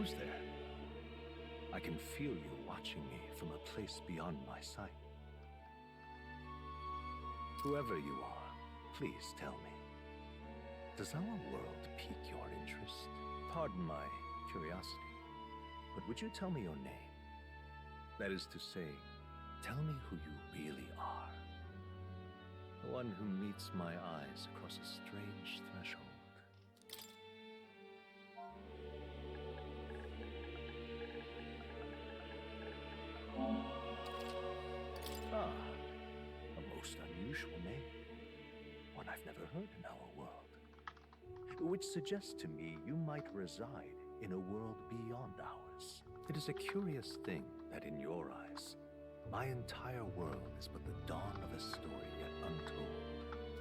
Who's there? I can feel you watching me from a place beyond my sight. Whoever you are, please tell me. Does our world pique your interest? Pardon my curiosity, but would you tell me your name? That is to say, tell me who you really are. The one who meets my eyes across a strange threshold. Ah, a most unusual name. One I've never heard in our world. Which suggests to me you might reside in a world beyond ours. It is a curious thing that in your eyes, my entire world is but the dawn of a story yet untold.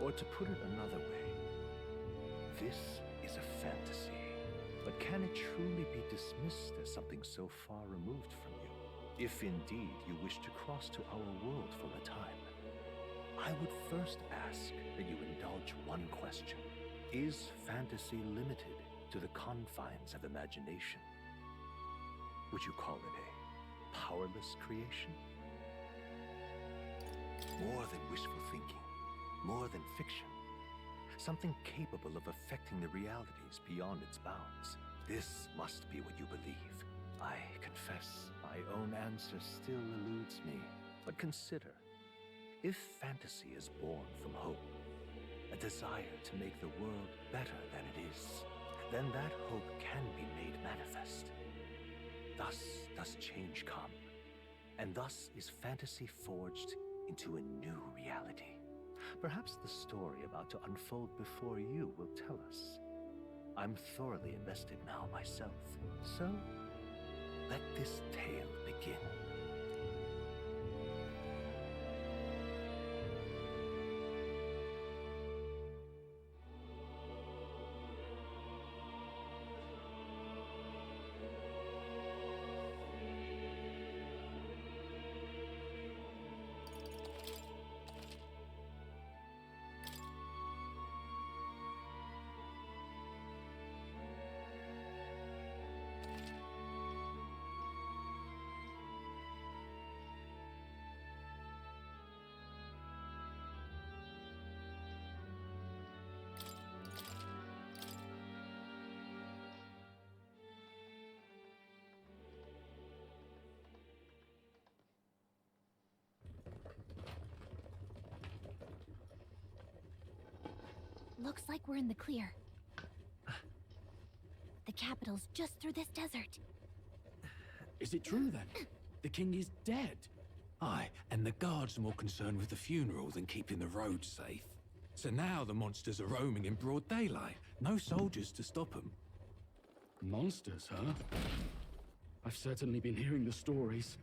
Or to put it another way, this is a fantasy. But can it truly be dismissed as something so far removed from you? If indeed you wish to cross to our world for a time, I would first ask that you indulge one question. Is fantasy limited to the confines of imagination? Would you call it a powerless creation? More than wishful thinking, more than fiction. Something capable of affecting the realities beyond its bounds. This must be what you believe. I confess, my own answer still eludes me. But consider, if fantasy is born from hope, a desire to make the world better than it is, then that hope can be made manifest. Thus does change come, and thus is fantasy forged into a new reality. Perhaps the story about to unfold before you will tell us. I'm thoroughly invested now myself, so let this tale begin. Looks like we're in the clear. The capital's just through this desert. Is it true then? The king is dead? Aye, and the guards are more concerned with the funeral than keeping the roads safe. So now the monsters are roaming in broad daylight. No soldiers to stop them. Monsters, huh? I've certainly been hearing the stories.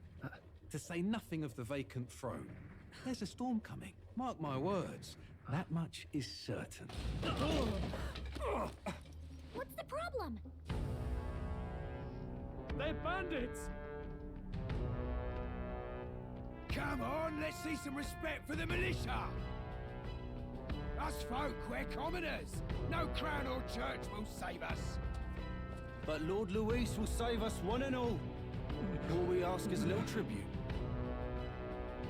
To say nothing of the vacant throne. There's a storm coming, mark my words. That much is certain. What's the problem? They're bandits! Come on, let's see some respect for the militia! Us folk, we're commoners. No crown or church will save us. But Lord Luis will save us one and all. All we ask is a little tribute.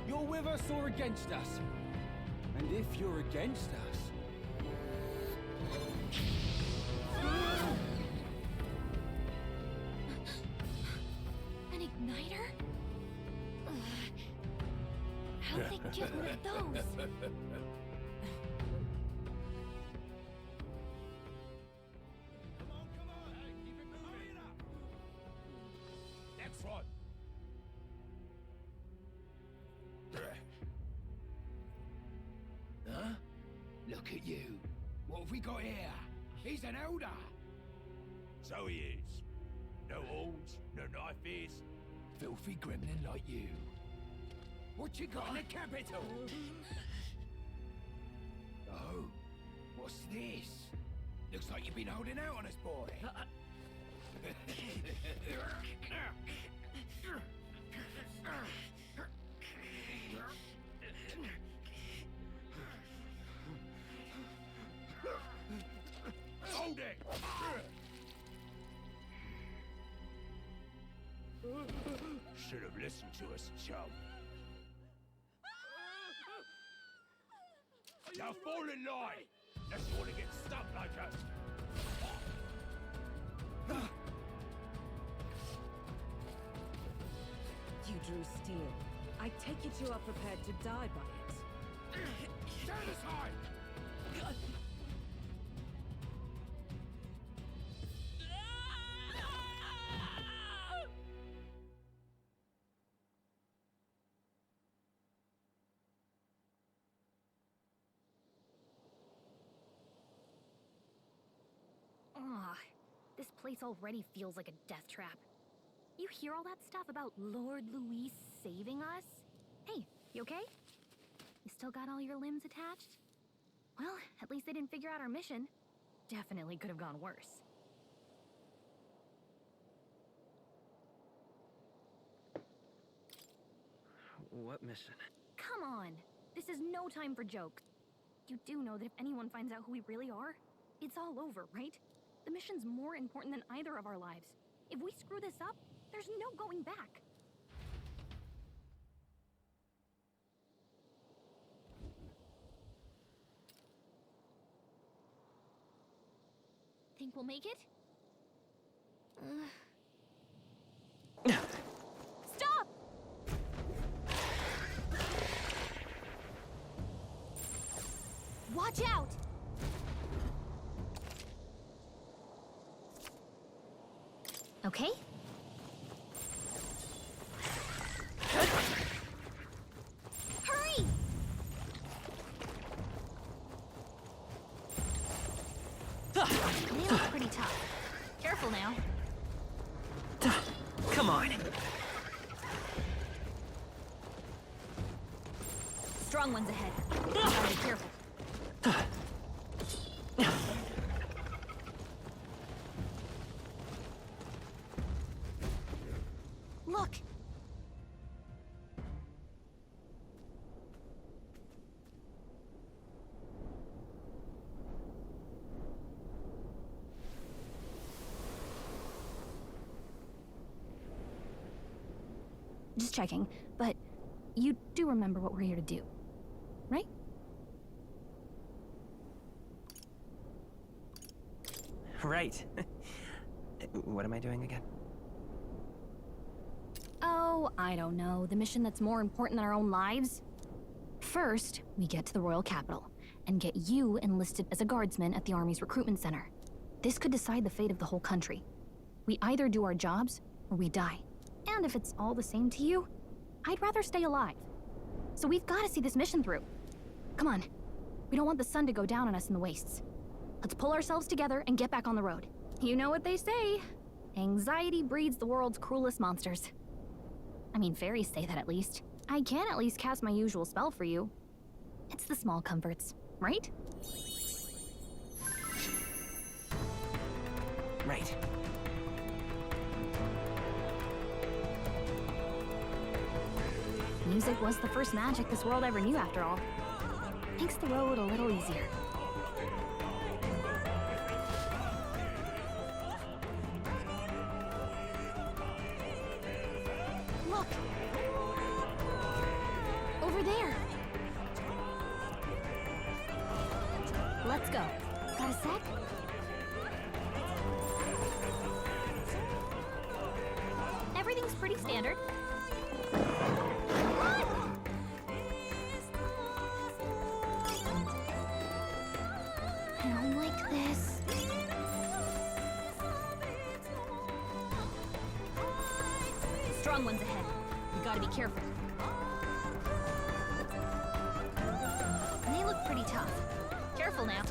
You're with us or against us? And if you're against us... An igniter? How'd they get one of those? Come on, hey, keep it moving up. Next one. Huh? Look at you. What have we got here? He's an elder. So he is. No horns, no knife. Filthy gremlin like you. What you got in the capital? Oh, what's this? Looks like you've been holding out on us, boy. Hold it! Should have listened to us, chum. Now fall in line! Unless you want to get stuck like us. You drew steel. I take it you are prepared to die by it. Stand aside! This place already feels like a death trap. You hear all that stuff about Lord Louis saving us? Hey, you okay? You still got all your limbs attached? Well, at least they didn't figure out our mission. Definitely could have gone worse. What mission? Come on! This is no time for jokes. You do know that if anyone finds out who we really are, it's all over, right? The mission's more important than either of our lives. If we screw this up, there's no going back. Think we'll make it? Stop! Watch out! Okay? Hurry! They look pretty tough. Careful now. Come on. Strong ones ahead. Gotta be careful. Look! Just checking, but you do remember what we're here to do, right? Right. What am I doing again? Oh, I don't know. The mission that's more important than our own lives? First, we get to the royal capital and get you enlisted as a guardsman at the army's recruitment center. This could decide the fate of the whole country. We either do our jobs or we die. And if it's all the same to you, I'd rather stay alive. So we've got to see this mission through. Come on. We don't want the sun to go down on us in the wastes. Let's pull ourselves together and get back on the road. You know what they say. Anxiety breeds the world's cruelest monsters. I mean, fairies say that at least. I can at least cast my usual spell for you. It's the small comforts, right? Right. Music was the first magic this world ever knew, after all. Makes the road a little easier. Look! Over there! Let's go. Got a sec? Everything's pretty standard. I don't like this. Strong ones ahead. You gotta be careful. They look pretty tough. Careful now.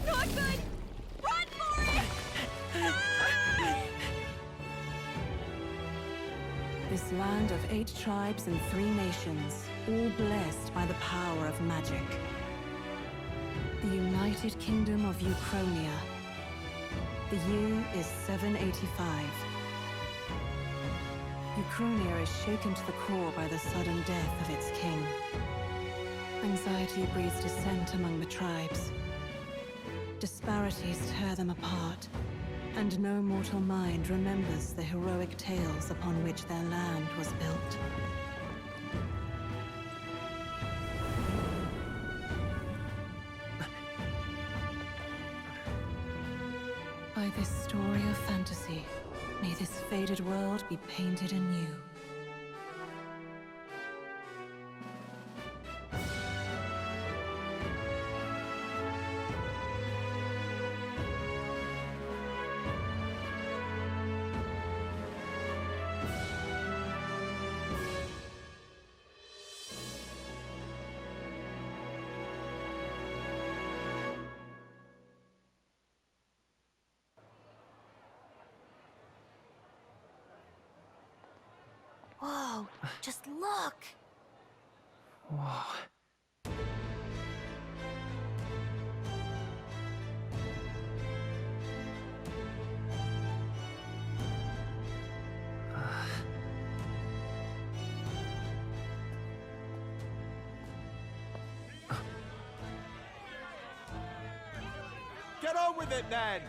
Not good! Run for it! This land of 8 tribes and 3 nations, all blessed by the power of magic. The United Kingdom of Euchronia. The year is 785. Euchronia is shaken to the core by the sudden death of its king. Anxiety breeds dissent among the tribes. Disparities tear them apart, and no mortal mind remembers the heroic tales upon which their land was built. By this story of fantasy, may this faded world be painted anew. Whoa, just look! Whoa. Get on with it, then!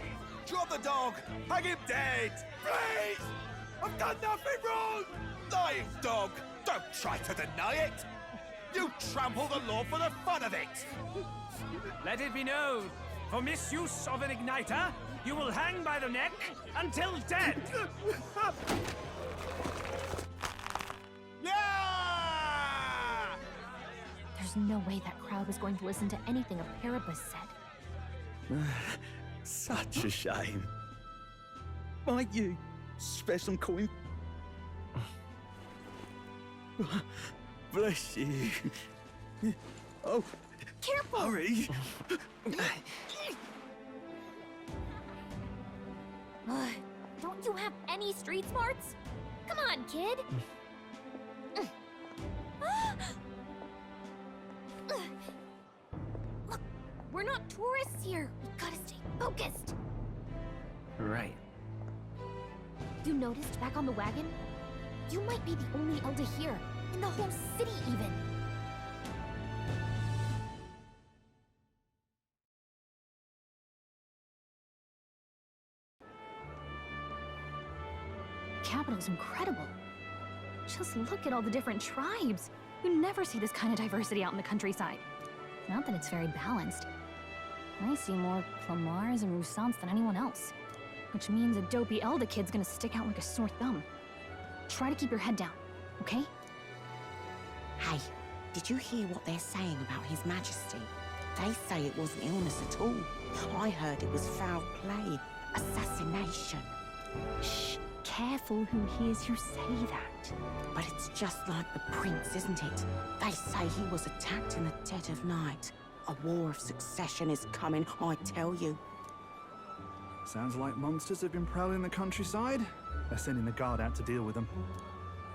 Drop the dog! Hang him dead! Please! I've done nothing wrong! Lying dog! Don't try to deny it! You trample the law for the fun of it! Let it be known, for misuse of an igniter, you will hang by the neck until dead! Yeah! There's no way that crowd was going to listen to anything a Paribus said. Such a shame. Might you spare some coin? Bless you. Oh, Careful! hurry! Don't you have any street smarts? Come on, kid! Look, we're not tourists here. We gotta stay focused. Right. You noticed back on the wagon? You might be the only elder here, in the whole city even. The capital's incredible. Just look at all the different tribes. You never see this kind of diversity out in the countryside. Not that it's very balanced. I see more Plamars and Roussants than anyone else. Which means a dopey Elda kid's gonna stick out like a sore thumb. Try to keep your head down, okay? Hey, did you hear what they're saying about His Majesty? They say it wasn't illness at all. I heard it was foul play, assassination. Shh, careful who hears you say that. But it's just like the prince, isn't it? They say he was attacked in the dead of night. A war of succession is coming, I tell you. Sounds like monsters have been prowling the countryside. They're sending the guard out to deal with them.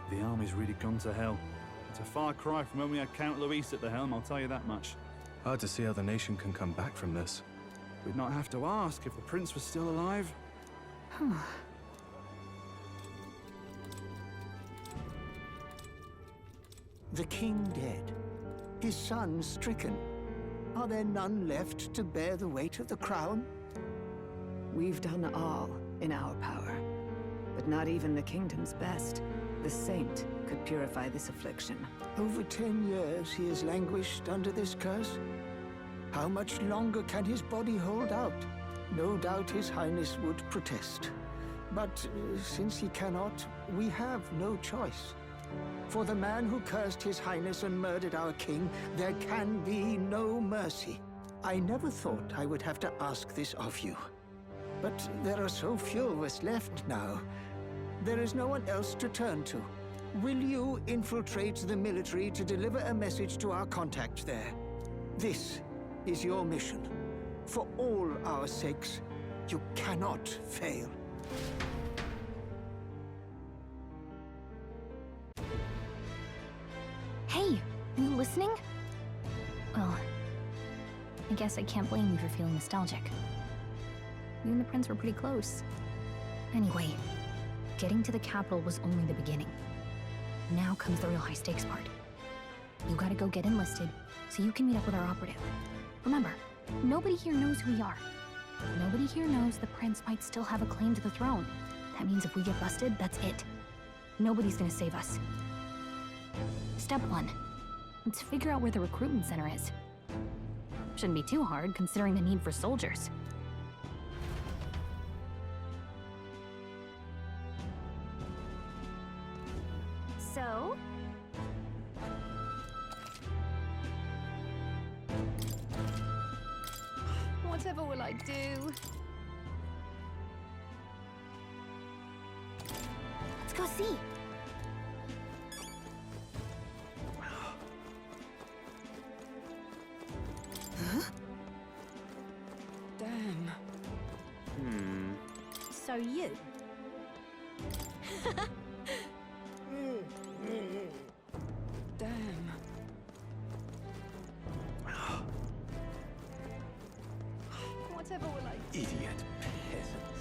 The army's really gone to hell. It's a far cry from when we had Count Luis at the helm, I'll tell you that much. Hard to see how the nation can come back from this. We'd not have to ask if the prince was still alive. The king dead, his son stricken. Are there none left to bear the weight of the crown? We've done all in our power, but not even the kingdom's best, the saint, could purify this affliction. Over 10 years he has languished under this curse. How much longer can his body hold out? No doubt his highness would protest. But since he cannot, we have no choice. For the man who cursed his highness and murdered our king, there can be no mercy. I never thought I would have to ask this of you. But there are so few of us left now. There is no one else to turn to. Will you infiltrate the military to deliver a message to our contact there? This is your mission. For all our sakes, you cannot fail. Hey, are you listening? Well, I guess I can't blame you for feeling nostalgic. You and the prince were pretty close. Anyway, getting to the capital was only the beginning. Now comes the real high-stakes part. You gotta go get enlisted, so you can meet up with our operative. Remember, nobody here knows who we are. Nobody here knows the prince might still have a claim to the throne. That means if we get busted, that's it. Nobody's gonna save us. Step 1. Let's figure out where the recruitment center is. Shouldn't be too hard, considering the need for soldiers. So? Whatever will I do? Let's go see. Huh? Damn. So you? Damn. Whatever will I do? Idiot peasant.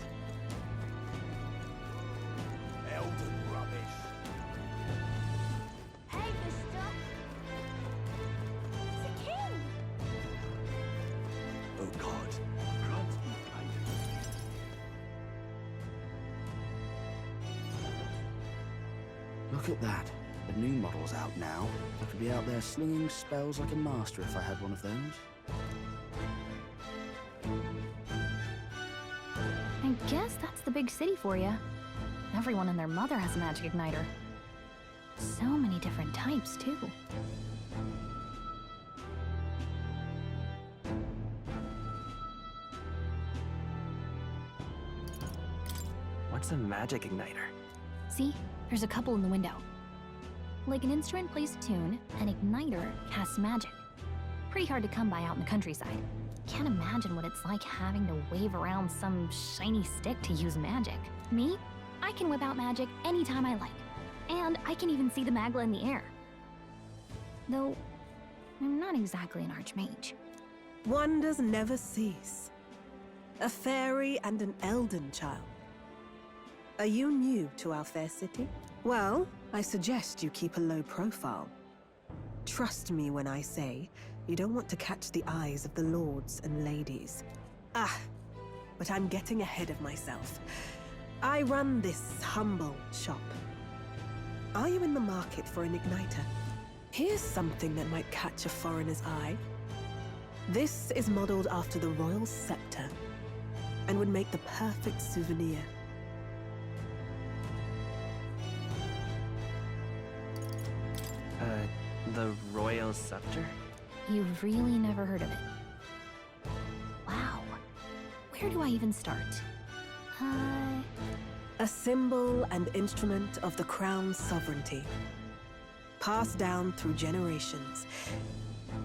Elden rubbish. Hey, mister! It's a king! Oh God, grant me guidance. Look at that. The new model's out now. I could be out there slinging spells like a master if I had one of those. I guess that's the big city for you. Everyone and their mother has a magic igniter. So many different types, too. What's a magic igniter? See? There's a couple in the window. Like an instrument plays a tune, an igniter casts magic. Pretty hard to come by out in the countryside. Can't imagine what it's like having to wave around some shiny stick to use magic. Me? I can whip out magic anytime I like. And I can even see the magla in the air. Though, I'm not exactly an archmage. Wonders never cease. A fairy and an elden child. Are you new to our fair city? Well, I suggest you keep a low profile. Trust me when I say you don't want to catch the eyes of the lords and ladies. But I'm getting ahead of myself. I run this humble shop. Are you in the market for an igniter? Here's something that might catch a foreigner's eye. This is modeled after the royal scepter and would make the perfect souvenir. The royal scepter? You've really never heard of it. Wow. Where do I even start? A symbol and instrument of the crown's sovereignty. Passed down through generations.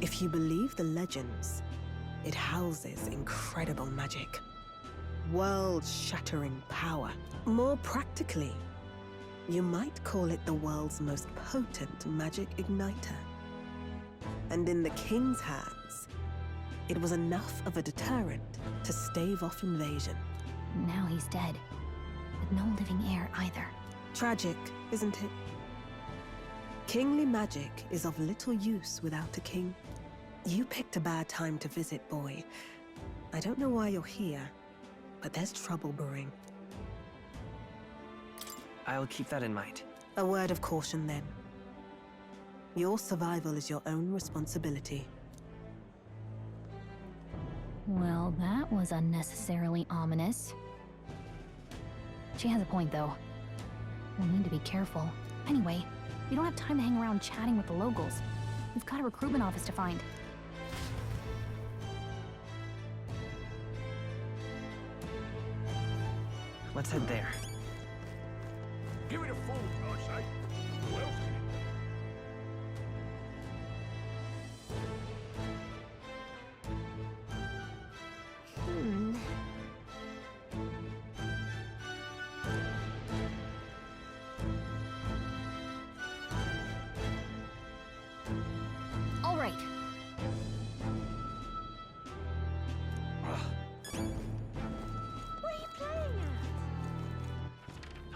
If you believe the legends, it houses incredible magic. World-shattering power. More practically, you might call it the world's most potent magic igniter. And in the king's hands, it was enough of a deterrent to stave off invasion. Now he's dead. With no living heir either. Tragic, isn't it? Kingly magic is of little use without a king. You picked a bad time to visit, boy. I don't know why you're here, but there's trouble brewing. I'll keep that in mind. A word of caution, then. Your survival is your own responsibility. Well, that was unnecessarily ominous. She has a point, though. We'll need to be careful. Anyway, we don't have time to hang around chatting with the locals. We've got a recruitment office to find. Let's head there. Give it a fool, I say. Who else can All right. What are you playing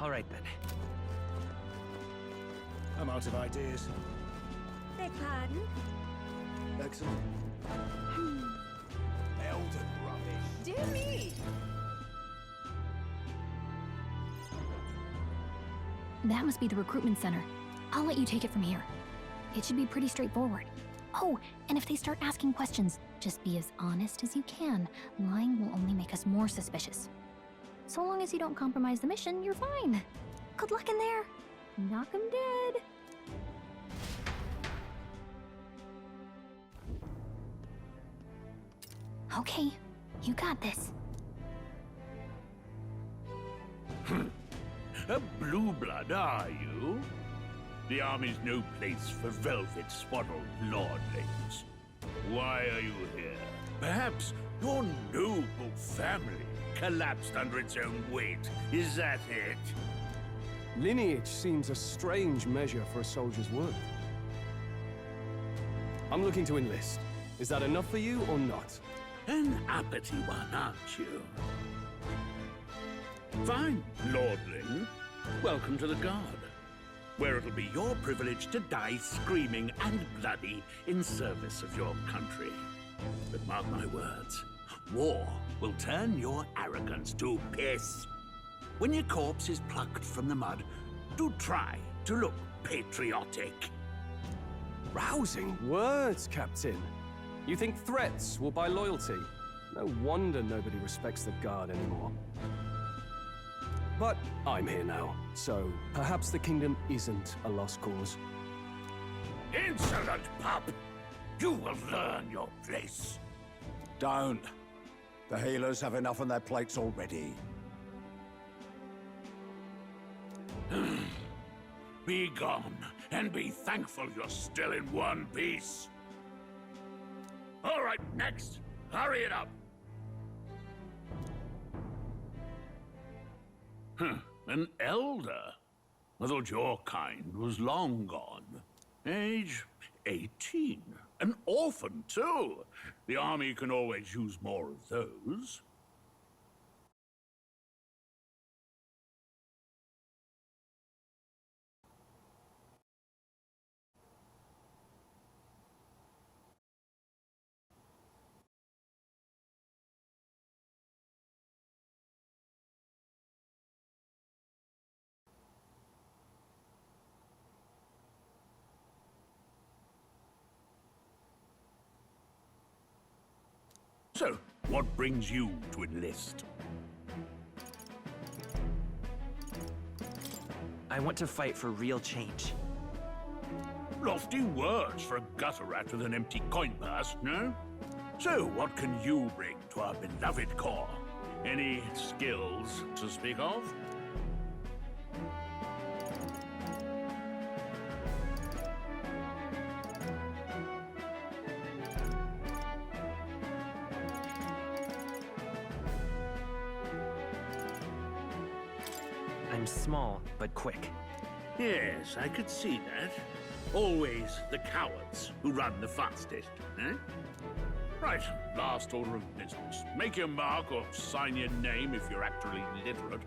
All right, then. I'm out of ideas. at? Beg pardon? Excellent. Elden rubbish. Dear me! That must be the recruitment center. I'll let you take it from here. It should be pretty straightforward. Oh, and if they start asking questions, just be as honest as you can. Lying will only make us more suspicious. So long as you don't compromise the mission, you're fine. Good luck in there. Knock 'em dead. Okay, you got this. A blue blood, are you? The army's no place for velvet-swaddled lordlings. Why are you here? Perhaps your noble family collapsed under its own weight. Is that it? Lineage seems a strange measure for a soldier's worth. I'm looking to enlist. Is that enough for you or not? An uppity one, aren't you? Fine, lordling. Welcome to the Guard, where it'll be your privilege to die screaming and bloody in service of your country. But mark my words, war will turn your arrogance to piss. When your corpse is plucked from the mud, do try to look patriotic. Rousing words, Captain. You think threats will buy loyalty? No wonder nobody respects the Guard anymore. But I'm here now, so perhaps the kingdom isn't a lost cause. Insolent pup! You will learn your place. Don't. The healers have enough on their plates already. Be gone, and be thankful you're still in one piece. All right, next. Hurry it up. An elder? I thought your kind was long gone. Age 18. An orphan, too. The army can always use more of those. So, what brings you to enlist? I want to fight for real change. Lofty words for a gutter rat with an empty coin purse, no? So, what can you bring to our beloved corps? Any skills to speak of? I'm small, but quick. Yes, I could see that. Always the cowards who run the fastest, eh? Right, last order of business. Make your mark or sign your name if you're actually literate.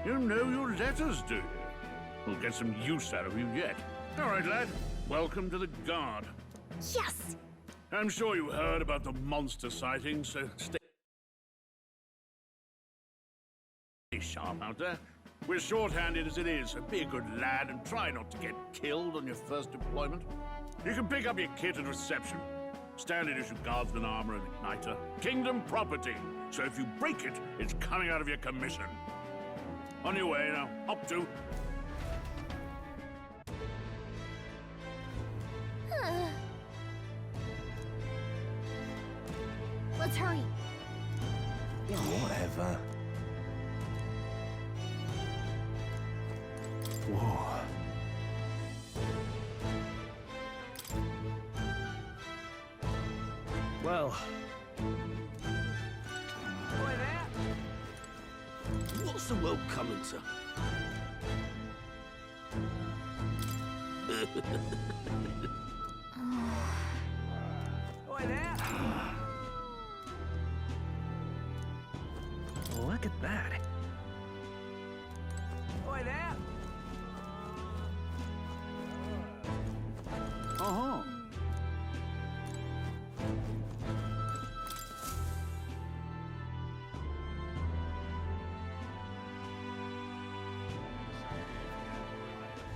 You know your letters, do you? We'll get some use out of you yet. All right, lad. Welcome to the Guard. Yes! I'm sure you heard about the monster sightings, so stay sharp out there. We're short-handed as it is, so be a good lad and try not to get killed on your first deployment. You can pick up your kit at reception. Standard issue guardsman armor and igniter. Kingdom property, so if you break it, it's coming out of your commission. On your way now. Up to. Let's hurry. Whatever. Whoa. Well. What's the world coming to? Oi there! Look at that. Oi there! Uh-huh.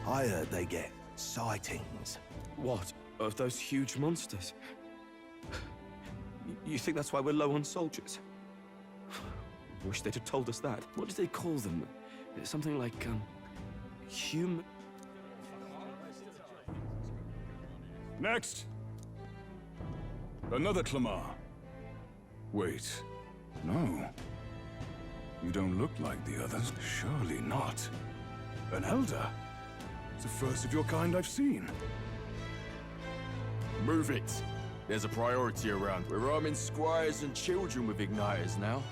I heard they get sightings. What? Of those huge monsters? You think that's why we're low on soldiers? Wish they'd have told us that. What do they call them? Something like, human... Next! Another Clamar. Wait. No. You don't look like the others. Surely not. An Elder? It's the first of your kind I've seen. Move it. There's a priority around. We're arming squires and children with igniters now.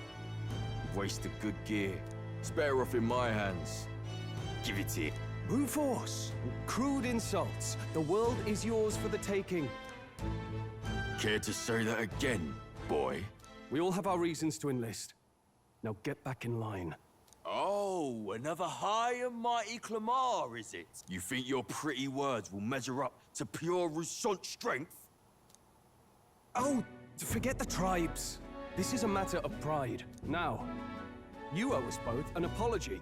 Wasted good gear. It's better off in my hands. Give it here. Brute force. Crude insults. The world is yours for the taking. Care to say that again, boy? We all have our reasons to enlist. Now get back in line. Oh, another high and mighty Clamar, is it? You think your pretty words will measure up to pure Roussant strength? Oh, forget the tribes. This is a matter of pride. Now, you owe us both an apology.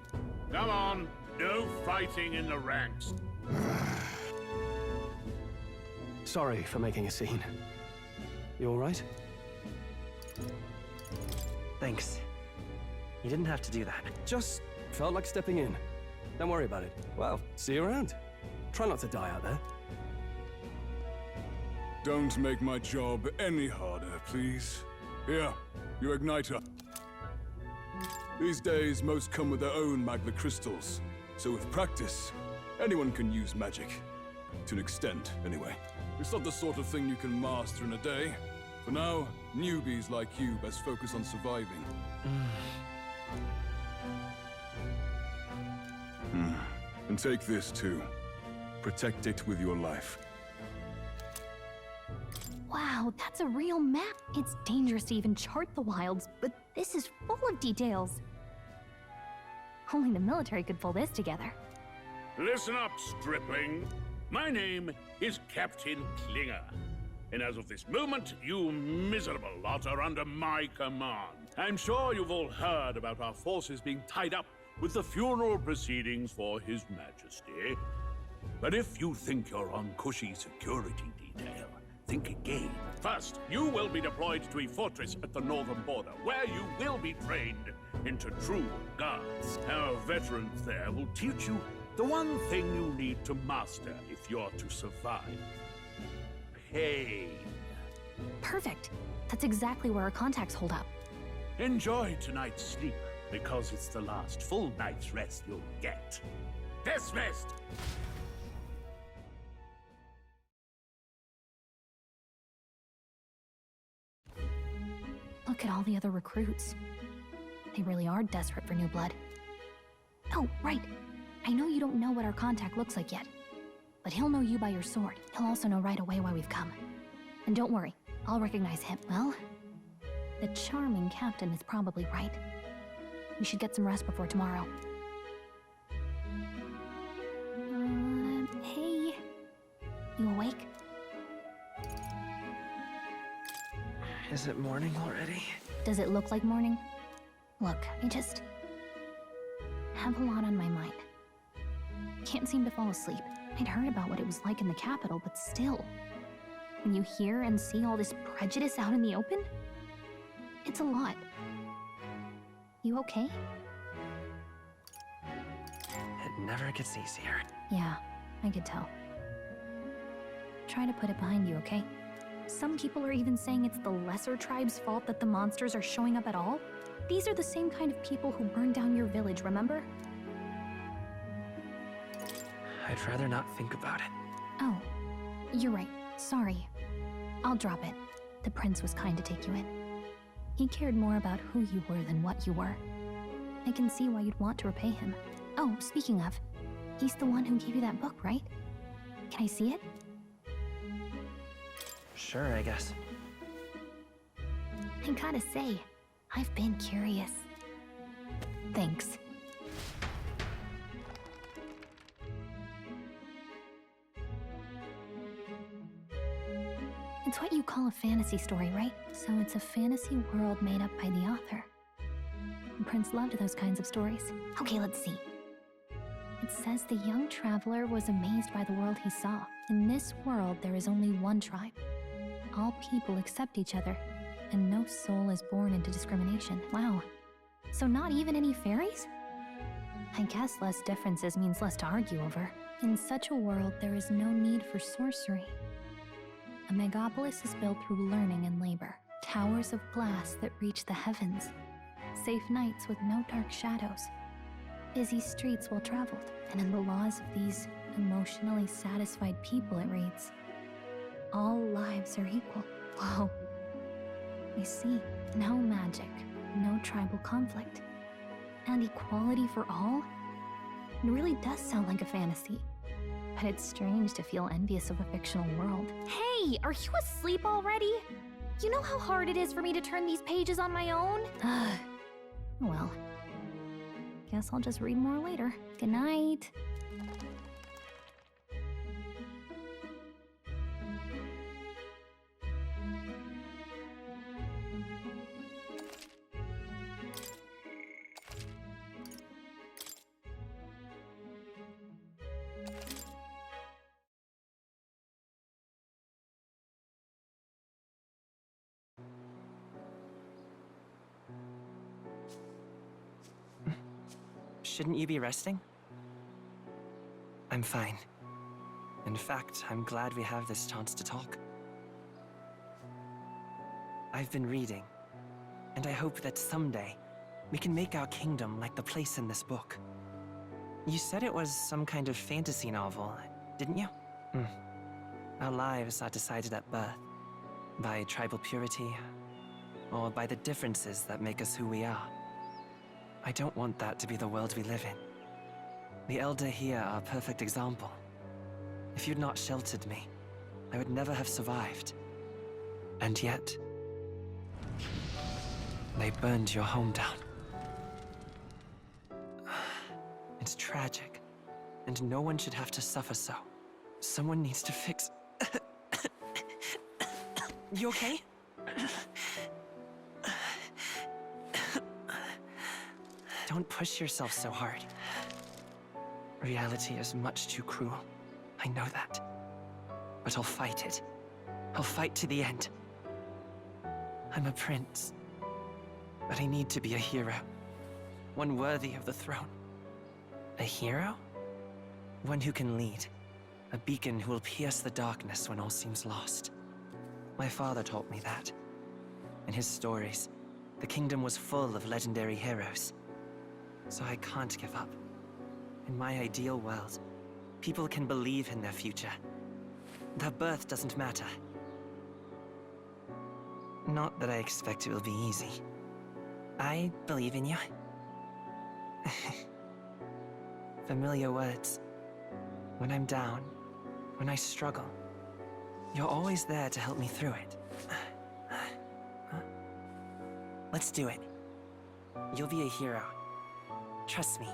Come on, no fighting in the ranks. Sorry for making a scene. You all right? Thanks. You didn't have to do that. Just felt like stepping in. Don't worry about it. Well, see you around. Try not to die out there. Don't make my job any harder, please. Here, your igniter. These days, most come with their own magna crystals. So with practice, anyone can use magic. To an extent, anyway. It's not the sort of thing you can master in a day. For now, newbies like you best focus on surviving. And take this too. Protect it with your life. Wow, that's a real map. It's dangerous to even chart the wilds, but this is full of details. Only the military could pull this together. Listen up, stripling. My name is Captain Klinger. And as of this moment, you miserable lot are under my command. I'm sure you've all heard about our forces being tied up with the funeral proceedings for His Majesty. But if you think you're on cushy security detail, think again. First, you will be deployed to a fortress at the northern border, where you will be trained into true guards. Our veterans there will teach you the one thing you need to master if you're to survive. Pain. Perfect. That's exactly where our contacts hold up. Enjoy tonight's sleep, because it's the last full night's rest you'll get. Dismissed! Look at all the other recruits. They really are desperate for new blood. Oh, right. I know you don't know what our contact looks like yet, but he'll know you by your sword. He'll also know right away why we've come. And don't worry, I'll recognize him. Well, the charming captain is probably right. We should get some rest before tomorrow. Hey. You awake? Is it morning already? Does it look like morning? Look, I just have a lot on my mind. Can't seem to fall asleep. I'd heard about what it was like in the capital, but still. When you hear and see all this prejudice out in the open, it's a lot. You okay? It never gets easier. Yeah, I could tell. Try to put it behind you, okay? Some people are even saying it's the lesser tribe's fault that the monsters are showing up at all. These are the same kind of people who burned down your village, remember? I'd rather not think about it. Oh, you're right. Sorry. I'll drop it. The prince was kind to take you in. He cared more about who you were than what you were. I can see why you'd want to repay him. Oh, speaking of, he's the one who gave you that book, right? Can I see it? Sure, I guess. I gotta say, I've been curious. Thanks. It's what you call a fantasy story, right? So it's a fantasy world made up by the author. Prince loved those kinds of stories. Okay, let's see. It says the young traveler was amazed by the world he saw. In this world, there is only one tribe. All people accept each other, and no soul is born into discrimination. Wow. So not even any fairies? I guess less differences means less to argue over. In such a world, there is no need for sorcery. A megapolis is built through learning and labor. Towers of glass that reach the heavens. Safe nights with no dark shadows. Busy streets well traveled. And in the laws of these emotionally satisfied people, it reads, all lives are equal. Whoa. You see, no magic, no tribal conflict, and equality for all? It really does sound like a fantasy. But it's strange to feel envious of a fictional world. Hey, are you asleep already? You know how hard it is for me to turn these pages on my own? Well, guess I'll just read more later. Good night. Shouldn't you be resting? I'm fine. In fact, I'm glad we have this chance to talk. I've been reading, and I hope that someday we can make our kingdom like the place in this book. You said it was some kind of fantasy novel, didn't you? Our lives are decided at birth, by tribal purity, or by the differences that make us who we are. I don't want that to be the world we live in. The Elder here are a perfect example. If you'd not sheltered me, I would never have survived. And yet, they burned your home down. It's tragic, and no one should have to suffer so. Someone needs to fix... You okay? Don't push yourself so hard. Reality is much too cruel. I know that. But I'll fight it. I'll fight to the end. I'm a prince. But I need to be a hero. One worthy of the throne. A hero? One who can lead. A beacon who will pierce the darkness when all seems lost. My father taught me that. In his stories, the kingdom was full of legendary heroes. So I can't give up. In my ideal world, people can believe in their future. Their birth doesn't matter. Not that I expect it will be easy. I believe in you. Familiar words. When I'm down, when I struggle, you're always there to help me through it. Let's do it. You'll be a hero. Trust me.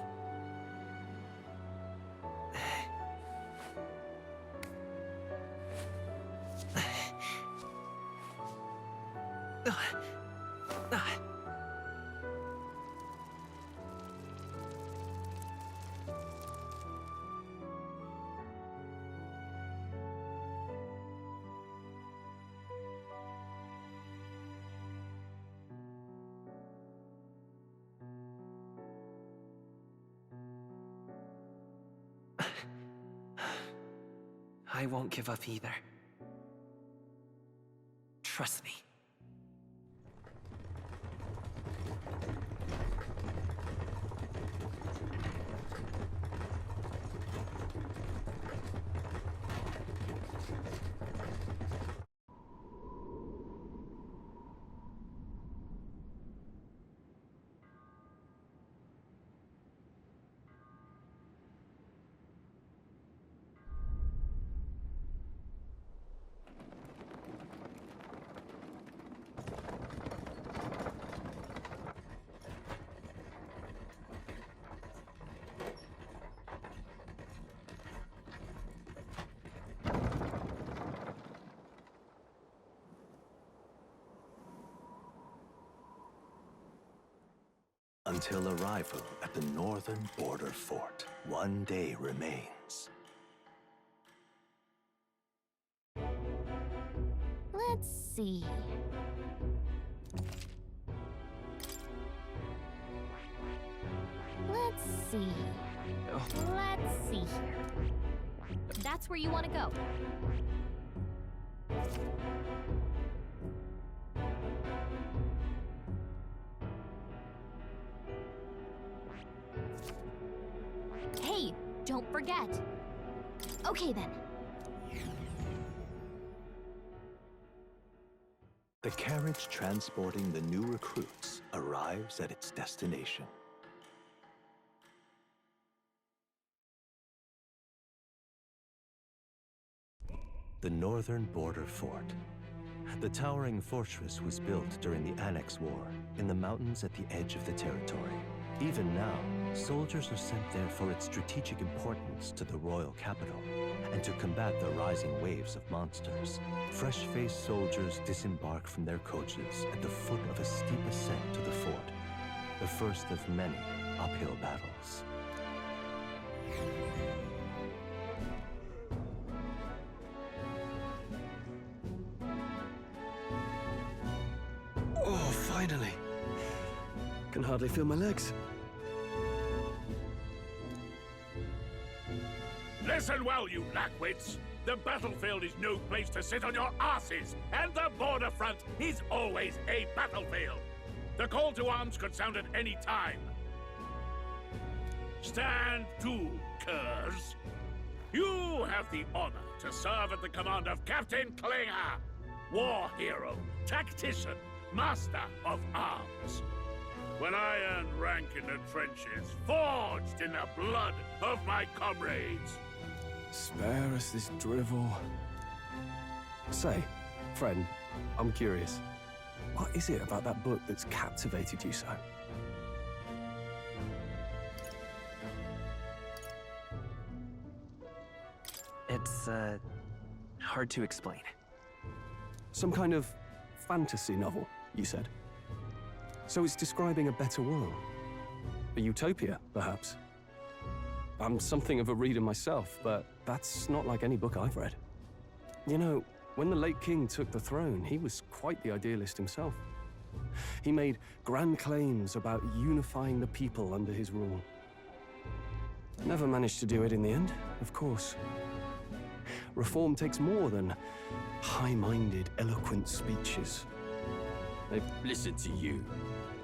I won't give up either. Trust me. until arrival at the northern border fort. One day remains. Let's see. Let's see. Let's see here. That's where you want to go. Hey, don't forget. Okay then. The carriage transporting the new recruits arrives at its destination. The northern border fort. The towering fortress was built during the Annex War in the mountains at the edge of the territory. Even now, soldiers are sent there for its strategic importance to the royal capital and to combat the rising waves of monsters. Fresh-faced soldiers disembark from their coaches at the foot of a steep ascent to the fort, the first of many uphill battles. Oh, finally. Can hardly feel my legs. Listen well, you lackwits. The battlefield is no place to sit on your asses, and the border front is always a battlefield. The call to arms could sound at any time. Stand to, curs. You have the honor to serve at the command of Captain Klinger, war hero, tactician, master of arms. When I earned rank in the trenches, forged in the blood of my comrades. Spare us this drivel. Say, friend, I'm curious. What is it about that book that's captivated you so? It's, hard to explain. Some kind of fantasy novel, you said? So it's describing a better world? A utopia, perhaps? I'm something of a reader myself, but that's not like any book I've read. You know, when the late king took the throne, he was quite the idealist himself. He made grand claims about unifying the people under his rule. Never managed to do it in the end, of course. Reform takes more than high-minded, eloquent speeches. They listen to you.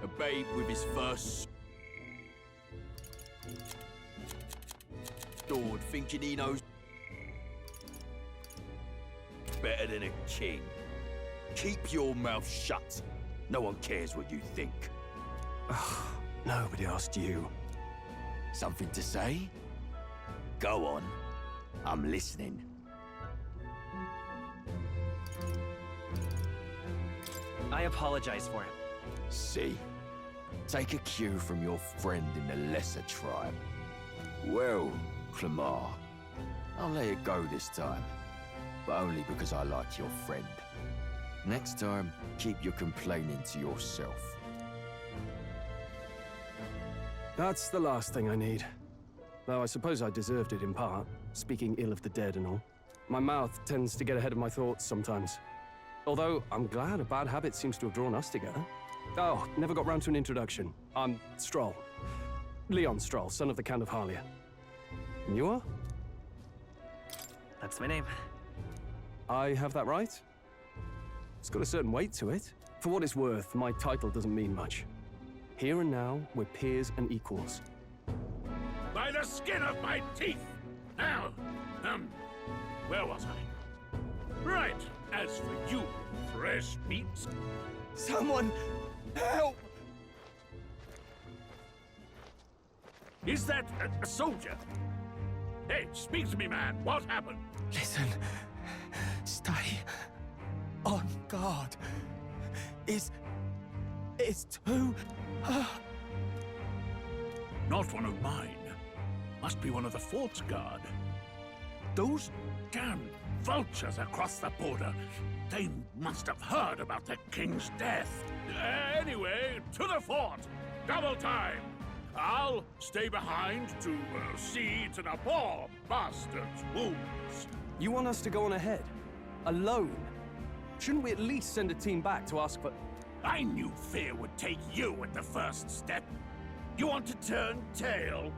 A babe with his first sword, thinking he knows better than a king. Keep your mouth shut. No one cares what you think. Nobody asked you. Something to say? Go on. I'm listening. I apologize for him. See? Take a cue from your friend in the lesser tribe. Well, Clemar, I'll let it go this time. But only because I like your friend. Next time, keep your complaining to yourself. That's the last thing I need. Though I suppose I deserved it in part, speaking ill of the dead and all. My mouth tends to get ahead of my thoughts sometimes. Although, I'm glad a bad habit seems to have drawn us together. Oh, never got round to an introduction. I'm Stroll. Leon Stroll, son of the Count of Harlia. And you are? That's my name. I have that right? It's got a certain weight to it. For what it's worth, my title doesn't mean much. Here and now, we're peers and equals. By the skin of my teeth! Now, where was I? Right, as for you, fresh meats... Someone, help! Is that a soldier? Hey, speak to me, man. What happened? Listen, stay on guard. It's too... Not one of mine. Must be one of the fort's guard. Those damn vultures across the border. They must have heard about the king's death. Anyway, to the fort. double time. I'll stay behind to see to the poor bastard's wounds. You want us to go on ahead? Alone? Shouldn't we at least send a team back to ask for... I knew fear would take you at the first step. You want to turn tail?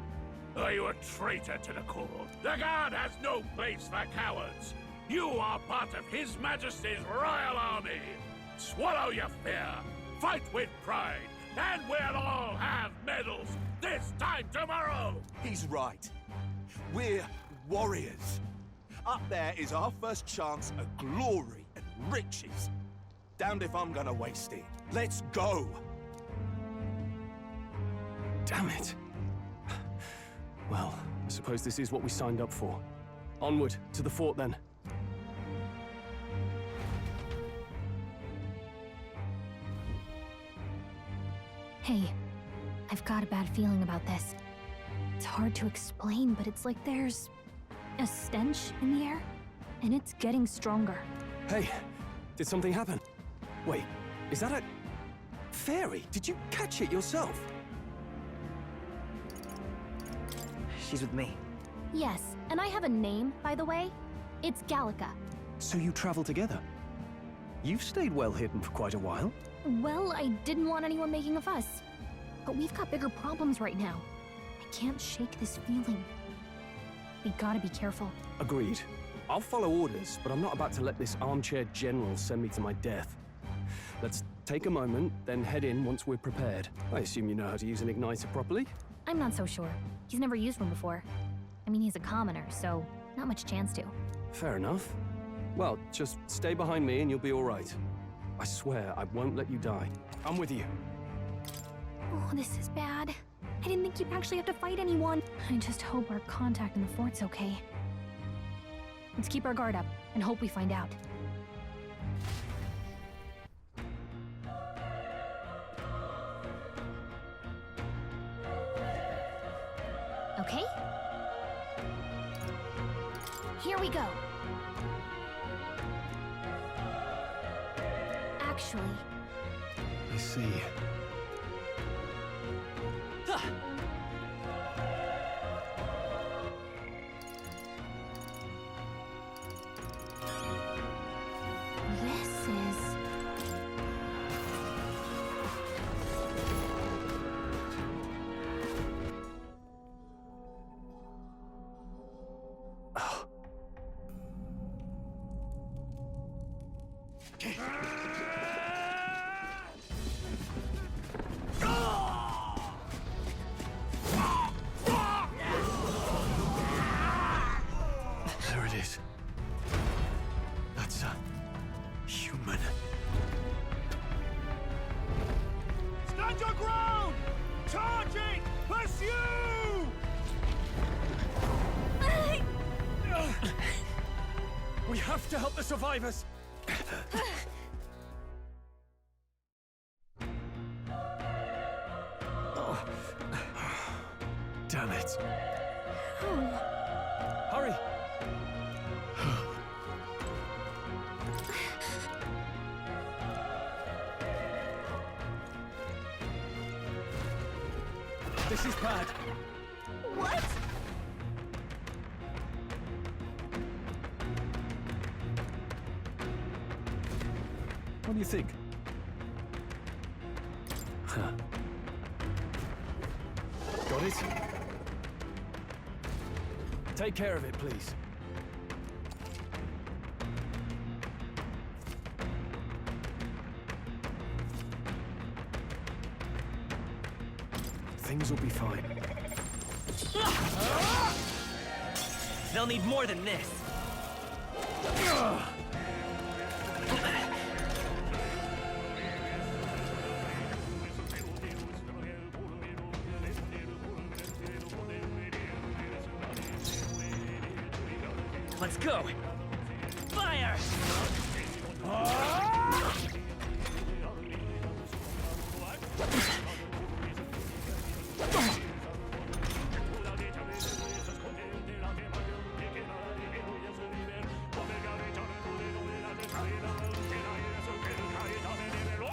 Are you a traitor to the cause? The Guard has no place for cowards. You are part of His Majesty's Royal Army. Swallow your fear, fight with pride, and we'll all have medals this time tomorrow! He's right. We're warriors. Up there is our first chance at glory and riches. Damned if I'm gonna waste it. Let's go! Damn it. Well, I suppose this is what we signed up for. Onward, to the fort then. Hey, I've got a bad feeling about this. It's hard to explain, but it's like there's a stench in the air, and it's getting stronger. Hey, did something happen? Wait, is that a... fairy? Did you catch it yourself? She's with me. Yes, and I have a name, by the way. It's Gallica. So you travel together? You've stayed well hidden for quite a while. Well, I didn't want anyone making a fuss. But we've got bigger problems right now. I can't shake this feeling. We gotta be careful. Agreed. I'll follow orders, but I'm not about to let this armchair general send me to my death. Let's take a moment, then head in once we're prepared. I assume you know how to use an igniter properly? I'm not so sure. He's never used one before. I mean, he's a commoner, so not much chance to. Fair enough. Well, just stay behind me and you'll be all right. I swear I won't let you die. I'm with you. Oh, this is bad. I didn't think you'd actually have to fight anyone. I just hope our contact in the fort's okay. Let's keep our guard up and hope we find out. Okay? Here we go. Actually... I see. This is... There it is. That's a... human. Stand your ground! Charging! Pursue! We have to help the survivors! Oh. Damn it. Hurry! This is bad. What? What do you think? Huh. Got it? Take care of it, please. Things will be fine. They'll need more than this. Let's go! Fire!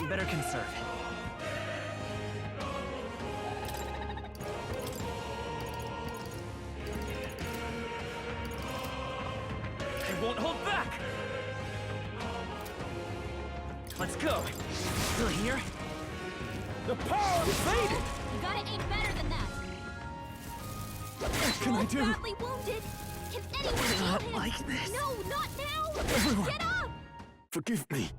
Better conserve. I won't hold back! Let's go. Still here? The power faded! You gotta aim better than that. What can I do? Badly wounded. Can anyone Not help him? like this. No, not now. Everyone. Get up. Forgive me.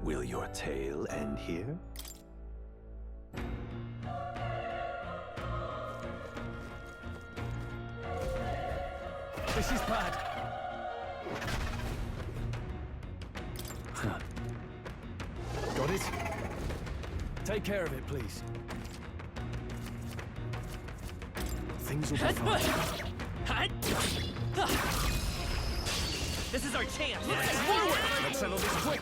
Will your tale end here? This is bad. Got it? Take care of it, please. Things will be fine. This is our chance! Forward! Let's settle this quick!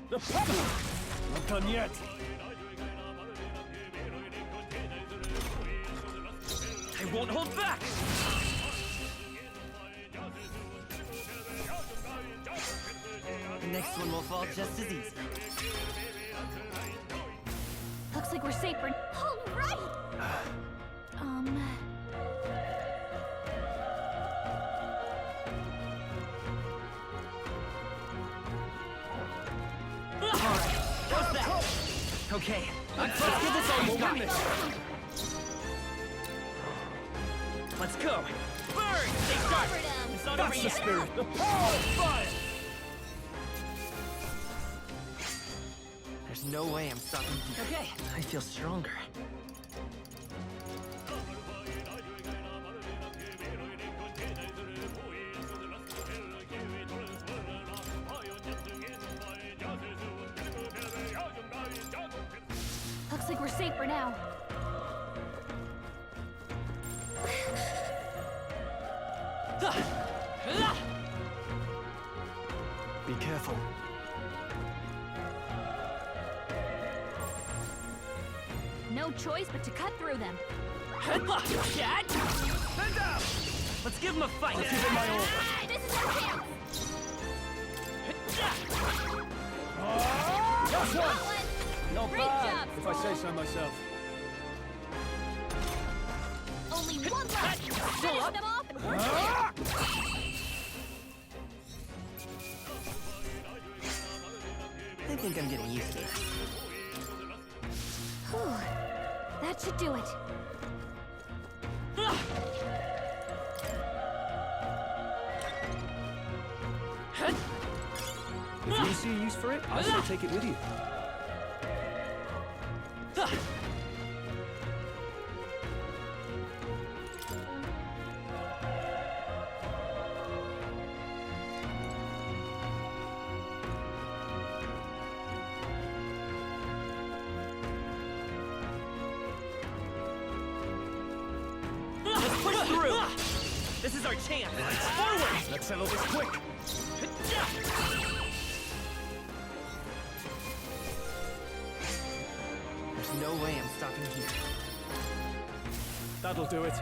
The pump! Not done yet. I won't hold back! The next one will fall just as easy. Looks like we're safe for... All right. How's that? Okay, let's give this all we've got. Let's go. Burn! Stay sharp! It's not over That's the yet. spirit! The power of fire! There's no way I'm stopping here. Okay, I feel stronger. Looks like we're safe for now. Be careful. No choice but to cut through them. Stand up! Let's give him a fight. Let's give it my all. This is our chance. Last one! Not Great bad, job, if I say so myself. Only one left. Finish them off and we're clear. I think I'm getting used to it. Whew. That should do it. If you see a use for it, I say take it with you. Let's push through! This is our chance! Forward! Let's settle this quick! There's no way I'm stopping here. That'll do it.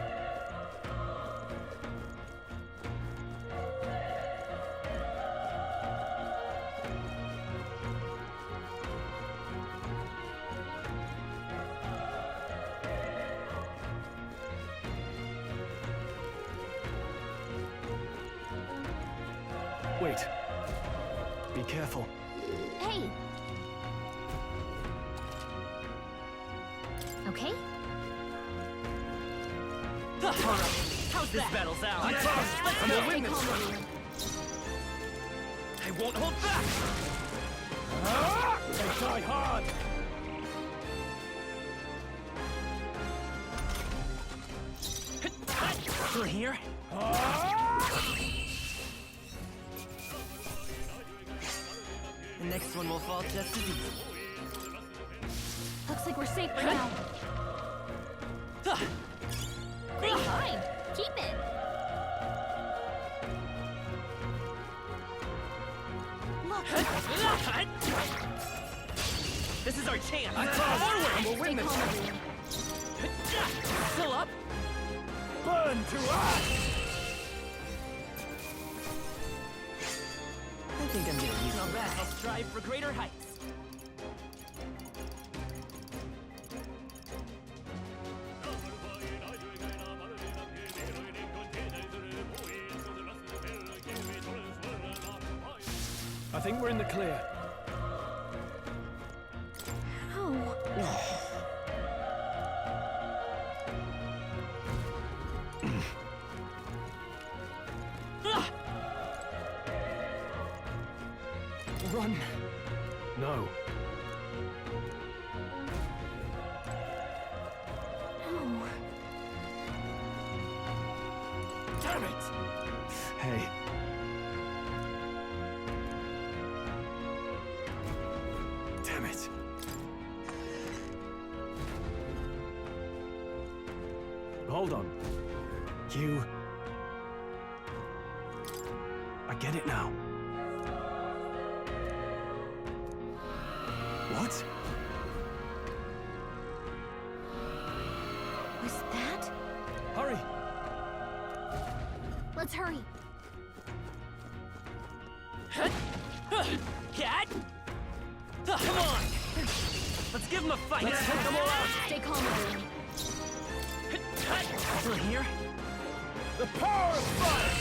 Wait. Be careful. Hey. Okay? How's this battle's out? Let's go! go! Witness. I won't hold back! They try hard! Still here? The next one will fall just as easy. Looks like we're safe for now. Great find. Keep it. Look. This is our chance! Forward! We'll win this! Burn to ash! I think I'm getting used to Not bad. this. I'll strive for greater heights. I think we're in the clear. Oh. Run! No. No. Damn it! Hey. Damn it. Hold on. You... I get it now. What? Was that? Hurry! Let's hurry. Cat! Come on! Let's give him a fight! Let's take them all out! Stay calm, everyone. Through here? The power of fire!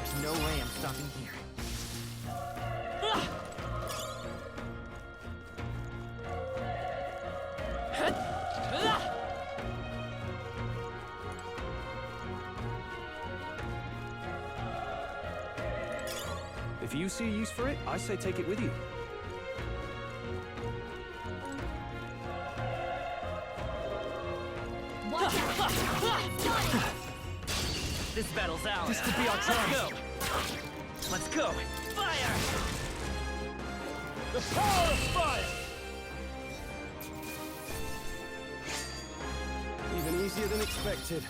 There's no way I'm stopping here. If you see a use for it, I say take it with you. Watch out! This battle's ours. This could be our chance. Let's go! Let's go! Fire! The power of fire! Even easier than expected.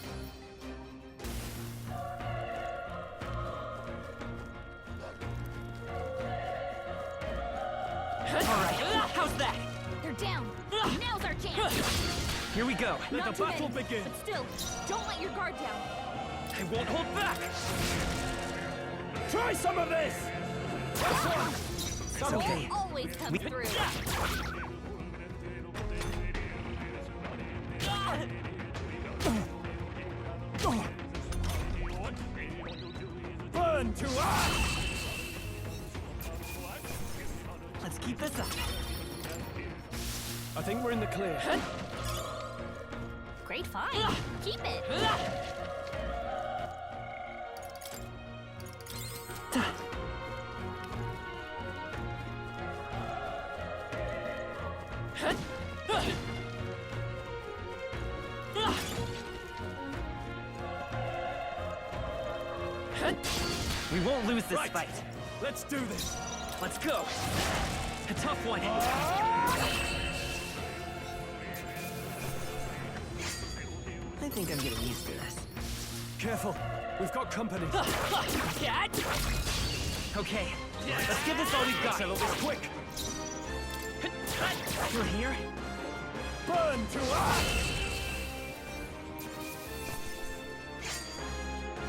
Alright, how's that? They're down. Now's our chance. Here we go. Not Let the too battle many, begin. But still, don't let your guard down. I won't hold back! Try some of this! It's okay. It always comes through. Burn to ash! Let's keep this up. I think we're in the clear. Great fight. Keep it. We won't lose this fight. Let's do this. Let's go. A tough one. I think I'm getting used to this. Careful. We've got company. Cat! Okay, let's give this all we've got. Settle this quick. Through here? Burn to ash!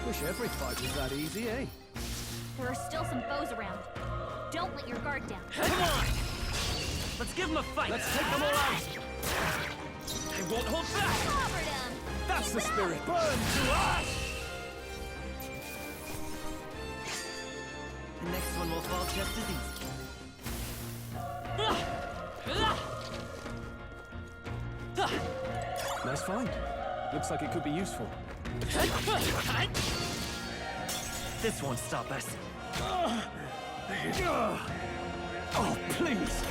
Wish every fight was that easy, eh? There are still some foes around. Don't let your guard down. Come on! Let's give them a fight! Let's take them all out! I won't hold back! Clobbered him. That's the spirit! Burn to ash! The next one will fall just as easy. Nice find. Looks like it could be useful. This won't stop us. Oh, please!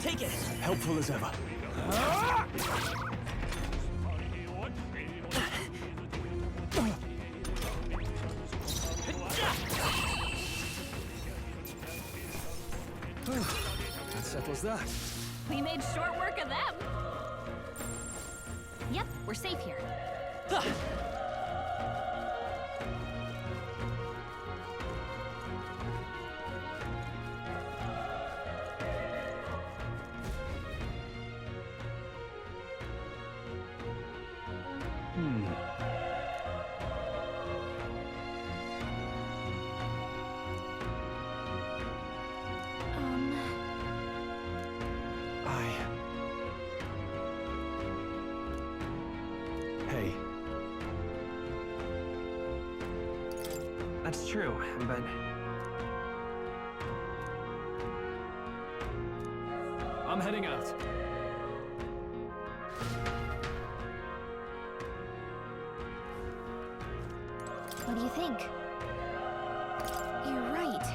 Take it! Helpful as ever. That settles that. We made short work of them. Yep, we're safe here. Hey. That's true, but... I'm heading out. What do you think? You're right.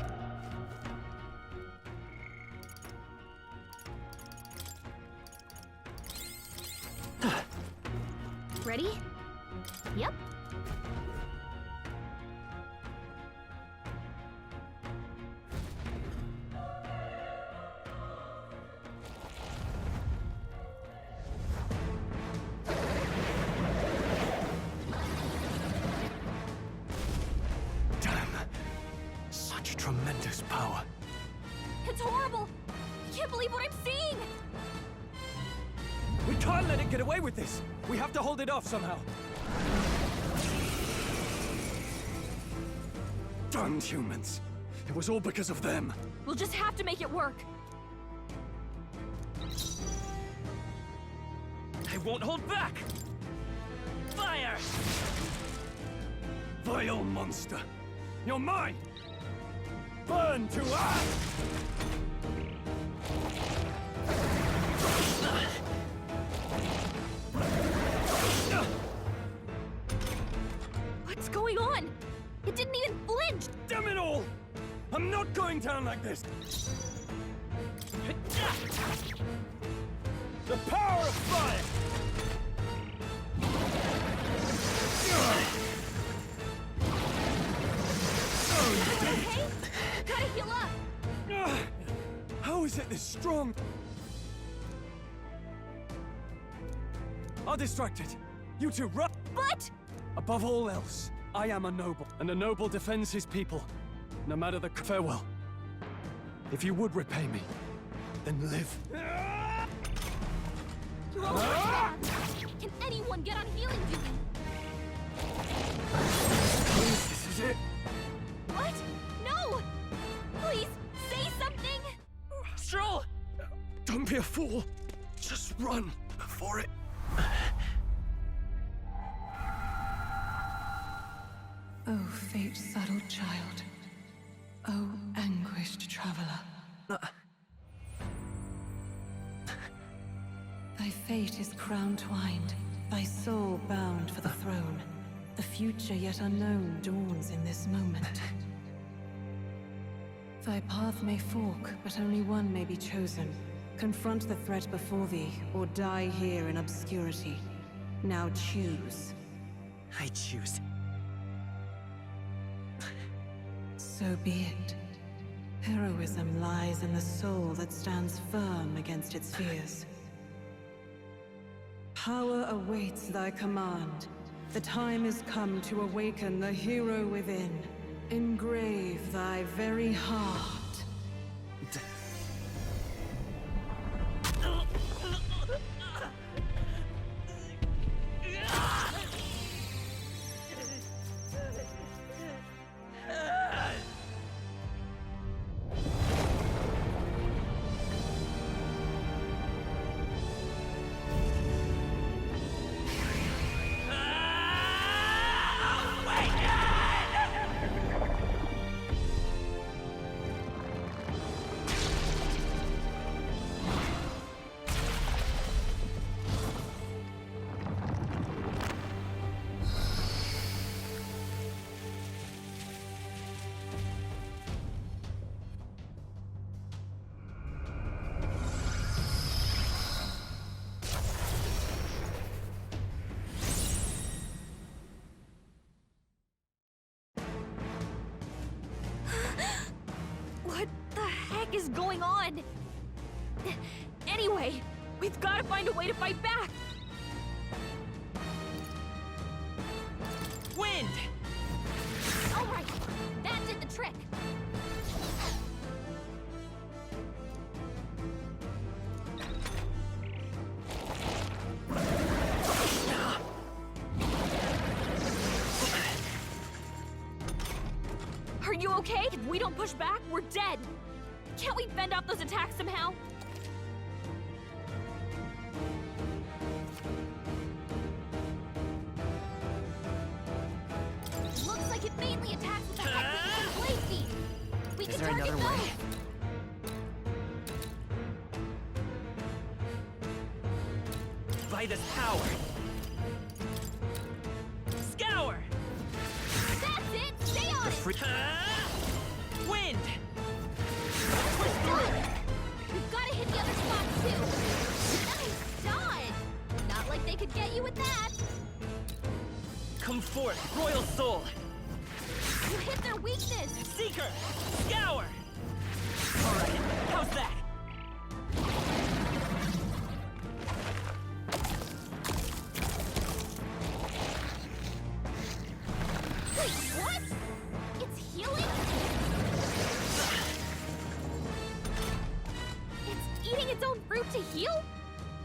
Ready? Yep. Such tremendous power. It's horrible! I can't believe what I'm seeing! We can't let it get away with this! We have to hold it off somehow. Damned humans. It was all because of them. We'll just have to make it work. I won't hold back! Fire! Vile monster. You're mine! Burn to ash! What's going on? It didn't even flinch! Damn it all! I'm not going down like this! The power of fire! Okay? Gotta heal up! How is it this strong? I'll distract it. You two run! But... Above all else, I am a noble, and a noble defends his people, no matter the farewell. If you would repay me, then live. You're overworked! Can anyone get on healing duty? Please, this is it. What? No! Please, say something! Stroll! Don't be a fool. Just run for it. Oh, fate-saddled child. Oh, anguished traveler. Thy fate is crown-twined, thy soul bound for the throne. The future yet unknown dawns in this moment. Thy path may fork, but only one may be chosen. Confront the threat before thee, or die here in obscurity. Now choose. I choose. So be it. Heroism lies in the soul that stands firm against its fears. Power awaits thy command. The time is come to awaken the hero within. Engrave thy very heart. What the heck is going on? Anyway, we've got to find a way to fight back! Wind! Alright, that did the trick! Are you okay? If we don't push back, we're dead. Can't we fend off those attacks somehow? Looks like it mainly attacks with the Hexes and Blade Thief. We Is can there target another way? those. By this power. Scour! That's it! Stay on it! Wind! We're done! We've gotta hit the other spots too! Nice dodge! Not like they could get you with that! Come forth, Royal Soul! You hit their weakness! Seeker! Scour! Alright, how's that? Wait, what? It's healing? It's eating its own fruit to heal?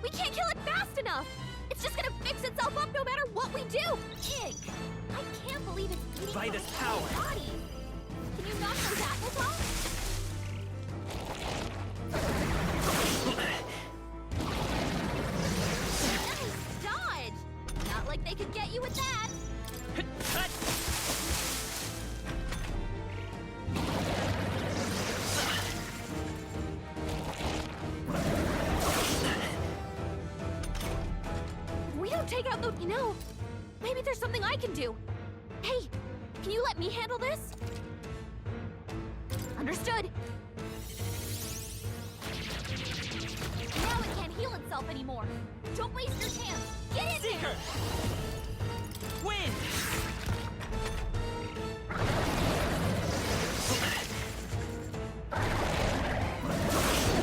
We can't kill it fast enough! It's just gonna fix itself up no matter what we do! Ig! I can't believe it's eating By from this its power. own body! Can you knock those apples off? Nice dodge! Not like they could get you with that! If we don't take out those, you know, maybe there's something I can do. Hey, can you let me handle this? Understood. Now it can't heal itself anymore. Don't waste your chance. Get in Seeker! there! Wind!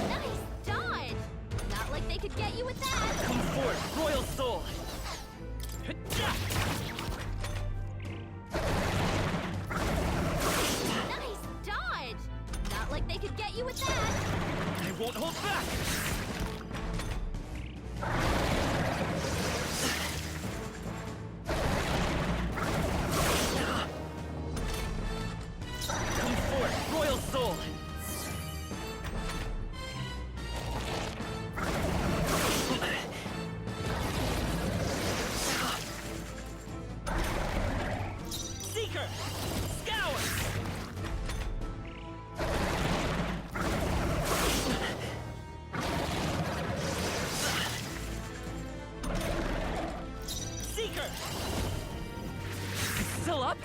Nice dodge! Not like they could get you with that! Come forth, Royal Soul! Nice dodge! Not like they could get you with that! I won't hold back! Come forth, Royal Soul! Seeker! Scour! Seeker! Still up?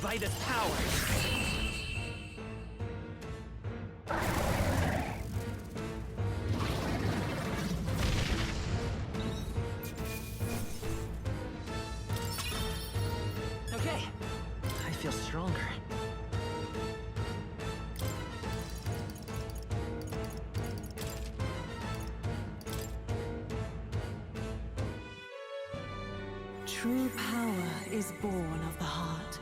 By this power. Okay, I feel stronger. True power is born of the heart,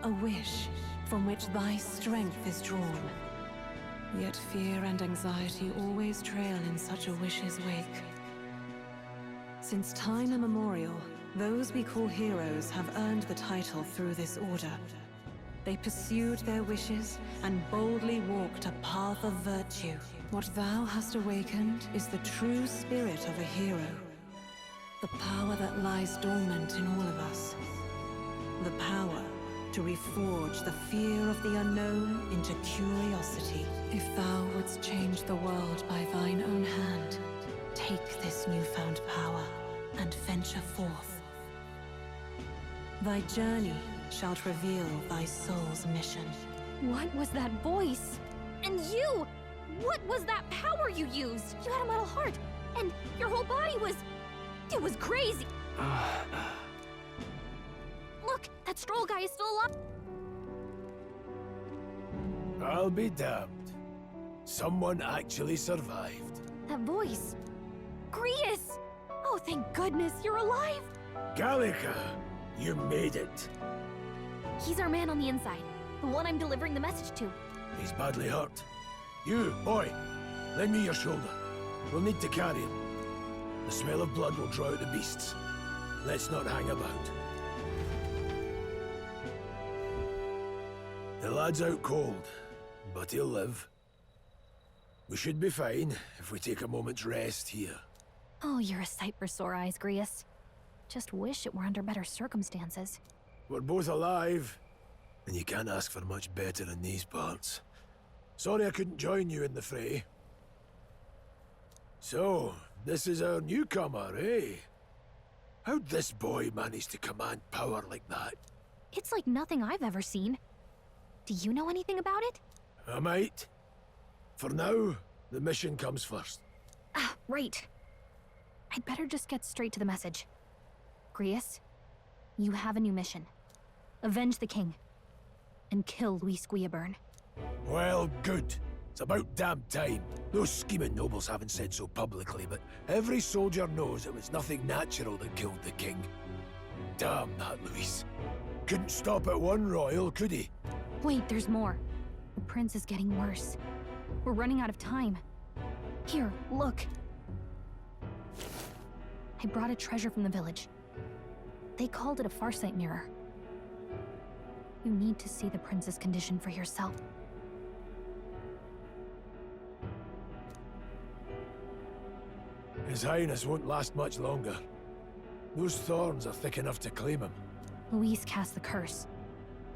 a wish from which thy strength is drawn. Yet fear and anxiety always trail in such a wish's wake. Since time immemorial, those we call heroes have earned the title through this order. They pursued their wishes and boldly walked a path of virtue. What thou hast awakened is the true spirit of a hero. The power that lies dormant in all of us. The power to reforge the fear of the unknown into curiosity. If thou wouldst change the world by thine own hand, take this newfound power and venture forth. Thy journey shalt reveal thy soul's mission. What was that voice? And you! What was that power you used? You had a metal heart, and your whole body was... It was crazy! Look, that Stroll guy is still alive! I'll be damned. Someone actually survived. That voice... Grius! Oh, thank goodness, you're alive! Gallica, you made it. He's our man on the inside. The one I'm delivering the message to. He's badly hurt. You, boy, lend me your shoulder. We'll need to carry him. The smell of blood will draw out the beasts. Let's not hang about. The lad's out cold, but he'll live. We should be fine if we take a moment's rest here. Oh, you're a sight for sore eyes, Grius. Just wish it were under better circumstances. We're both alive, and you can't ask for much better in these parts. Sorry I couldn't join you in the fray. So, this is our newcomer, eh? How'd this boy manage to command power like that? It's like nothing I've ever seen. Do you know anything about it? I might. For now, the mission comes first. Ah, right. I'd better just get straight to the message. Grius, you have a new mission. Avenge the king. And kill Luis Guillaburn. Well, good. It's about damn time. Those scheming nobles haven't said so publicly, but every soldier knows it was nothing natural that killed the king. Damn that Luis. Couldn't stop at one royal, could he? Wait, there's more. The prince is getting worse. We're running out of time. Here, look. I brought a treasure from the village. They called it a farsight mirror. You need to see the prince's condition for yourself. His Highness won't last much longer. Those thorns are thick enough to claim him. Luis cast the curse,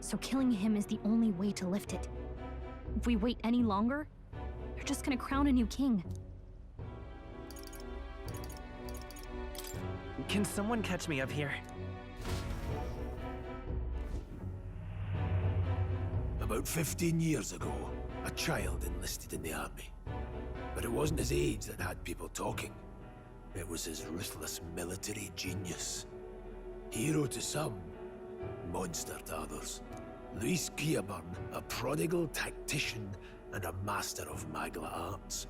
so killing him is the only way to lift it. If we wait any longer, they're just gonna crown a new king. Can someone catch me up here? About 15 years ago, a child enlisted in the army. But it wasn't his age that had people talking. It was his ruthless military genius. Hero to some, monster to others. Luis Guillaburn, a prodigal tactician and a master of Magla arts.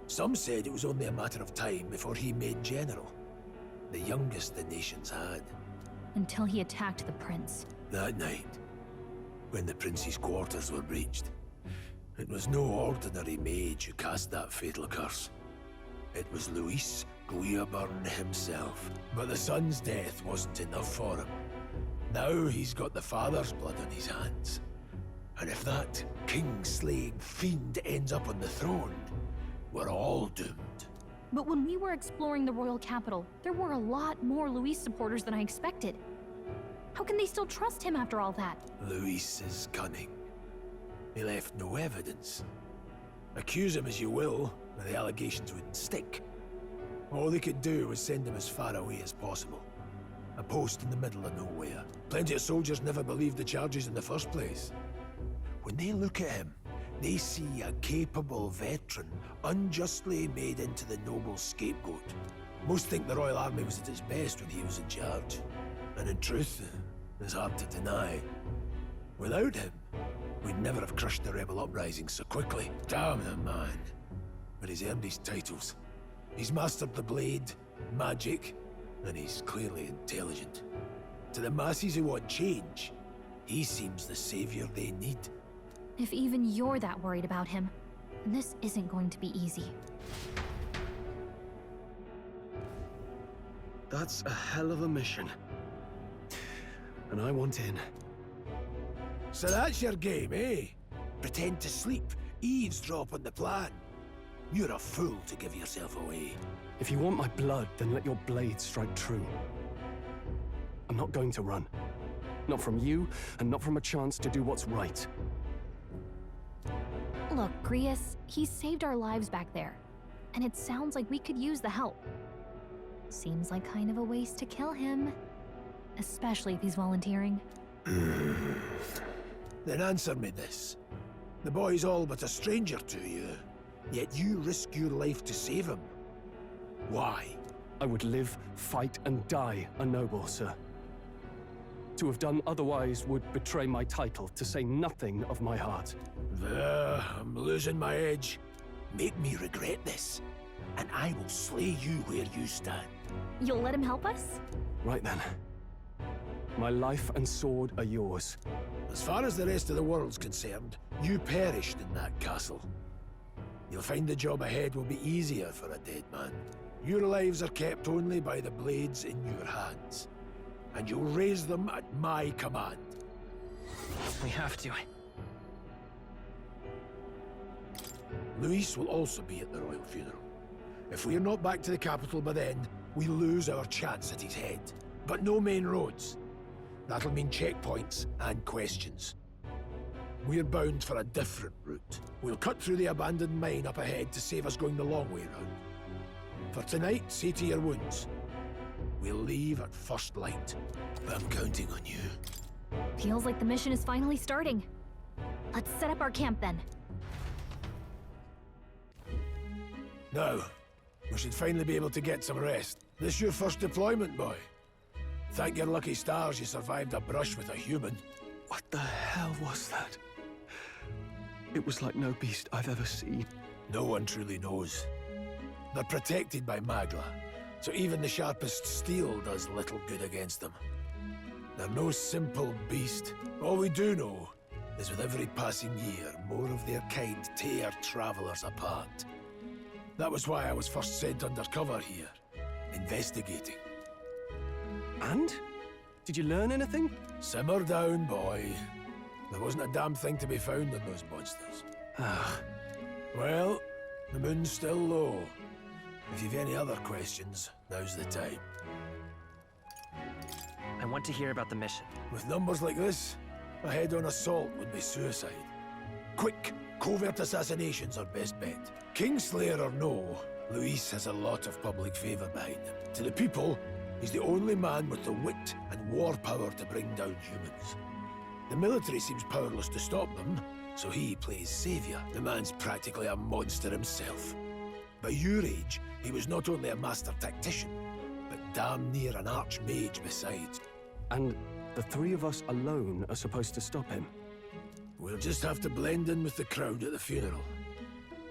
Some said it was only a matter of time before he made general. The youngest the nations had. Until he attacked the prince. That night, when the prince's quarters were breached, it was no ordinary mage who cast that fatal curse. It was Luis Guillaburn himself. But the son's death wasn't enough for him. Now he's got the father's blood on his hands. And if that king-slaying fiend ends up on the throne, we're all doomed. But when we were exploring the royal capital, there were a lot more Luis supporters than I expected. How can they still trust him after all that? Luis is cunning. He left no evidence. Accuse him as you will, but the allegations wouldn't stick. All they could do was send him as far away as possible. A post in the middle of nowhere. Plenty of soldiers never believed the charges in the first place. When they look at him, they see a capable veteran unjustly made into the noble scapegoat. Most think the Royal Army was at its best when he was in charge. And in truth, it's hard to deny. Without him, we'd never have crushed the rebel uprising so quickly. Damn the man. But he's earned his titles. He's mastered the blade, magic, and he's clearly intelligent. To the masses who want change, he seems the savior they need. If even you're that worried about him, then this isn't going to be easy. That's a hell of a mission. And I want in. So that's your game, eh? Pretend to sleep, eavesdrop on the plan. You're a fool to give yourself away. If you want my blood, then let your blade strike true. I'm not going to run. Not from you, and not from a chance to do what's right. Look, Grius, he saved our lives back there. And it sounds like we could use the help. Seems like kind of a waste to kill him. Especially if he's volunteering. Then answer me this. The boy's all but a stranger to you, yet you risk your life to save him. Why? I would live, fight, and die a noble, sir. To have done otherwise would betray my title, to say nothing of my heart. I'm losing my edge. Make me regret this, and I will slay you where you stand. You'll let him help us? Right then. My life and sword are yours. As far as the rest of the world's concerned, you perished in that castle. You'll find the job ahead will be easier for a dead man. Your lives are kept only by the blades in your hands. And you'll raise them at my command. We have to. Luis will also be at the royal funeral. If we're not back to the capital by then, we lose our chance at his head. But no main roads. That'll mean checkpoints and questions. We're bound for a different route. We'll cut through the abandoned mine up ahead to save us going the long way round. For tonight, see to your wounds. We'll leave at first light. I'm counting on you. Feels like the mission is finally starting. Let's set up our camp then. Now, we should finally be able to get some rest. This your first deployment, boy. Thank your lucky stars you survived a brush with a human. What the hell was that? It was like no beast I've ever seen. No one truly knows. They're protected by Magla, so even the sharpest steel does little good against them. They're no simple beast. All we do know is with every passing year, more of their kind tear travelers apart. That was why I was first sent undercover here, investigating. And? Did you learn anything? Simmer down, boy. There wasn't a damn thing to be found in those monsters. Ah. Well, the moon's still low. If you've any other questions, now's the time. I want to hear about the mission. With numbers like this, a head-on assault would be suicide. Quick, covert assassinations are best bet. Kingslayer or no, Luis has a lot of public favor behind him. To the people, he's the only man with the wit and war power to bring down humans. The military seems powerless to stop them, so he plays savior. The man's practically a monster himself. By your age, he was not only a master tactician, but damn near an archmage besides. And the three of us alone are supposed to stop him? We'll just have to blend in with the crowd at the funeral.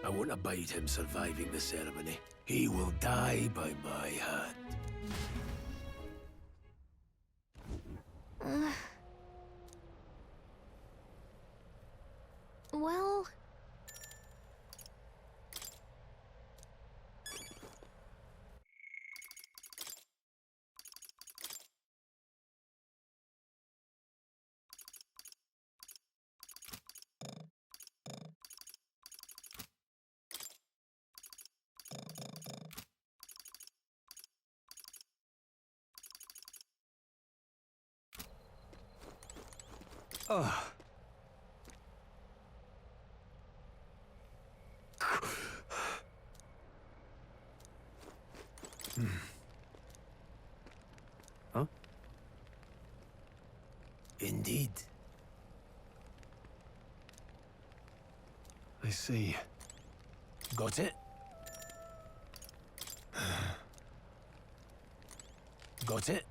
I won't abide him surviving the ceremony. He will die by my hand. Well... Ugh. Huh? Indeed. I see. Got it? Got it?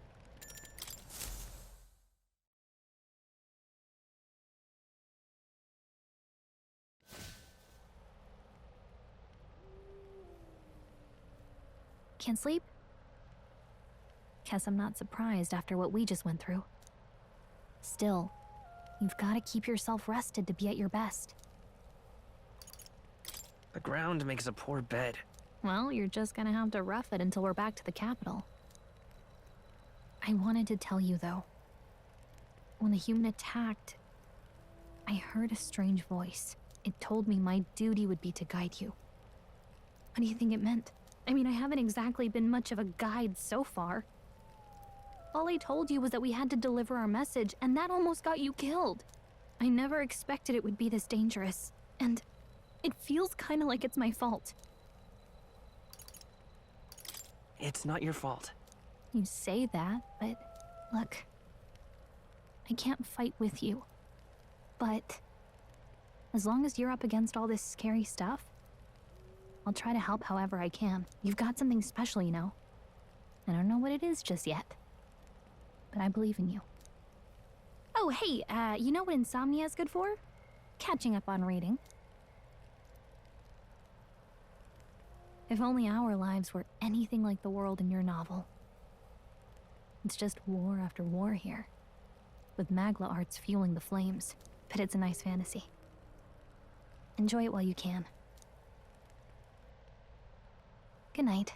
Can't sleep? Guess I'm not surprised after what we just went through. Still, you've got to keep yourself rested to be at your best. The ground makes a poor bed. Well, you're just gonna have to rough it until we're back to the capital. I wanted to tell you, though. When the human attacked, I heard a strange voice. It told me my duty would be to guide you. What do you think it meant? I mean, I haven't exactly been much of a guide so far. All I told you was that we had to deliver our message, and that almost got you killed. I never expected it would be this dangerous, and it feels kind of like it's my fault. It's not your fault. You say that, but look, I can't fight with you. But as long as you're up against all this scary stuff, I'll try to help however I can. You've got something special, you know. I don't know what it is just yet, but I believe in you. Oh, hey, you know what insomnia is good for? Catching up on reading. If only our lives were anything like the world in your novel. It's just war after war here, with Magla arts fueling the flames, but it's a nice fantasy. Enjoy it while you can. Good night.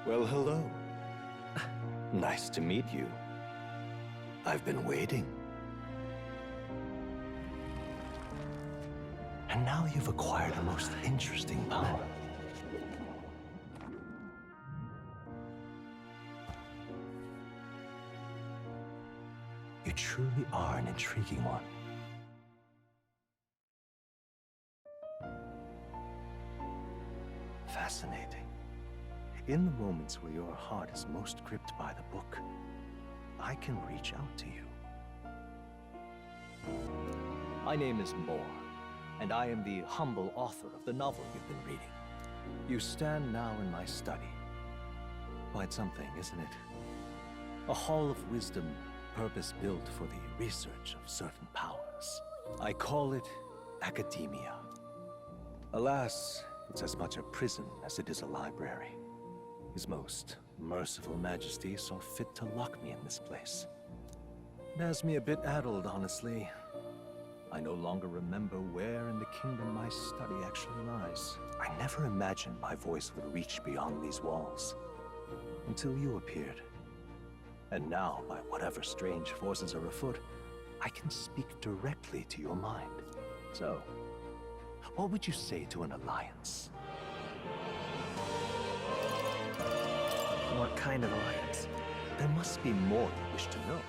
Well, hello. Nice to meet you. I've been waiting. And now you've acquired a most interesting power. You truly are an intriguing one. Fascinating. In the moments where your heart is most gripped by the book, I can reach out to you. My name is Moore, and I am the humble author of the novel you've been reading. You stand now in my study. Quite something, isn't it? A hall of wisdom, purpose-built for the research of certain powers. I call it academia. Alas, it's as much a prison as it is a library. His most merciful majesty saw fit to lock me in this place. It has me a bit addled, honestly. I no longer remember where in the kingdom my study actually lies. I never imagined my voice would reach beyond these walls. Until you appeared. And now, by whatever strange forces are afoot, I can speak directly to your mind. So, what would you say to an alliance? What kind of alliance? There must be more you wish to know.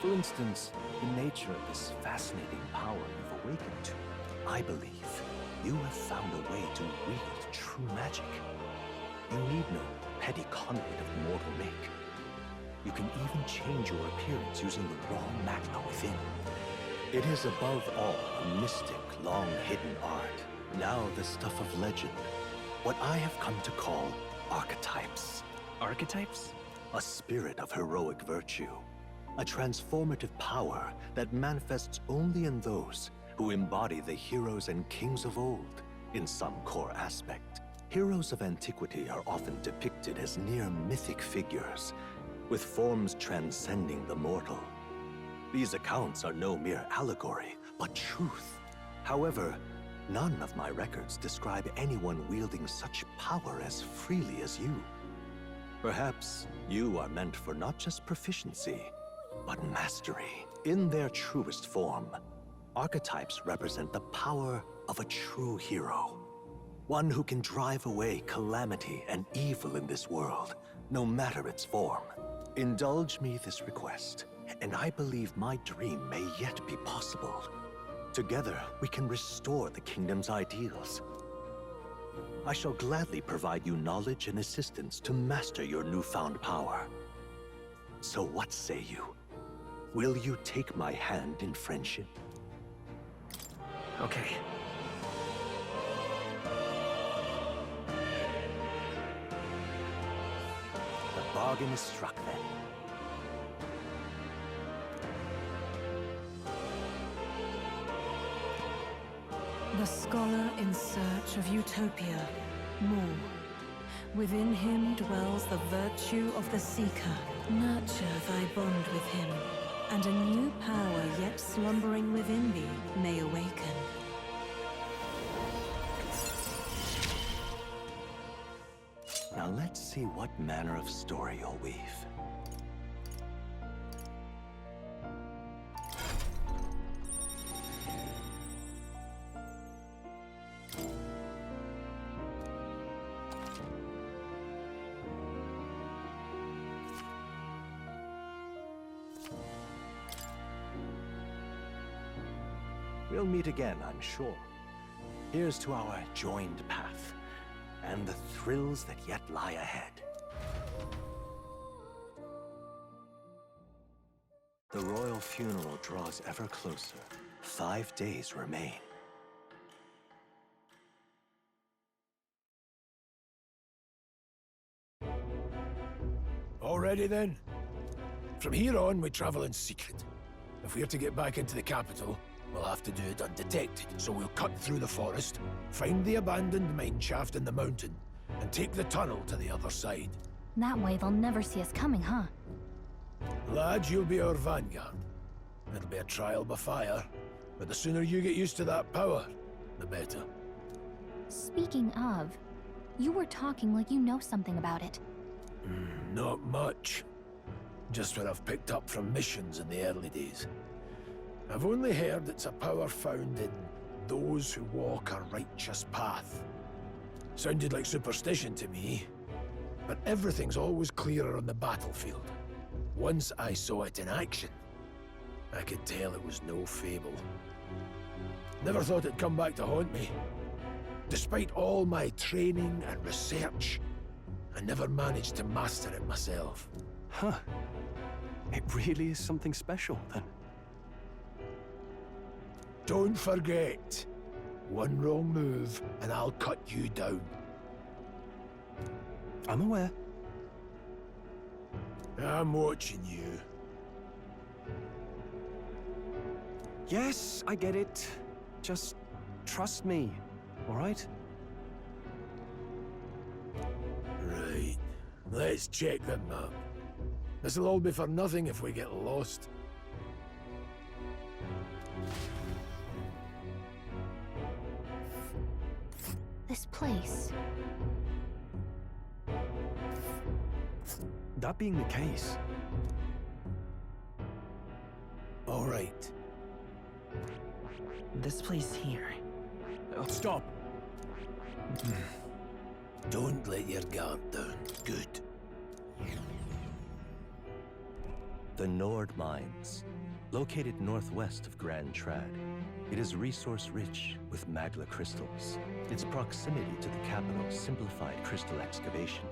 For instance, the nature of this fascinating power you've awakened to. I believe you have found a way to wield true magic. You need no petty conduit of mortal make. You can even change your appearance using the raw magma within. It is above all a mystic, long-hidden art. Now the stuff of legend. What I have come to call archetypes. Archetypes? A spirit of heroic virtue. A transformative power that manifests only in those who embody the heroes and kings of old in some core aspect. Heroes of antiquity are often depicted as near mythic figures, with forms transcending the mortal. These accounts are no mere allegory, but truth. However, none of my records describe anyone wielding such power as freely as you. Perhaps you are meant for not just proficiency, but mastery. In their truest form, archetypes represent the power of a true hero. One who can drive away calamity and evil in this world, no matter its form. Indulge me this request, and I believe my dream may yet be possible. Together, we can restore the kingdom's ideals. I shall gladly provide you knowledge and assistance to master your newfound power. So what say you? Will you take my hand in friendship? Okay. The bargain is struck then. The scholar in search of utopia, Moore. Within him dwells the virtue of the seeker. Nurture thy bond with him, and a new power yet slumbering within thee may awaken. Now let's see what manner of story you'll weave. We'll meet again, I'm sure. Here's to our joined path, and the thrills that yet lie ahead. The royal funeral draws ever closer. 5 days remain. Already then? From here on, we travel in secret. If we're to get back into the capital, We'll have to do it undetected, so we'll cut through the forest, find the abandoned mine shaft in the mountain, and take the tunnel to the other side. That way they'll never see us coming, huh? Lad, you'll be our vanguard. It'll be a trial by fire, but the sooner you get used to that power, the better. Speaking of, you were talking like you know something about it. Not much. Just what I've picked up from missions in the early days. I've only heard it's a power found in those who walk a righteous path. Sounded like superstition to me, but everything's always clearer on the battlefield. Once I saw it in action, I could tell it was no fable. Never thought it'd come back to haunt me. Despite all my training and research, I never managed to master it myself. Huh. It really is something special, then. Don't forget, one wrong move and I'll cut you down. I'm aware. I'm watching you. Yes, I get it. Just trust me, all right? Right. Let's check the map. This'll all be for nothing if we get lost. This place. That being the case... All right. This place here. Oh, stop! Don't let your guard down. Good. The Nord Mines, located northwest of Grand Trad. It is resource-rich with magla crystals. Its proximity to the capital simplified crystal excavation,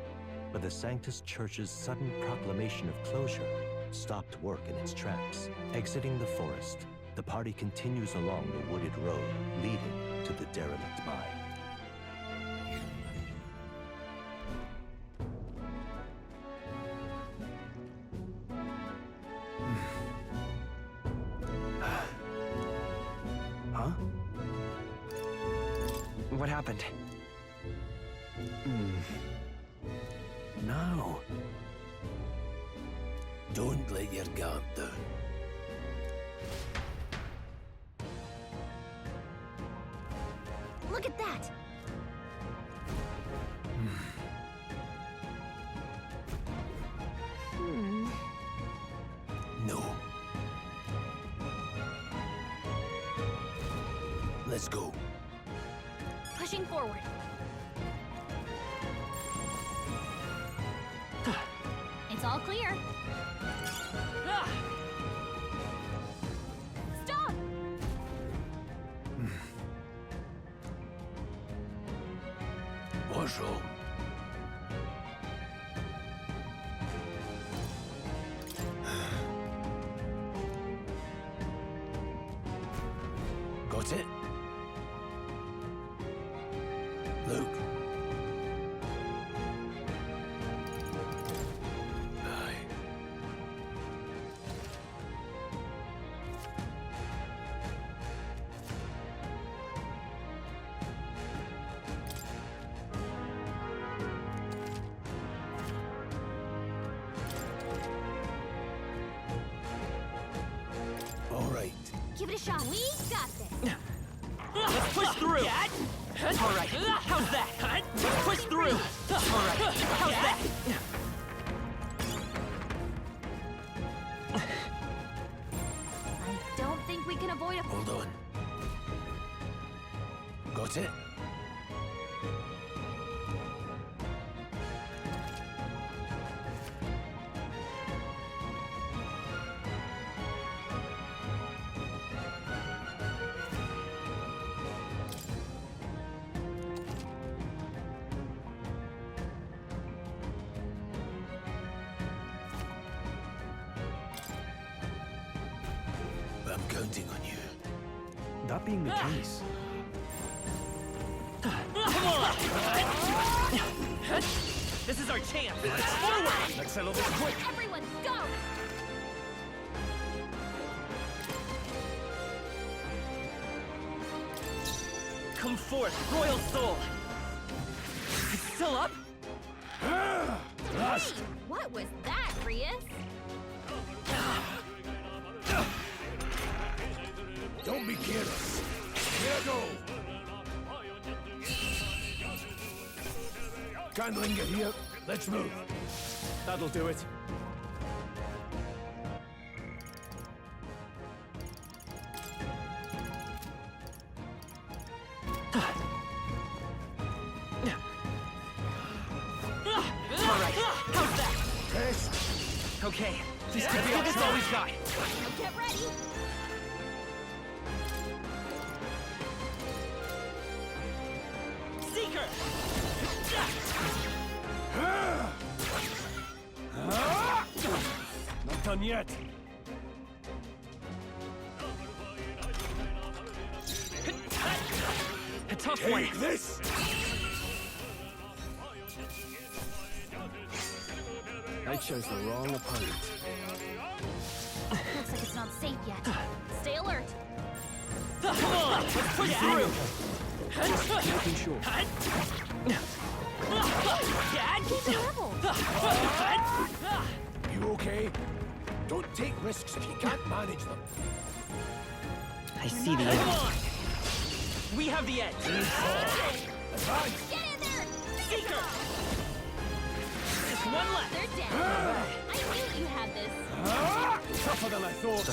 but the Sanctus Church's sudden proclamation of closure stopped work in its tracks. Exiting the forest, the party continues along the wooded road leading to the derelict mine. Huh? What happened? No. Don't let your guard down. Look at that! No. Let's go. Pushing forward. It's all clear. Stop! What's wrong? Got it? Luke. Aye. All right. Give it a shot. We got this. Let's push through! All right, how's that? Let's push through! All right, how's that? I don't think we can avoid a... Hold on. Got it? I'm counting on you. That being the case... Come on! This is our chance! Forward! Let's settle this quick! Everyone, go! forth, royal soul! It's still up? Hey, what was that, Rias? Don't be careless. Here go. Can't linger here. Let's move. That'll do it. How's that? Okay, this could be all we've got. Now get ready. Seeker! Not done yet. A tough one. Take this! I chose the wrong opponent. Looks like it's not safe yet. Stay alert. Come on, let's push through. Making sure. Keep the level. You okay? Don't take risks if you can't manage them. I see the edge. We have the edge. Advance! Get in there. Seeker! Just one left. They're down. I knew you had this. Tougher than I thought.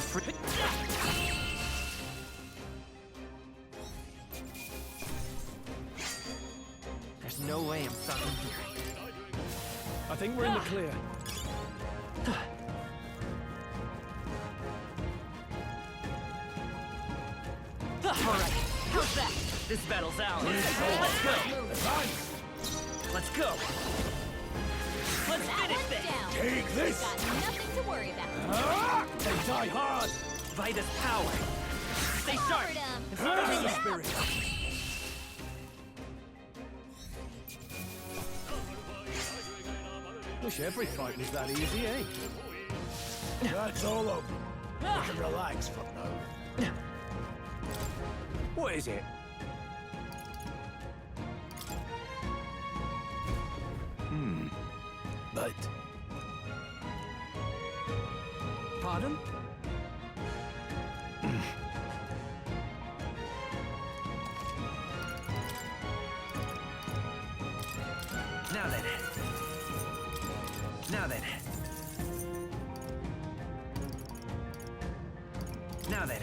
There's no way I'm stopping here. I think we're in the clear. Alright, how's that? This battle's ours. Let's go! Let's go! Let's finish this! Take this! Got nothing to worry about. They die hard! Vida's power! Stay sharp! And focus the spirit! Wish every fight was that easy, eh? That's all over. We can relax for now. What is it? But Pardon? Now then. Now then. Now then.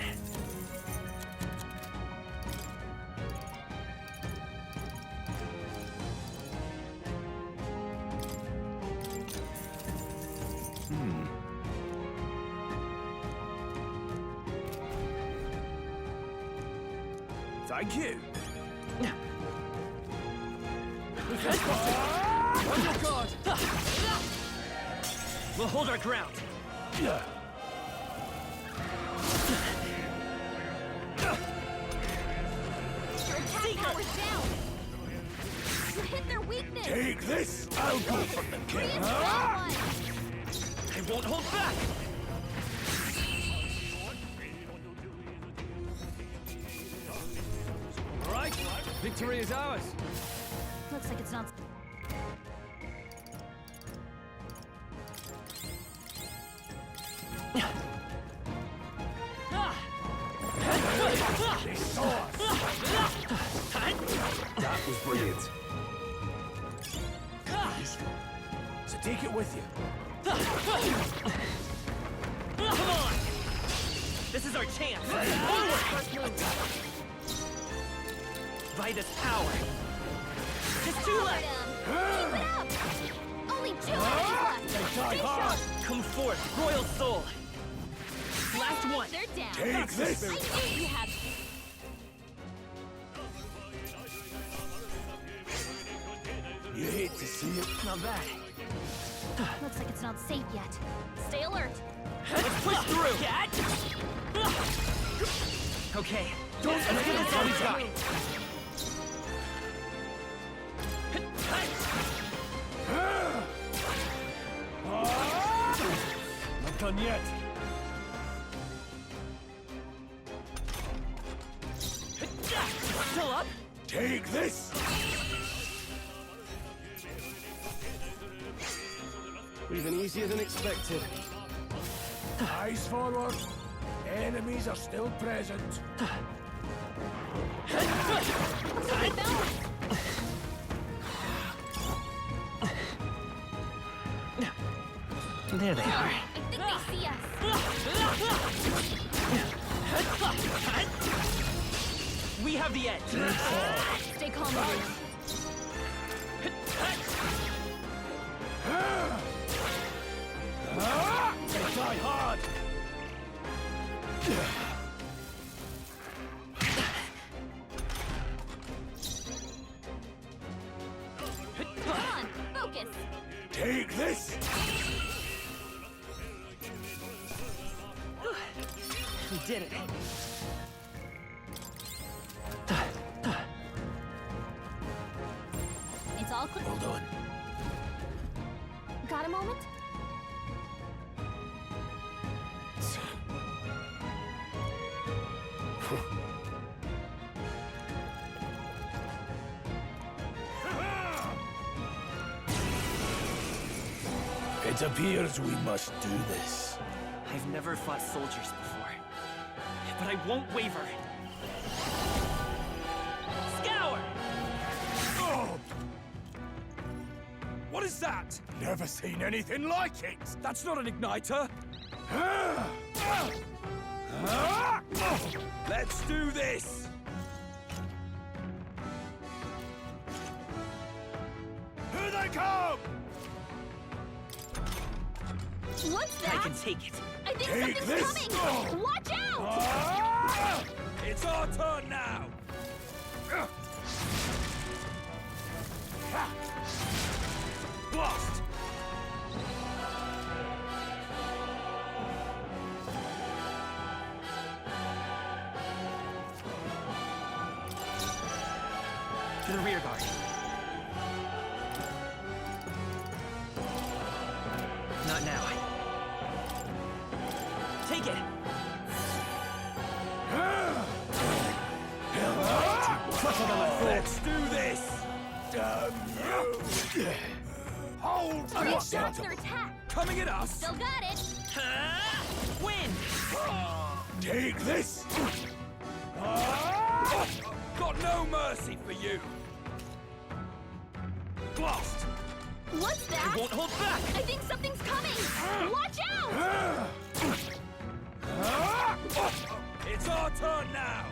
Thank you. On your guard! We'll hold our ground. Your attack power's down. You hit their weakness. take this! I'll go from the king. Rias got one. I won't hold back! All right, victory is ours. Looks like it's not. They saw us. That was brilliant. So take it with you. Come on! This is our chance! Forward! Vida's power! Just two left! Keep it up. Only 2 left. Stay sharp. Come forth, royal soul! Last one! They're down. Take this! I knew you had. You hate to see it. Not bad. Looks like it's not safe yet. Stay alert. Let's push through! Okay. Don't I think that's all we got. Not done yet. Still up? Take Even easier than expected. Eyes forward. Enemies are still present. There they are. I think they see us. We have the edge. Stay calm, everyone. They try hard. Come on, focus. Take this. We did it. It's all clear. Well done. Got a moment? It appears we must do this. I've never fought soldiers before, but I won't waver. Scour! Oh! What is that? Never seen anything like it. That's not an igniter. Let's do this. Here they come! What's that? I can take it. I think Take something's this! coming! Watch out! It's our turn now. Blast! To the rear guard. Not now. Take it! Let's do this! Damn you! Hold Oh, this! that's their attack! Coming at us! Still got it! Win! Take this! Got no mercy for you! Blast! What's that? I won't hold back! I think something's coming! Watch out! It's our turn now!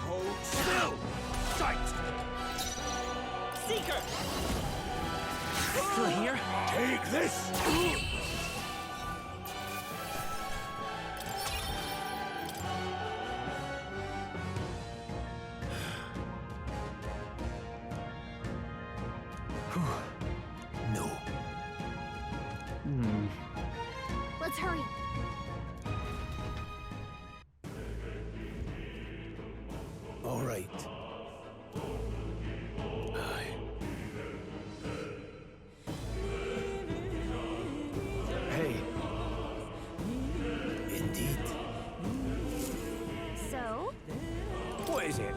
Hold still! Sight! Seeker! Still here? Take this! No. Let's hurry. All right. Hey. Indeed. So? What is it?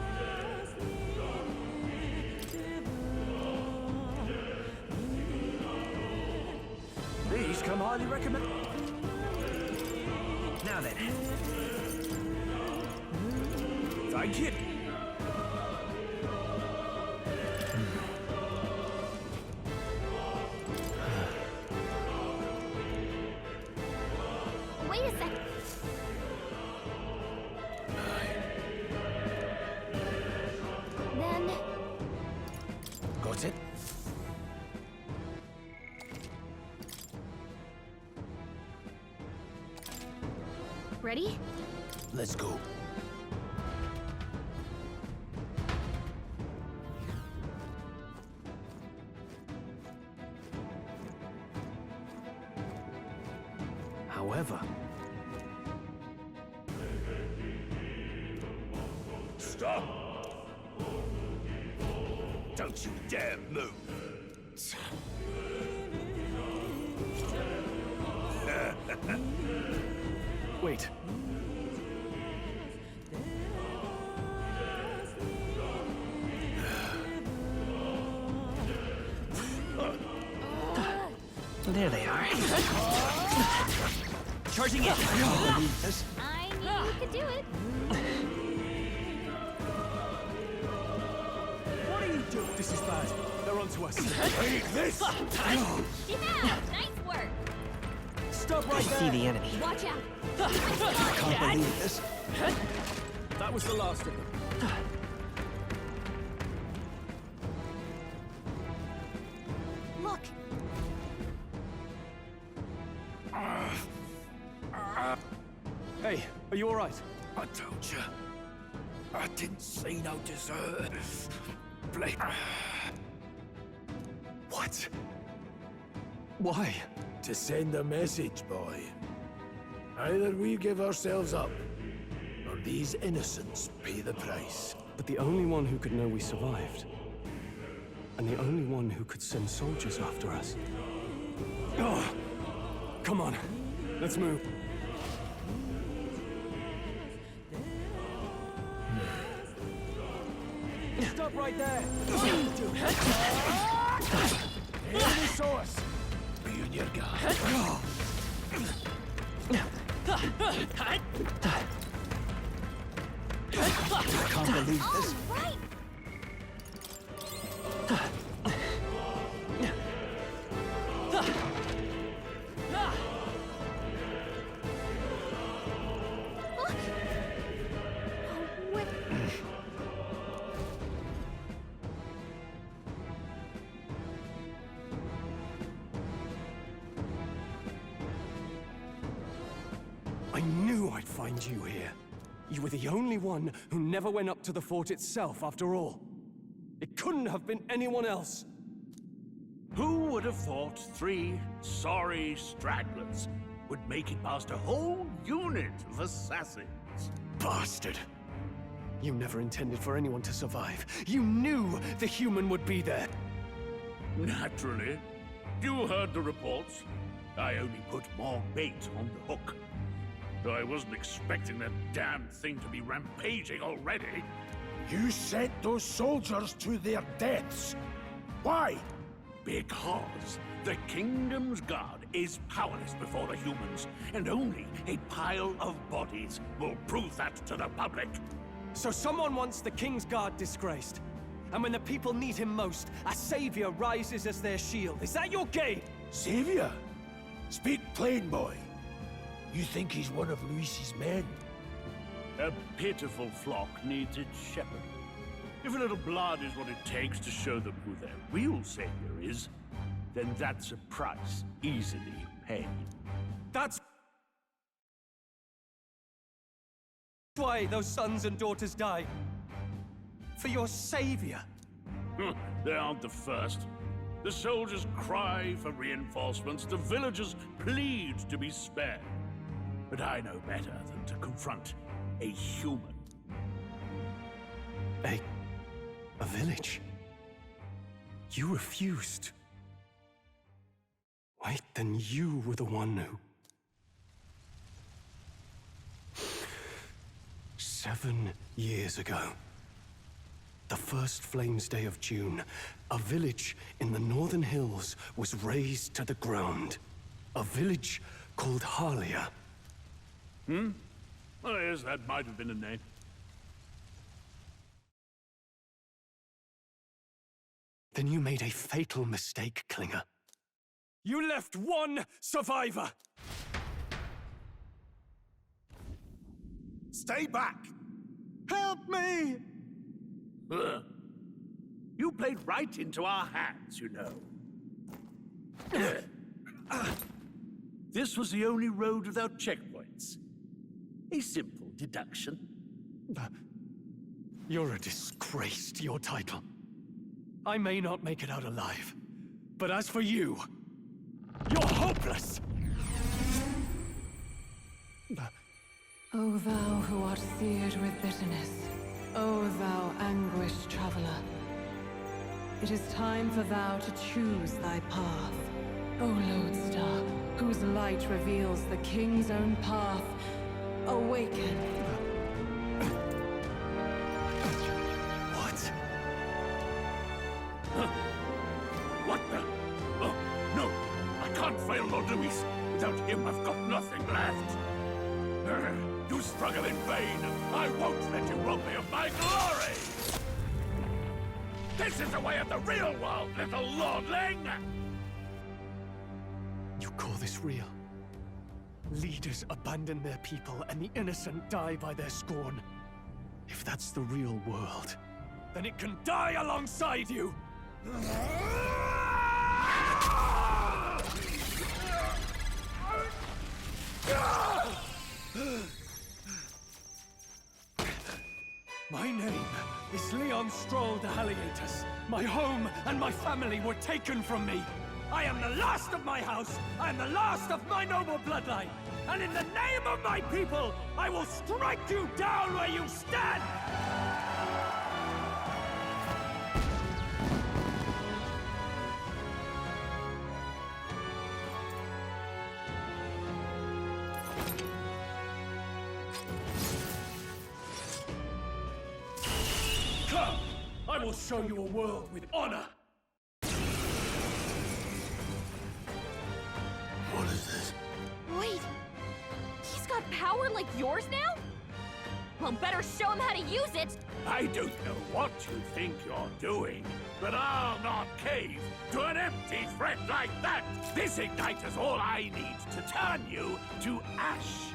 These come highly recommended. Now then. Thank you. Wait a second. Then... Got it? Ready? Let's go. However... Stop! Don't you dare move! Wait. There they are. Charging in. I knew you could do it. What are you doing? This is bad. They're onto us. Take this! Yeah, nice work. Stop I right there. see the enemy. Watch out. I can't believe this. That was the last of them. Look. Hey, are you all right? I told you. I didn't see no dessert. Blake. What? Why? To send a message, boy. Either we give ourselves up, or these innocents pay the price. But the only one who could know we survived, and the only one who could send soldiers after us. Oh, come on. Let's move. Stop right there! What are you doing? Enemy saw us! Be on your guard. I can't believe this. Right. I knew I'd find you here. You were the only one who never went up to the fort itself, after all. It couldn't have been anyone else. Who would have thought 3 sorry stragglers would make it past a whole unit of assassins? Bastard! You never intended for anyone to survive. You knew the human would be there. Naturally. You heard the reports. I only put more bait on the hook. Though I wasn't expecting that damn thing to be rampaging already. You sent those soldiers to their deaths. Why? Because the Kingdom's Guard is powerless before the humans, and only a pile of bodies will prove that to the public. So someone wants the King's Guard disgraced. And when the people need him most, a savior rises as their shield. Is that your game? Savior? Speak plain, boy. You think he's one of Luis's men? A pitiful flock needs its shepherd. If a little blood is what it takes to show them who their real savior is, then that's a price easily paid. That's why those sons and daughters die. For your savior. They aren't the first. The soldiers cry for reinforcements, the villagers plead to be spared. But I know better than to confront a human. A village? You refused. Wait, then you were the one who... 7 years ago, the first Flames Day of June, a village in the northern hills was razed to the ground. A village called Harlia. Oh, yes, that might have been a name. Then you made a fatal mistake, Klinger. You left one survivor! Stay back! Help me! You played right into our hands, you know. This was the only road without checkpoints. A simple deduction. You're a disgrace to your title. I may not make it out alive, but as for you, you're hopeless! O thou who art seared with bitterness, O thou anguished traveler, it is time for thou to choose thy path. O lodestar, whose light reveals the king's own path, awaken. What? What the? Oh, no! I can't fail Luis. Without him, I've got nothing left. You struggle in vain. I won't let you rob me of my glory! This is the way of the real world, little lordling! You call this real? Leaders abandon their people and the innocent die by their scorn. If that's the real world, then it can die alongside you! My name is Leon Stroll de Halliatus. My home and my family were taken from me. I am the last of my house. I am the last of my noble bloodline. And in the name of my people, I will strike you down where you stand! Come! I will show you a world with honor! What is this? Wait! He's got power like yours now? Well, better show him how to use it! I don't know what you think you're doing, but I'll not cave to an empty threat like that! This igniter's all I need to turn you to ash!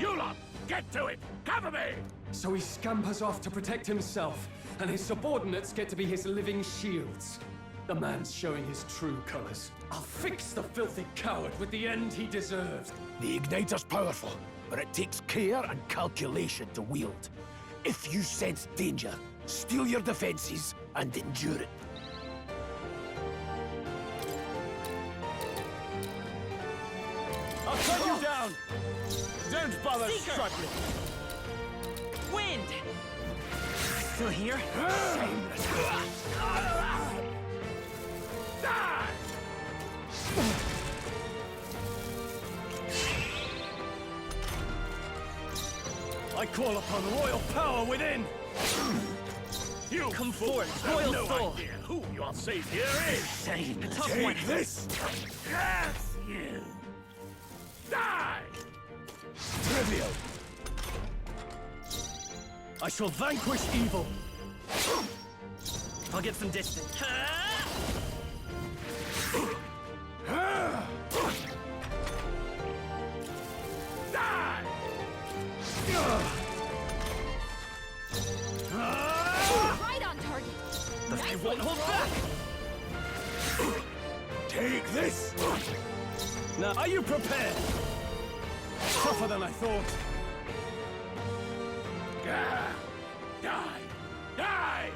You lot, get to it! Cover me! So he scampers off to protect himself, and his subordinates get to be his living shields. The man's showing his true colors. I'll fix the filthy coward with the end he deserves. The igniter's powerful, but it takes care and calculation to wield. If you sense danger, steel your defenses and endure it. I'll cut you down! Don't bother struggling! Wind! Still here? Shameless! Die! I call upon royal power within! You come fools forth, have royal no soul! idea who your savior is! Insane! A tough Take one! this! Yes, you! Die! Trivial! I shall vanquish evil! I'll get some distance. Die! Right on target! I won't hold back! Take this! Now, are you prepared? Tougher than I thought. Die! Die! Die!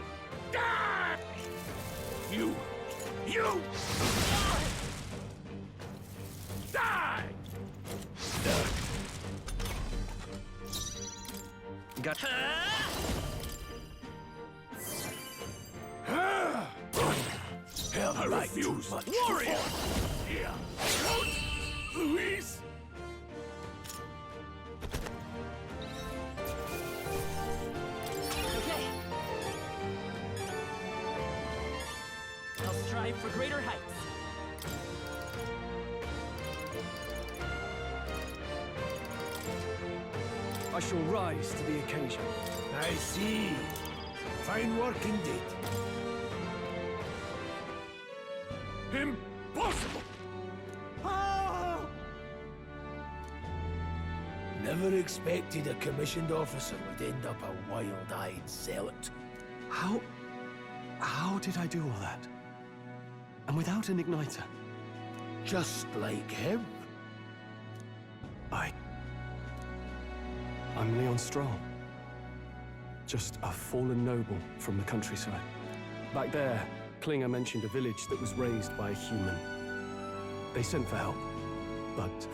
Die! You! Die! Got. Hell, I refuse! Warrior! Here! Luis! Okay. I'll strive for greater heights. I shall rise to the occasion. I see. Fine work indeed. Impossible! Never expected a commissioned officer would end up a wild-eyed zealot. How did I do all that? And without an igniter? Just like him. I'm Leon Stroll. Just a fallen noble from the countryside. Back there, Klinger mentioned a village that was raised by a human. They sent for help, but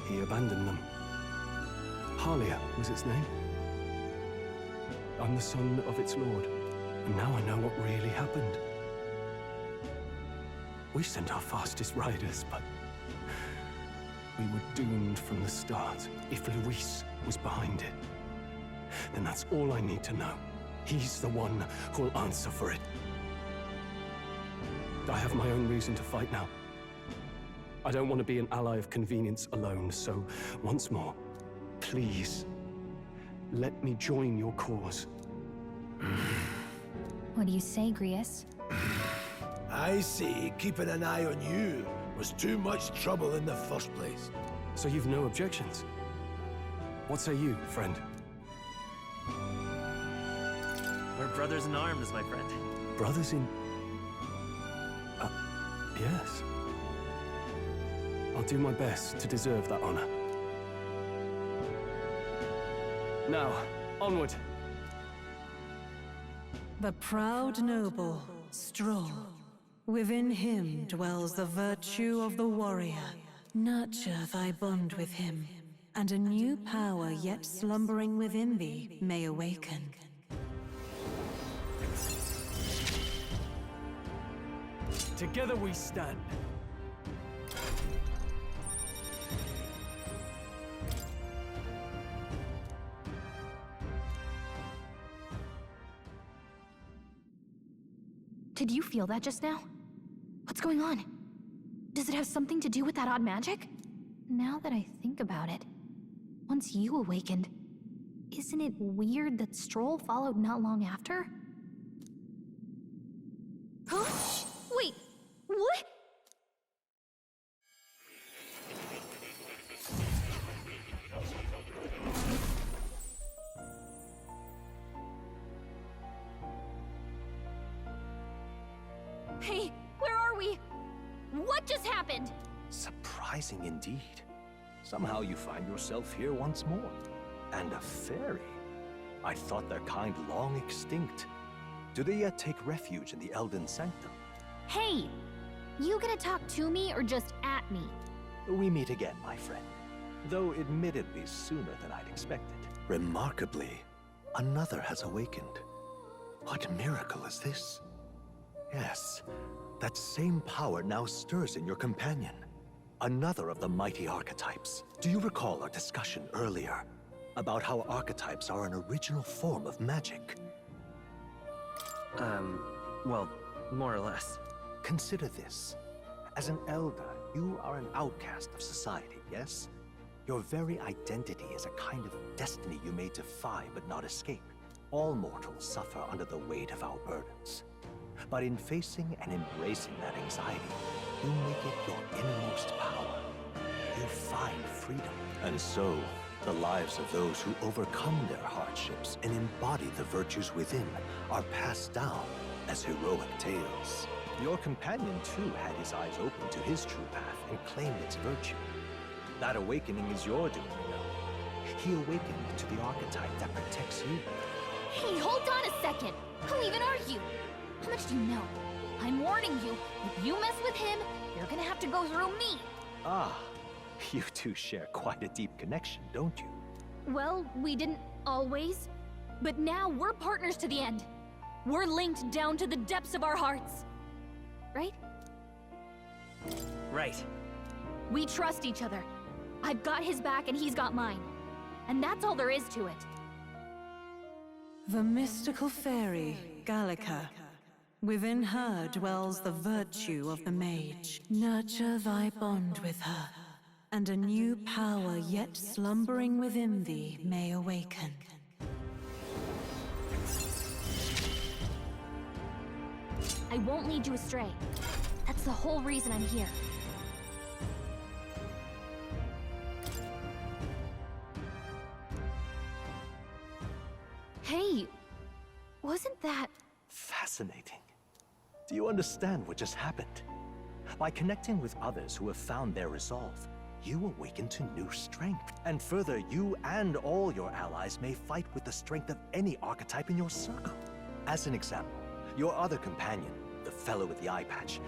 he abandoned them. Halia was its name. I'm the son of its lord, and now I know what really happened. We sent our fastest riders, but we were doomed from the start. If Luis was behind it, then that's all I need to know. He's the one who'll answer for it. I have my own reason to fight now. I don't want to be an ally of convenience alone, so once more, please, let me join your cause. What do you say, Grius? I see keeping an eye on you was too much trouble in the first place. So you've no objections? What say you, friend? We're brothers in arms, my friend. Brothers in... yes. I'll do my best to deserve that honor. Now, onward. The proud noble, Stroll. Within him dwells the virtue of the warrior. Nurture thy bond with him, and a new power yet slumbering within thee may awaken. Together we stand. Did you feel that just now? What's going on? Does it have something to do with that odd magic? Now that I think about it, once you awakened, isn't it weird that Stroll followed not long after? Huh? Wait, what? Hey, where are we? What just happened? Surprising indeed. Somehow you find yourself here once more. And a fairy. I thought their kind long extinct. Do they yet take refuge in the Elden Sanctum? Hey! You gonna talk to me or just at me? We meet again, my friend. Though admittedly sooner than I'd expected. Remarkably, another has awakened. What miracle is this? Yes, that same power now stirs in your companion. Another of the mighty archetypes. Do you recall our discussion earlier about how archetypes are an original form of magic? Well, more or less. Consider this. As an elder, you are an outcast of society, yes? Your very identity is a kind of destiny you may defy but not escape. All mortals suffer under the weight of our burdens. But in facing and embracing that anxiety, you make it your innermost power. You find freedom. And so, the lives of those who overcome their hardships and embody the virtues within are passed down as heroic tales. Your companion, too, had his eyes open to his true path and claimed its virtue. That awakening is your doing, you know. He awakened to the archetype that protects you. Hey, hold on a second! Who even are you? How much do you know? I'm warning you, if you mess with him, you're gonna have to go through me! Ah, you two share quite a deep connection, don't you? Well, we didn't always. But now we're partners to the end. We're linked down to the depths of our hearts. Right? Right. We trust each other. I've got his back and he's got mine. And that's all there is to it. The mystical fairy, Gallica. Within her dwells the virtue of the mage. Nurture thy bond with her, and a new power yet slumbering within thee may awaken. I won't lead you astray. That's the whole reason I'm here. Hey, wasn't that... Fascinating. Do you understand what just happened? By connecting with others who have found their resolve, you awaken to new strength. And further, you and all your allies may fight with the strength of any archetype in your circle. As an example, your other companion, the fellow with the eye patch,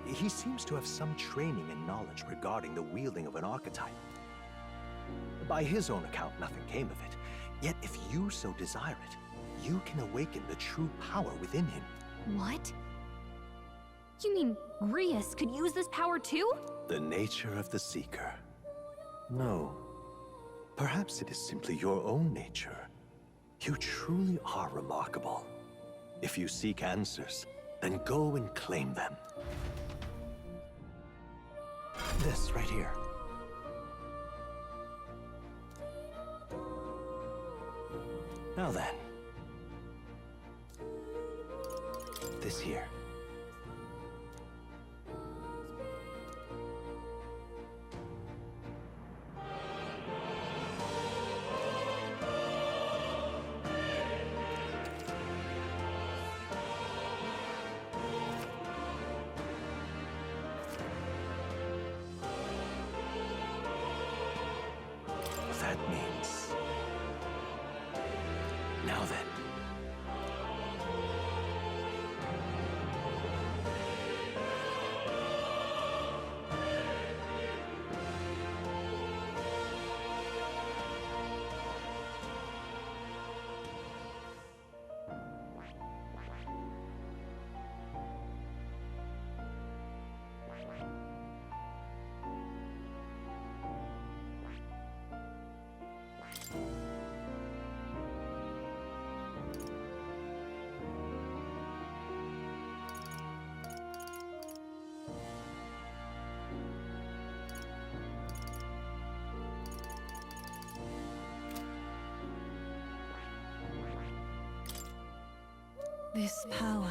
he seems to have some training and knowledge regarding the wielding of an archetype. By his own account, nothing came of it. Yet if you so desire it, you can awaken the true power within him. What? You mean Grius could use this power too? The nature of the Seeker. No. Perhaps it is simply your own nature. You truly are remarkable. If you seek answers, then go and claim them. This right here. Now then. This here. That means... Now then. This power.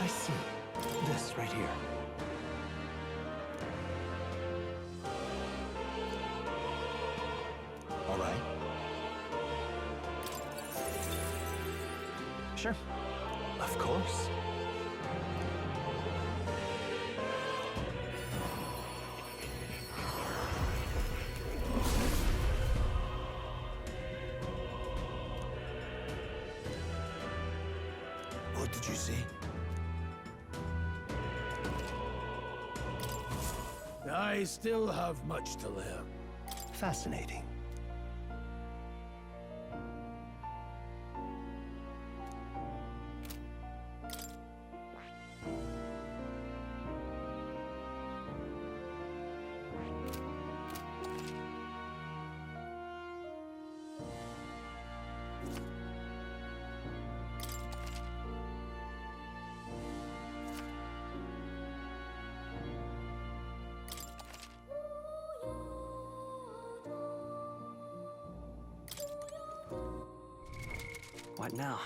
I see. This right here. All right. Sure. Of course. What did you see? I still have much to learn. Fascinating. What now?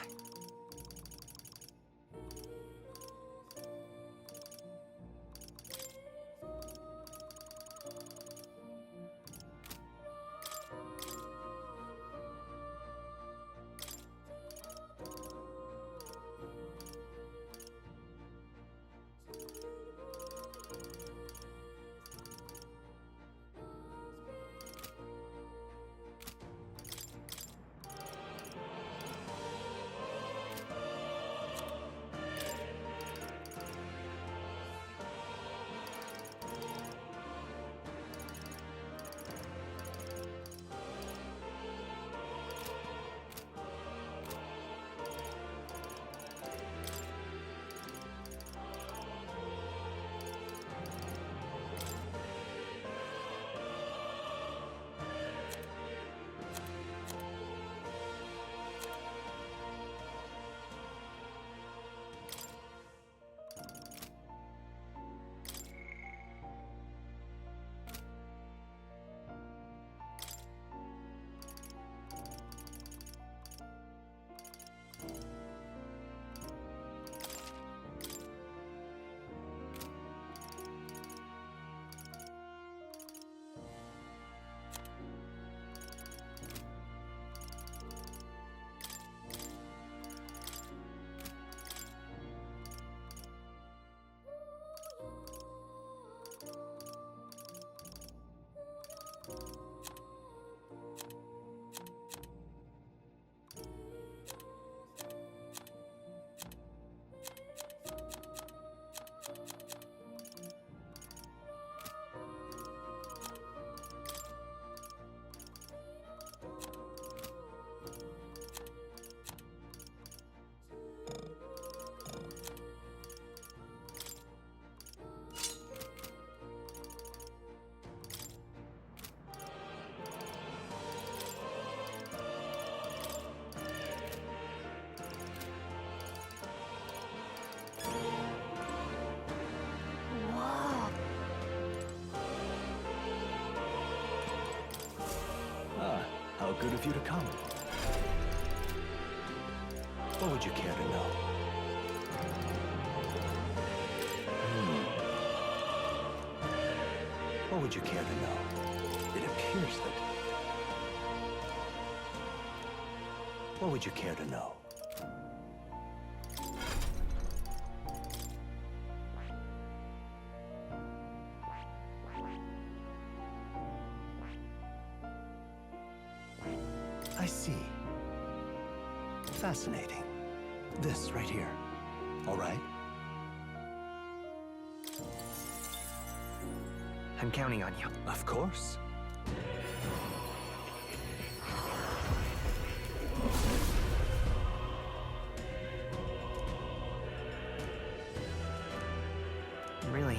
good of you to come. What would you care to know? What would you care to know? It appears that... What would you care to know? I see. Fascinating. This right here. All right? I'm counting on you. Of course. Really?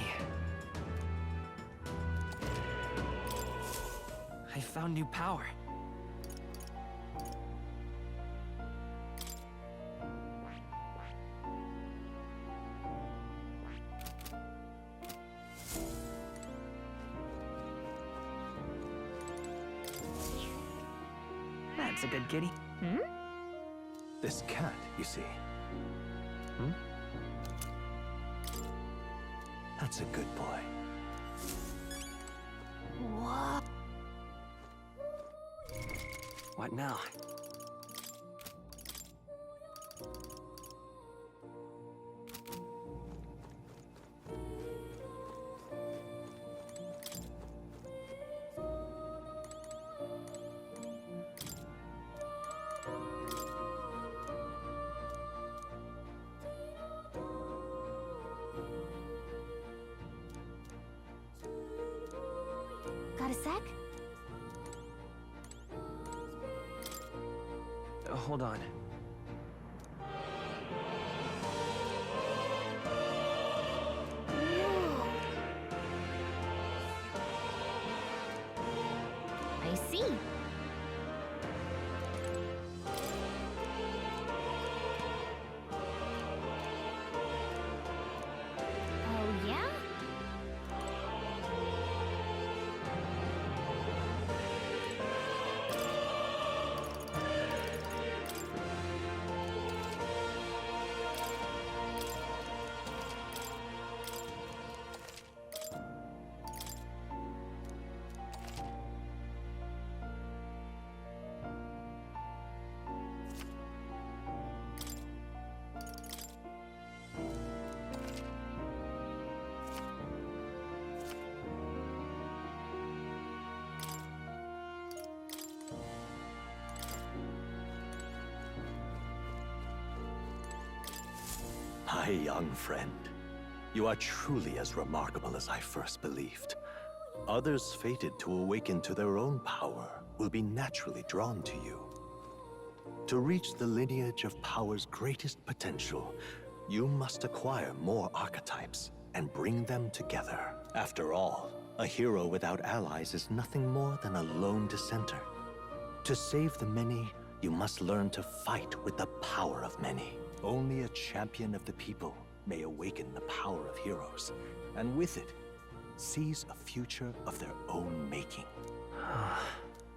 I found new power. That's a good kitty. Hmm? This cat, you see. Hmm? That's a good boy. What? What now? Got a sec? Hold on. I see. Oh, yeah? My young friend, you are truly as remarkable as I first believed. Others fated to awaken to their own power will be naturally drawn to you. To reach the lineage of power's greatest potential, you must acquire more archetypes and bring them together. After all, a hero without allies is nothing more than a lone dissenter. To save the many, you must learn to fight with the power of many. Only a champion of the people may awaken the power of heroes, and with it, seize a future of their own making.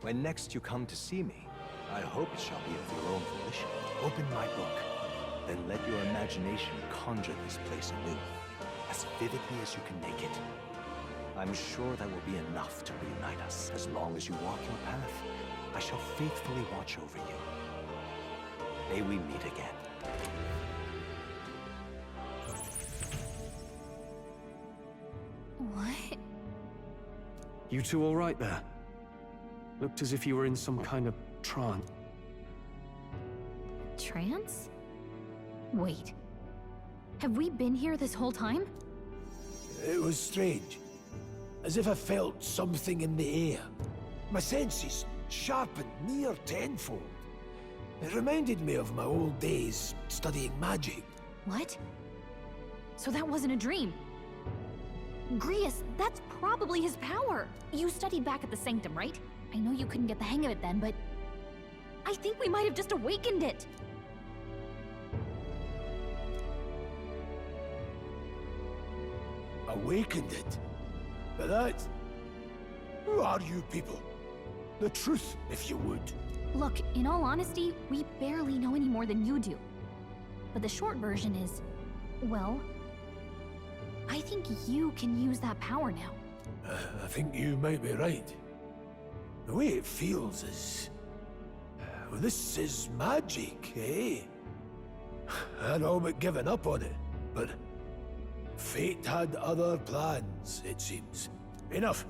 When next you come to see me, I hope it shall be of your own volition. Open my book, then let your imagination conjure this place anew, as vividly as you can make it. I'm sure that will be enough to reunite us. As long as you walk your path, I shall faithfully watch over you. May we meet again. What? You two all right there? Looked as if you were in some kind of trance. Trance? Wait. Have we been here this whole time? It was strange. As if I felt something in the air. My senses sharpened near tenfold. It reminded me of my old days studying magic. What? So that wasn't a dream. Grius, that's probably his power. You studied back at the Sanctum, right? I know you couldn't get the hang of it then, but I think we might have just awakened it. Awakened it? But that's... Who are you people? The truth, if you would. Look, in all honesty, we barely know any more than you do. But the short version is, well, I think you can use that power now. I think you might be right. The way it feels is... well, this is magic, eh? I'd all but given up on it, but... fate had other plans, it seems. Enough.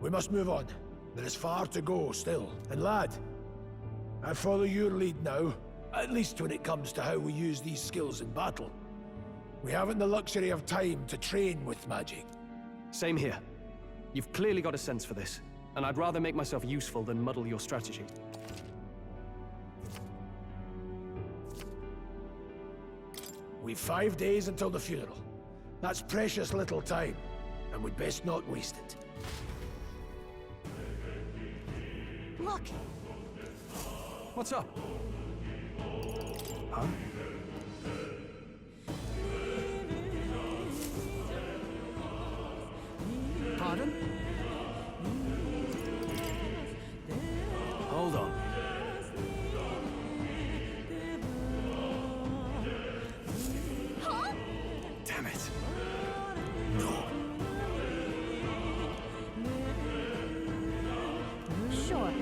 We must move on. There is far to go still. And lad, I follow your lead now, at least when it comes to how we use these skills in battle. We haven't the luxury of time to train with magic. Same here. You've clearly got a sense for this, and I'd rather make myself useful than muddle your strategy. We've 5 days until the funeral. That's precious little time, and we'd best not waste it. Look! What's up? Huh? Pardon? Hold on. Huh? Damn it. Sure.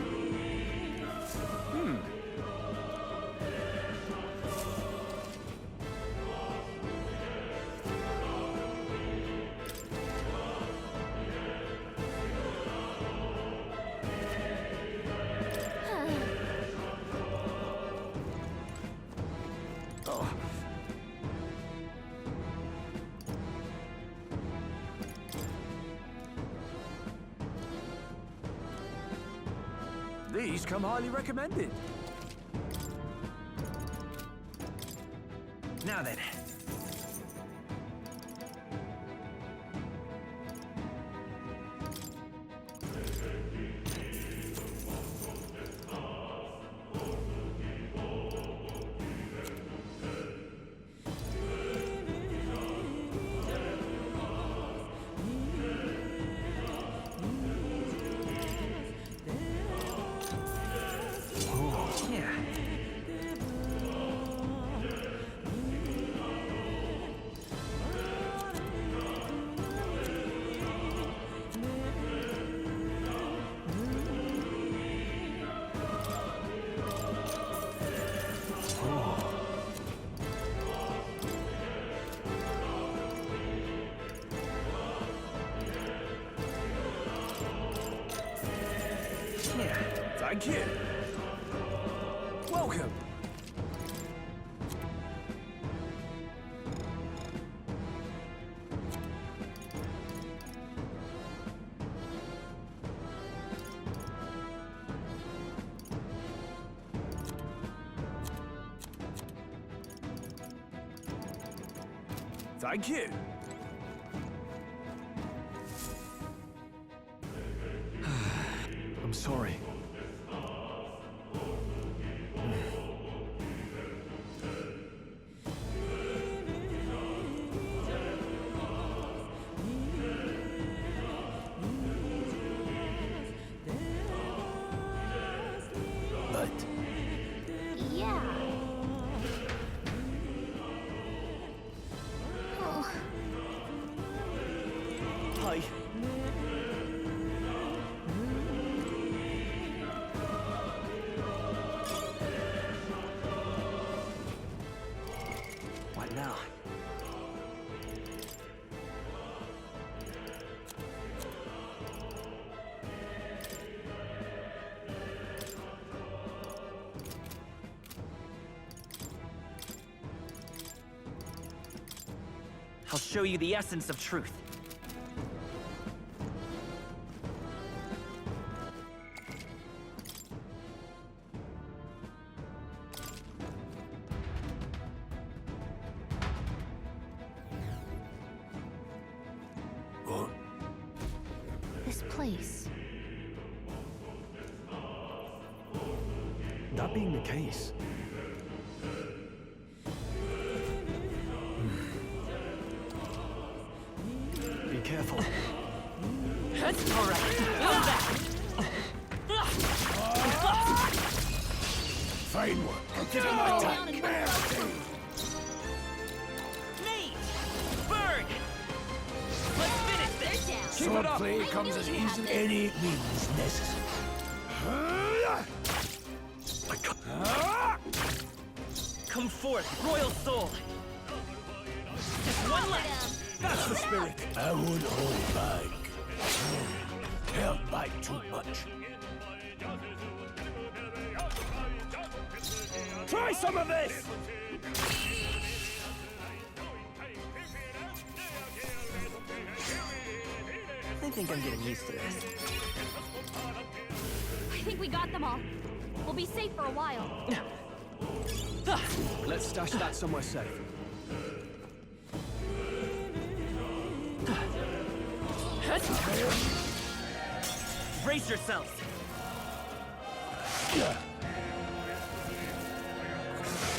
These come highly recommended. Now then. Thank you. Welcome. Thank you. I'm sorry. Yeah. Oh. Hi. What now? I'll show you the essence of truth. This place. That being the case, be careful. All right. fine one. Get him my tank. Mate! Bird! Let's finish this! Swordplay comes as easy as any means necessary. Come forth, royal soul! Just one left! That's the spirit. I would hold back. Held back too much. Try some of this! I think I'm getting used to this. I think we got them all. We'll be safe for a while. Let's stash that somewhere safe. Brace yourselves!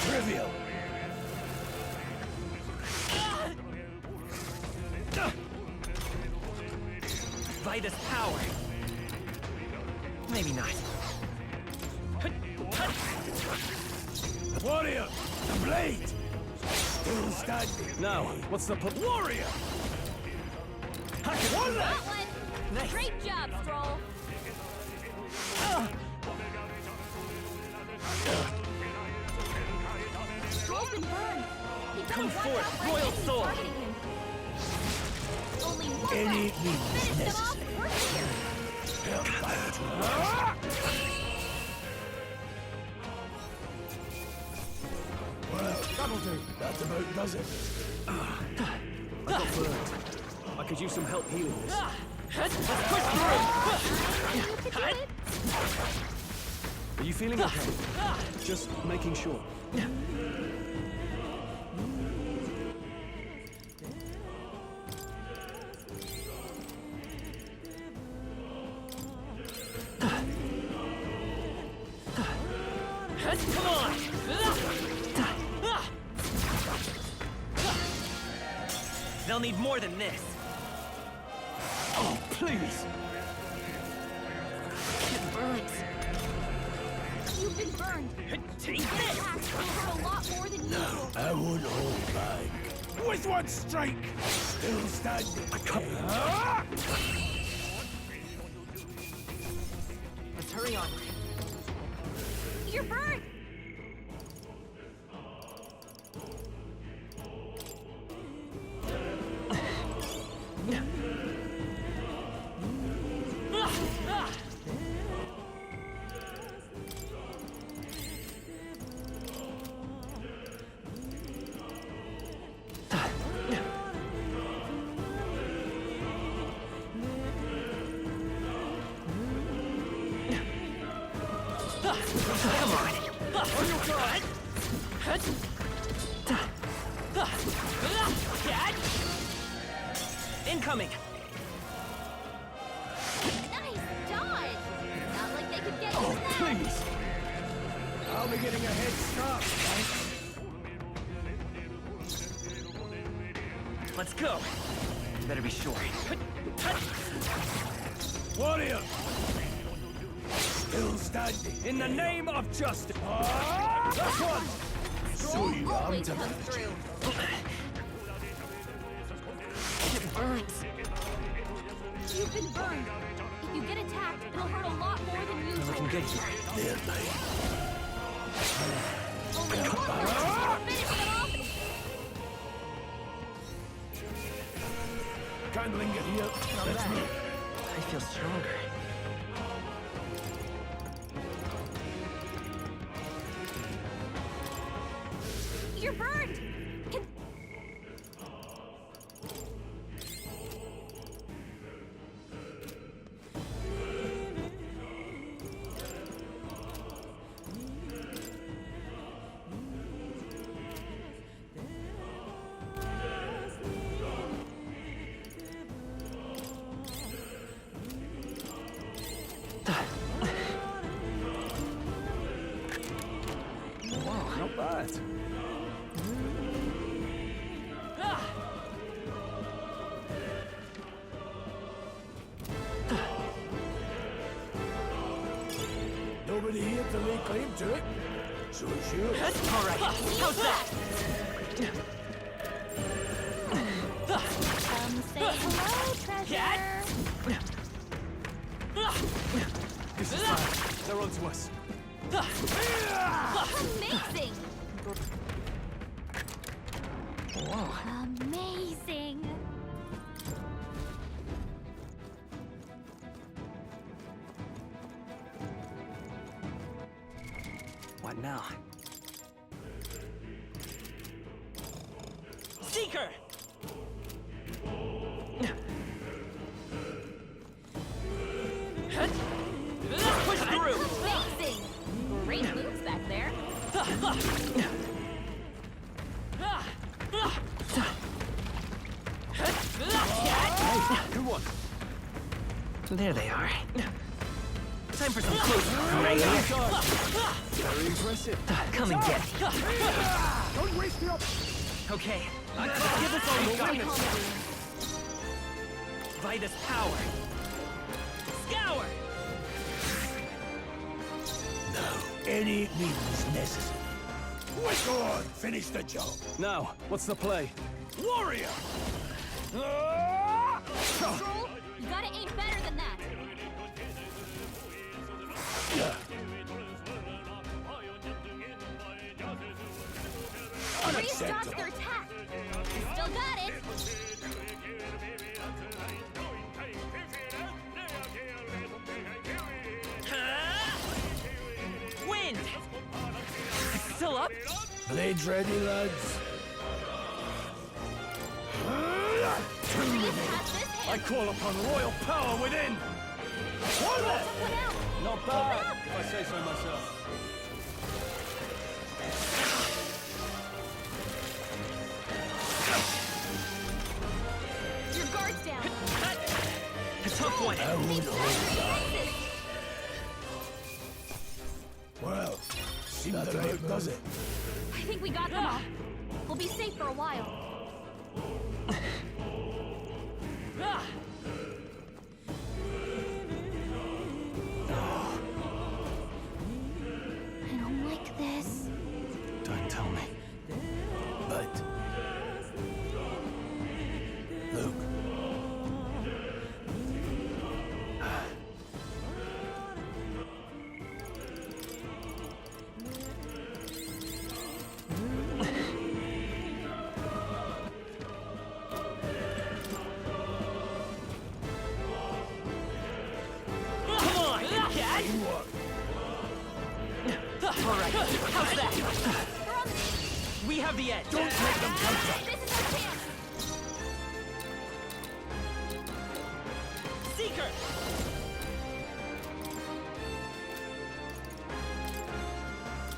Trivial. Vitus power! Maybe not. Warrior! The blade! Still standing. Now, what's the Warrior! One left! Great job, Stroll! Stroll's been burned! He better Come watch forth, out for royal enemies soul. targeting him. Only one Any left! means Finish them necessary. off, we're clear! Held back too much. Well, that'll do. That about does it. I got burned. I could use some help healing this. Let's push through! Are you feeling okay? Just making sure. Come on! They'll need more than this. Oh, please! It burns. You've been burned. Take This this! attack will hurt a lot more than usual. I would hold back. With one strike! Still standing. I can't. Let's hurry on. You're burned! Come on! On your guard! Incoming! Nice dodge! Not like they could get you Oh, with that. please! I'll be getting a head start. Let's go! Better be sure. Warrior! Still standing. In the name of justice! That's one! So you Always armed comes through. It burns! You've been burned. If you get attacked, it'll hurt a lot more than usual. Never can get here. There, mate. Only one left. Finish them off. Can't linger here. Not That's bad. me. I feel stronger. You're burned. Wow, not bad. Nobody here to lay claim to it. So it's you. All right. How's that? Come say hello, treasure. This is time. They're on to us. Amazing! Whoa. Amazing! What now? Seeker! Push through! Amazing! Great moves back there. Good one. There they are. Time for some close range. Very impressive. Come and get it. Don't waste your... Okay. Give us all the weapons. Vitus power. Scour! No, any means necessary. Go on, finish the job. Now, what's the play? Warrior! Troll, you gotta aim better than that. Three stops their attack. Still got it. Wind! Still up? Blades ready, lads. I call upon royal power within! Not bad, if I say so myself. Your guard's down. A tough one. Well, seems that about does it. I think we got them all. We'll be safe for a while. I don't like this. Don't tell me. But... Luke. Alright, how's that? We have the edge. Don't make them counter. This is our chance. Seeker!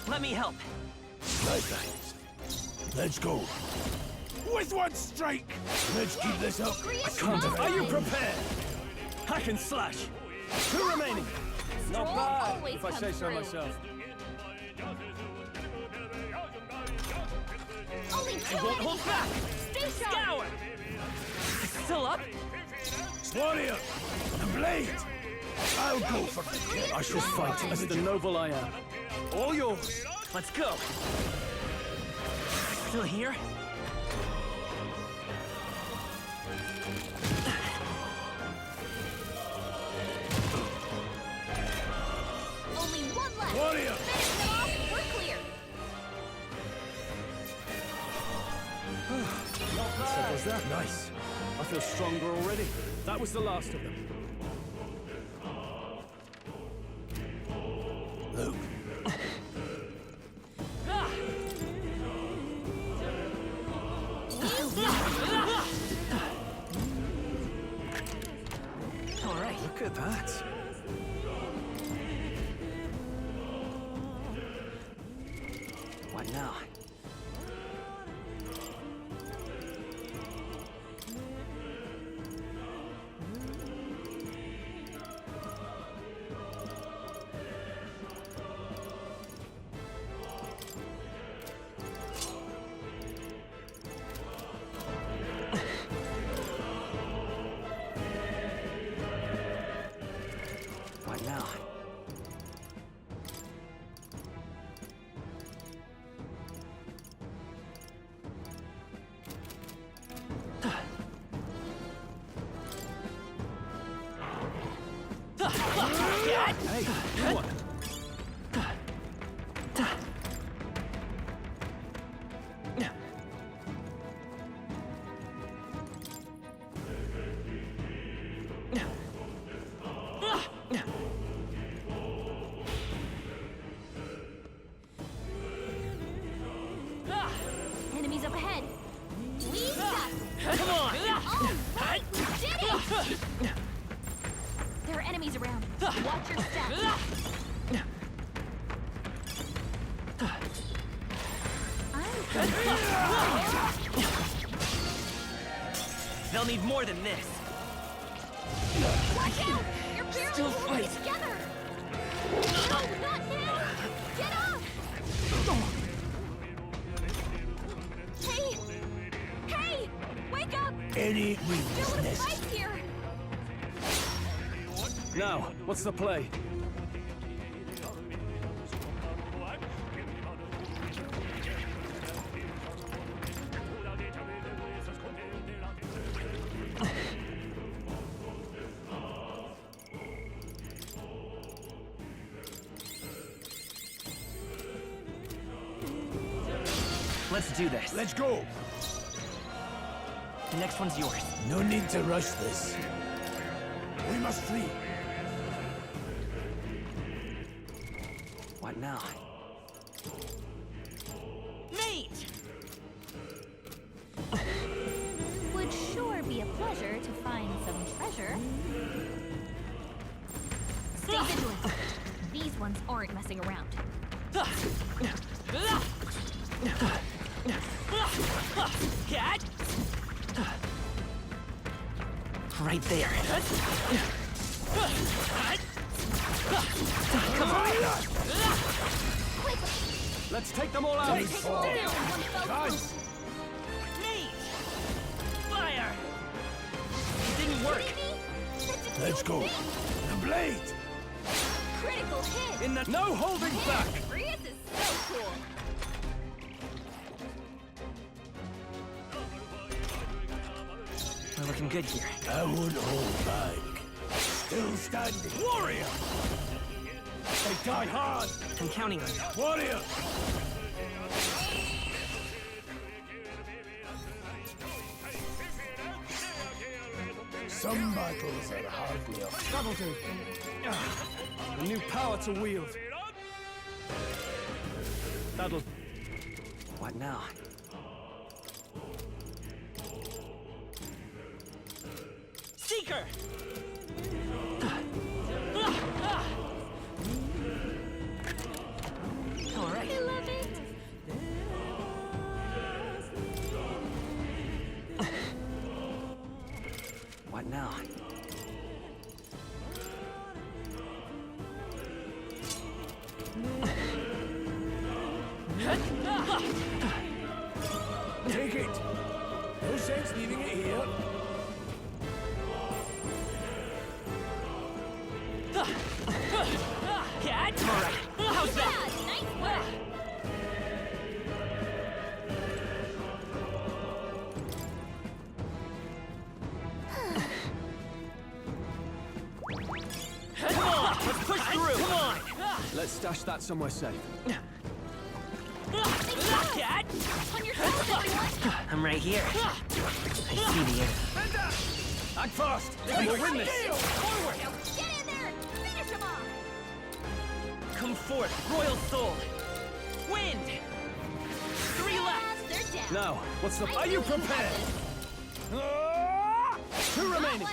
Let me help. Lifelines. Let's go. With one strike. Let's keep this up. I can't. Are you prepared? Hack and slash. Two remaining. Not bad, if I say so myself. Only two Won't hold back. Stay sharp. Scour! Still up? Warrior. The blade. I'll go for the kill. I shall fight as the noble I am. All yours. Let's go. Still here? Only one left. Warrior. Finish them off. We're clear. Settles that. Nice. I feel stronger already. That was the last of them. Luke. All right. Look at that. What now? What now? Hey, come on. Enemies up ahead. Come on! All right, we did it! There are enemies around. Watch your step. They'll need more than this. Watch out! You're barely Still holding it fight. together! No, not now! Get up! Hey! Hey! Wake up! Any There was weakness? fight here! Now, what's the play? Let's do this. Let's go! The next one's yours. No need to rush this. We must flee. What now? Mate! Would sure be a pleasure to find some treasure. Stay vigilant. These ones aren't messing around. Cat! Right there. Come on! Let's take them all out! Take them down in one fell swoop. Mate! Fire! It didn't work. Let's go. The blade! Critical hit! In the no holding back! This is so cool! We're looking good here. I won't hold back. Still standing. Warrior! They die hard! I'm counting on you. Warrior! Some battles are hardly a That'll do. A new power to wield. That'll... What now? Seeker! All right. I love it! What now? Take it! No sense leaving it here. Cat? All right. How's that? Yeah, nice work! Come on! Let's push through! Come on! Let's stash that somewhere safe. Cat! On your toes, everyone! I'm right here. I see the enemy. Act fast! And we'll win this! Forward! Now get in there and finish him off! Come forth, Royal Soul! Wind! 3 left! They're down! Now, what's the... I Are knew you you had prepared? this. 2 remaining!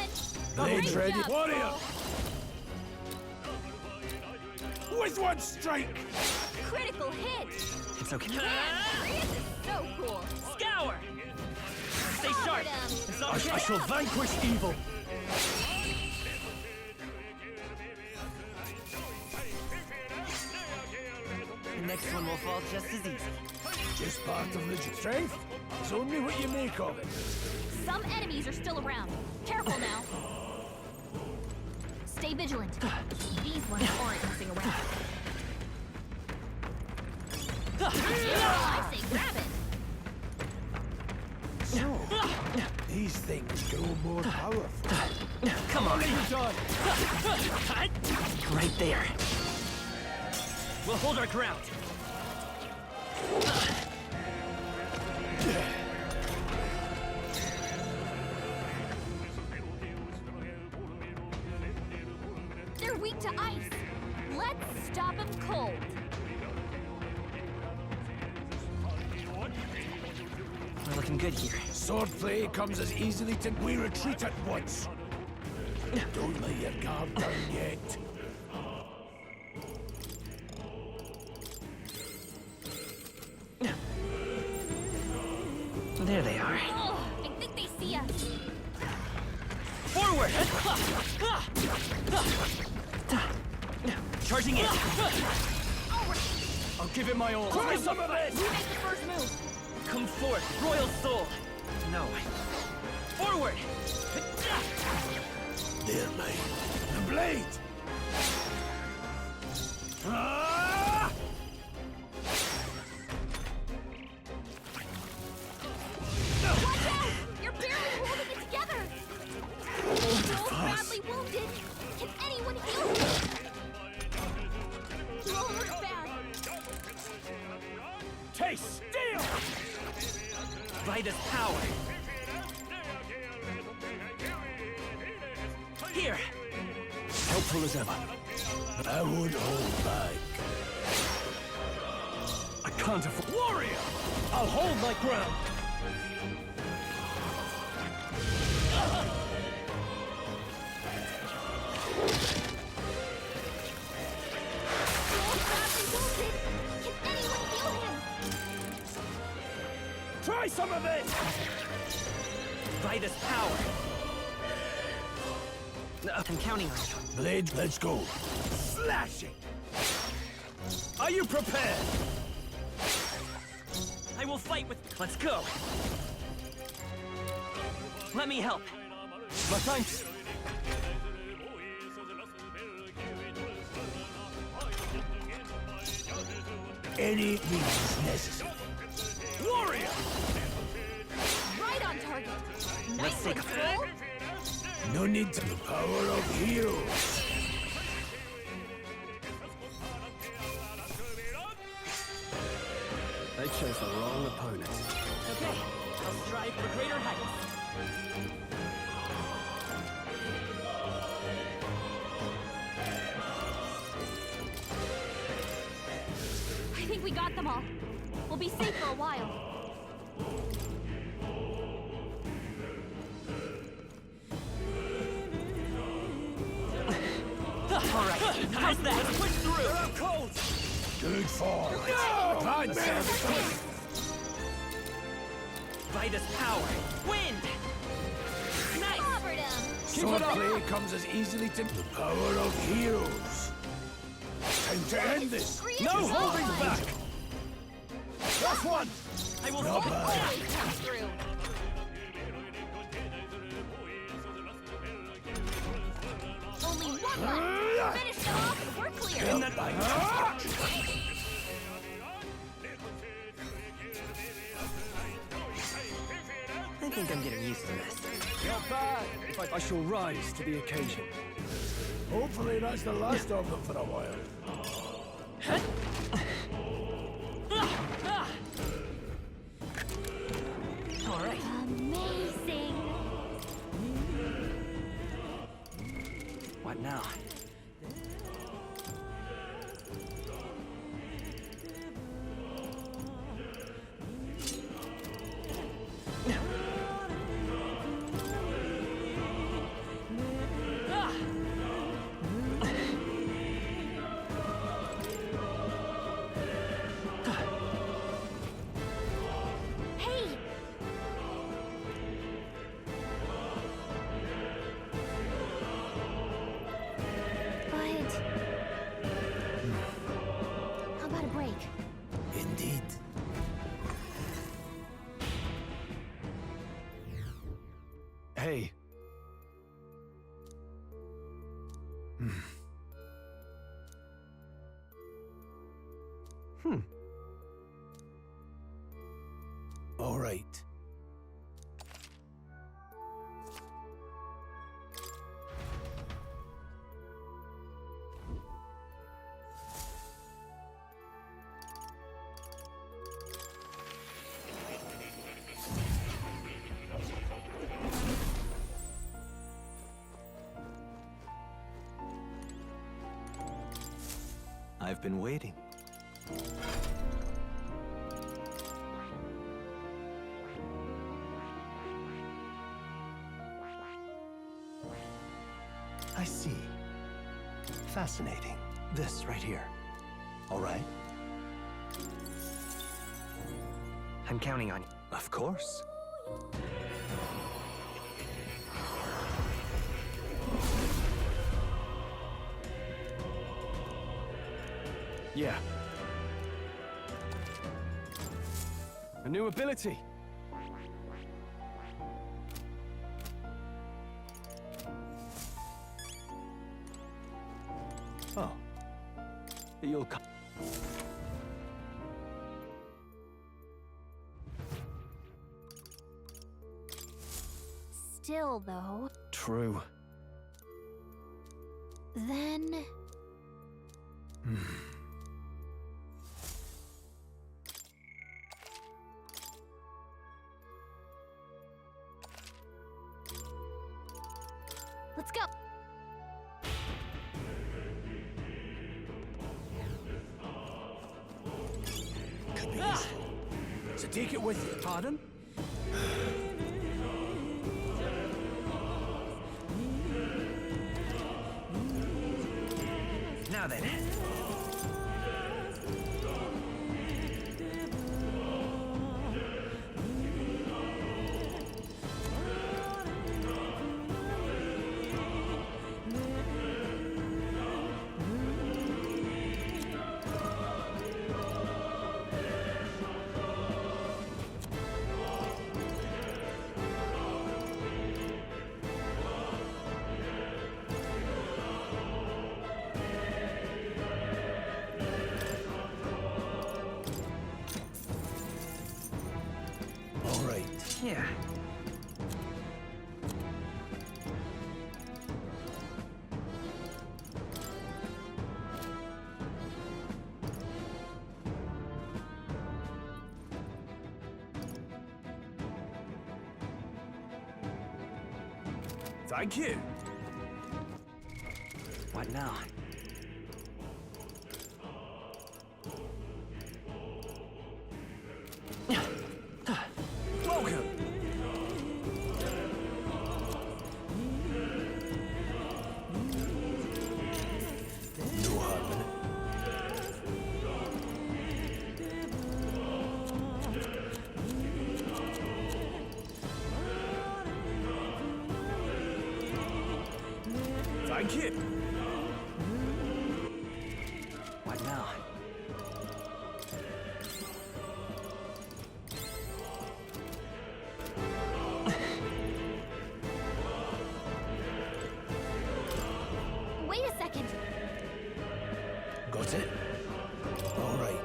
Blades Great ready. job, Warrior! Cole. With one strike! Critical hit! It's okay. Man, this is so cool! Scour! Stay sharp! It's all I shall vanquish evil! The next one will fall just as easy. Just part of the strength. It's only what you make of it. Some enemies are still around. Careful now. Stay vigilant. These ones aren't messing around. I say grab it. So, these things grow more powerful. Come on! Die! Right there. We'll hold our ground. They're weak to ice. Let's stop them cold. We're looking good here. Swordplay comes as easily to... We retreat at once. Don't let your guard down yet. There they are. Oh, I think they see us. Forward! Charging in! I'll give it my all. Try some of this! You make the first move. Come forth, Royal Soul! No. Forward! There, mate. The blade! Watch out! You're barely holding it together. Both badly wounded. Can anyone heal him? Roll looks bad. Taste steel! Vitus power! Here! Helpful as ever. I would hold back. I can't afford... Warrior! I'll hold my ground. Both badly wounded. Can anyone heal him? Try some of this! Vitus power! I'm counting on you. Blade, let's go. Slashing! Are you prepared? I will fight with... Let's go! Let me help. My thanks. Any means necessary. Warrior! Right on target. Let's Nice one, take a- Troll. No need to the power of heroes. They chose the wrong opponent. Okay, I'll strive for greater heights. I think we got them all. We'll be safe for a while. All right, how's that? Let's push through. I'm cold. Good fall. No! Fine, service. Vitus power. Wind. Nice. Covered him. Swordplay comes as easily to the power of heroes. Time to end this. No holding back. Last one. I will Not fight. bad. Really comes through. Only one left. Finish them off and we're clear. In the... I think I'm getting used to this. Not bad. I shall rise to the occasion. Hopefully that's the last of them for a while. All right. Amazing. What now? Hey! But... How about a break? Indeed. Hey. All right. I've been waiting. I see. Fascinating. This right here. All right? I'm counting on you. Of course. Yeah. A new ability. Oh. You'll come. Still, though, True. then... Let's go! Could be useful. So take it with you. Pardon? Now then. All right. Yeah. Thank you. What now? Welcome. No harm in it. Thank you. What now? Wait a second! Got it? All right.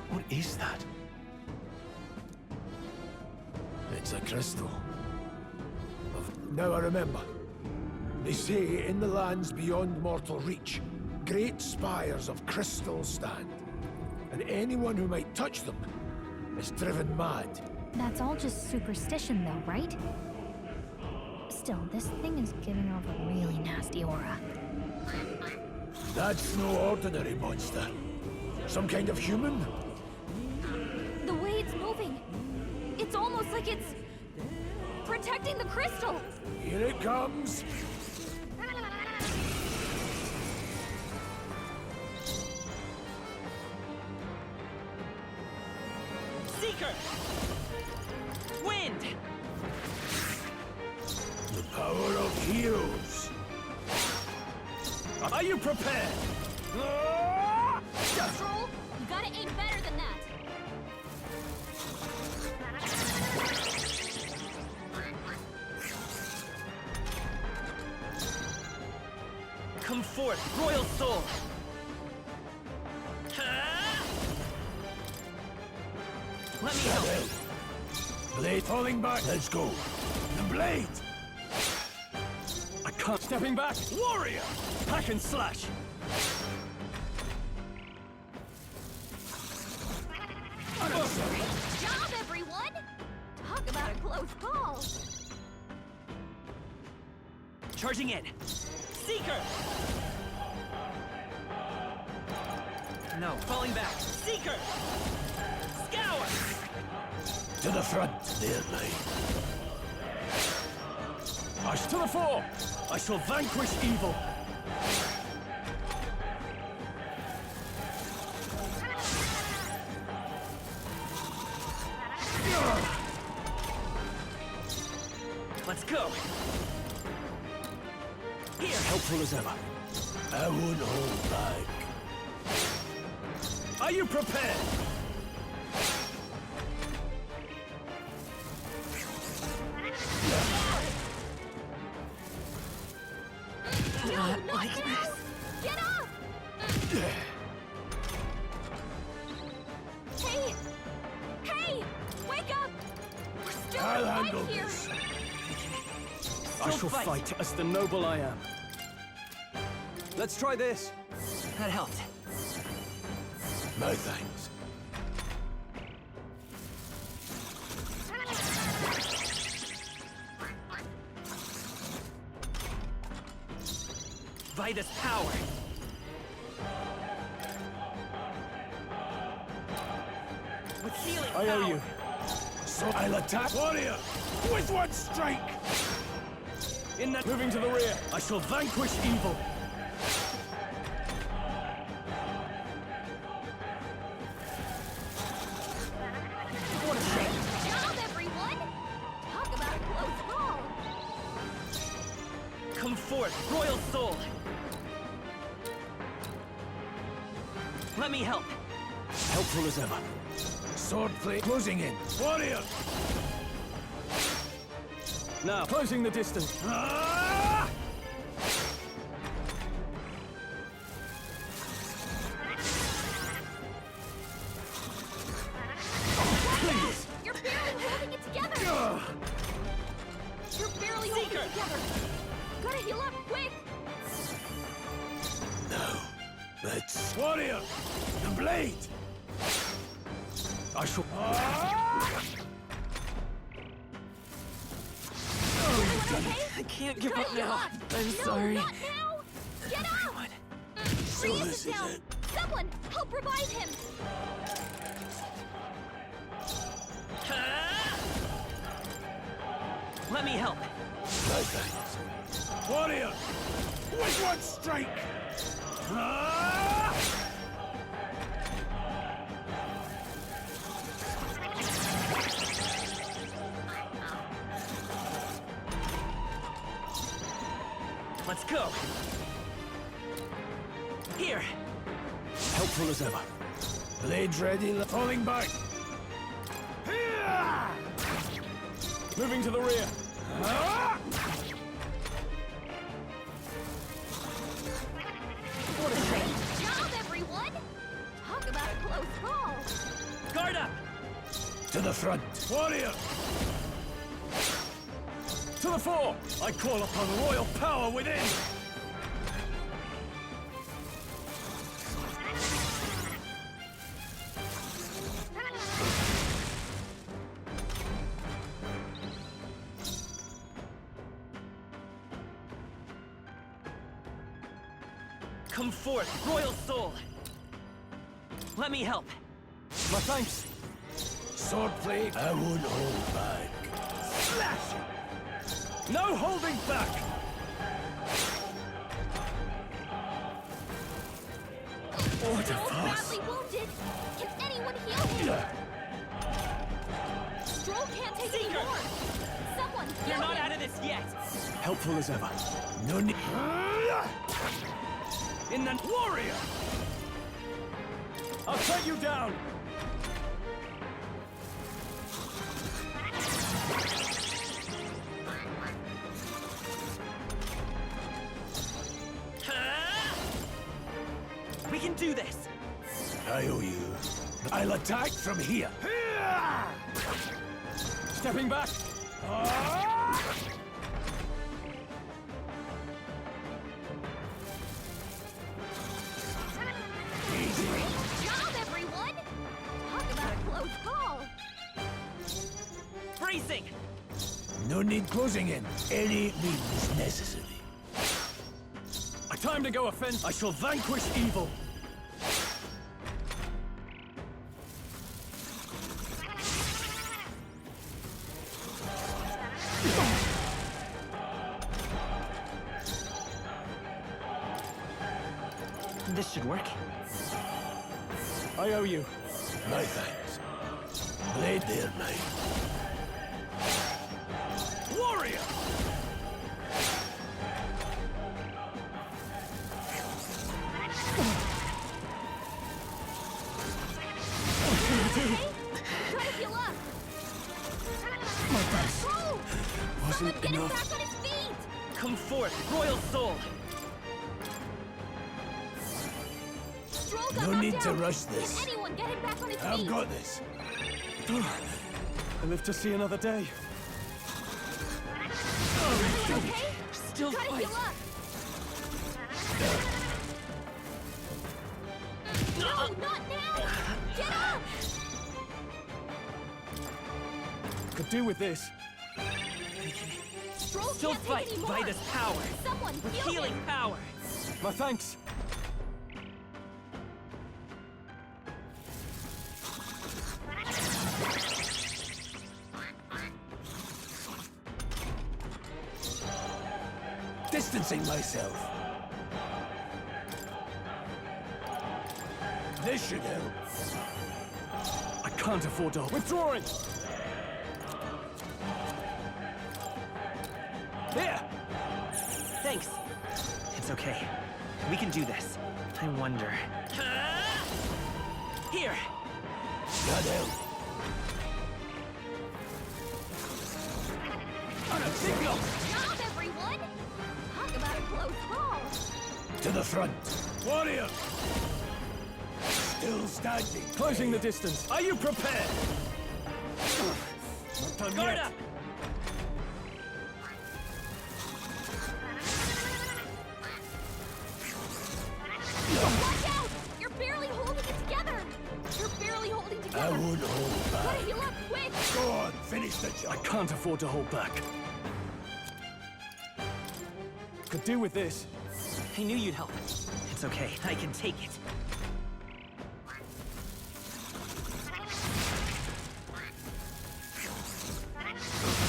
What is that? It's a crystal. Now I remember. They say in the lands beyond mortal reach, great spires of crystal stand. And anyone who might touch them is driven mad. That's all just superstition, though, right? Still, this thing is giving off a really nasty aura. That's no ordinary monster. Some kind of human? The way it's moving, it's almost like it's protecting the crystal. Here it comes. Seeker! Wind! The power of heroes. Are you prepared? Troll, you gotta aim better than that. Come forth, royal soul! Let me help. Blade falling back. Let's go. The blade. I can't. Stepping back. Warrior! Hack and slash. Good job, everyone! Talk about a close call. Charging in. Seeker! No, falling back. Seeker! Scour! To the front, dear lady. To the fore! I shall vanquish evil. Let's go. Here. Helpful as ever. I would hold back. Are you prepared? Not like this. Get up! Hey! Hey! Wake up! We're still I'll alive handle here! this. I shall fight as the noble I am. Let's try this. That helped. No thanks. Vitus power. With healing I owe power. you. So I'll attack warrior with one strike. In that moving to the rear, I shall vanquish evil. What a shame! Good job, everyone! Talk about a close call! Come forth, royal soul. Let me help. Helpful as ever. Sword play closing in. Warrior! Now, closing the distance. Ah! Please! You're barely holding it together! You're barely holding it together! Gotta heal up, quick! No. Let's... Warrior! The blade! I shall... I can't give up now. I'm No, sorry. not now! Get up! So Freeze this it is down! it. Someone, help revive him! Let me help. No thanks. Warrior! With one strike! Ah! Let's go. Here. Helpful as ever. Blades ready, falling back. Here! Moving to the rear. Ah! What a shame! Good job, everyone! Talk about a close call! Guard up! To the front. Warrior! To the fore! I call upon royal power within! Come forth, royal soul. Let me help. My thanks. Swordplay, I would hold back. Slash! No holding back! What a Soul's farce! badly wounded! Can anyone heal him? Stroll can't take any more! Someone heal You're not him! out of this yet. Helpful as ever. No need. In the warrior! I'll cut you down! We can do this. I owe you. I'll attack from here. Stepping back. Great job, everyone! Talk about a close call! Bracing. No need closing in. Any means necessary. time to go offense. I shall vanquish evil. This should work. I owe you. My thanks. Blade there, mate. Warrior! Try to heal up. Oh! Wasn't Get him enough. back on his feet! Come forth, royal soul! Stroll got No knocked need to out. rush this. Can anyone get him back on his feet? I've got this. I live to see another day. Okay? Still Try to fight. heal up. No, not now! Get up! Could do with this. Stroll Still can't fight take any by more. this power. Someone With heal healing him. power. My thanks. Distancing myself. This should help. I can't afford to. Withdrawing! Here! Thanks. It's okay. We can do this. I wonder. Here! That help. On a signal! Job, everyone! Talk about a close call. To the front. Warrior! Still standing. Closing the distance. Are you prepared? Not done Guard yet. up! Watch out! You're barely holding it together! You're barely holding together! I won't hold back. Gotta heal up, quick! Go on, finish the job. I can't afford to hold back. Could do with this. I knew you'd help. It's okay. I can take it.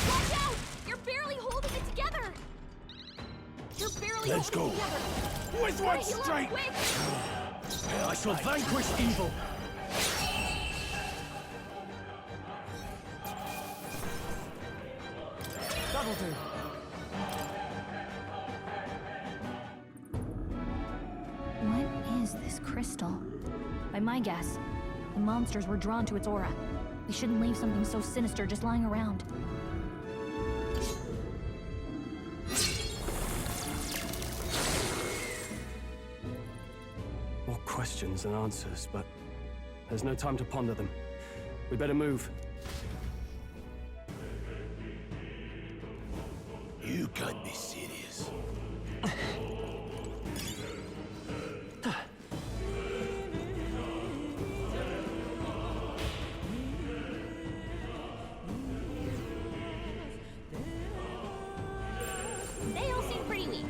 Watch out! You're barely holding it together! You're barely Let's holding go. it together! With Gotta one heal up, strike. quick! I shall vanquish evil. That'll do. What is this crystal? By my guess, the monsters were drawn to its aura. We shouldn't leave something so sinister just lying around. More questions than answers, but there's no time to ponder them. We better move. You can't be serious. They all seem pretty weak.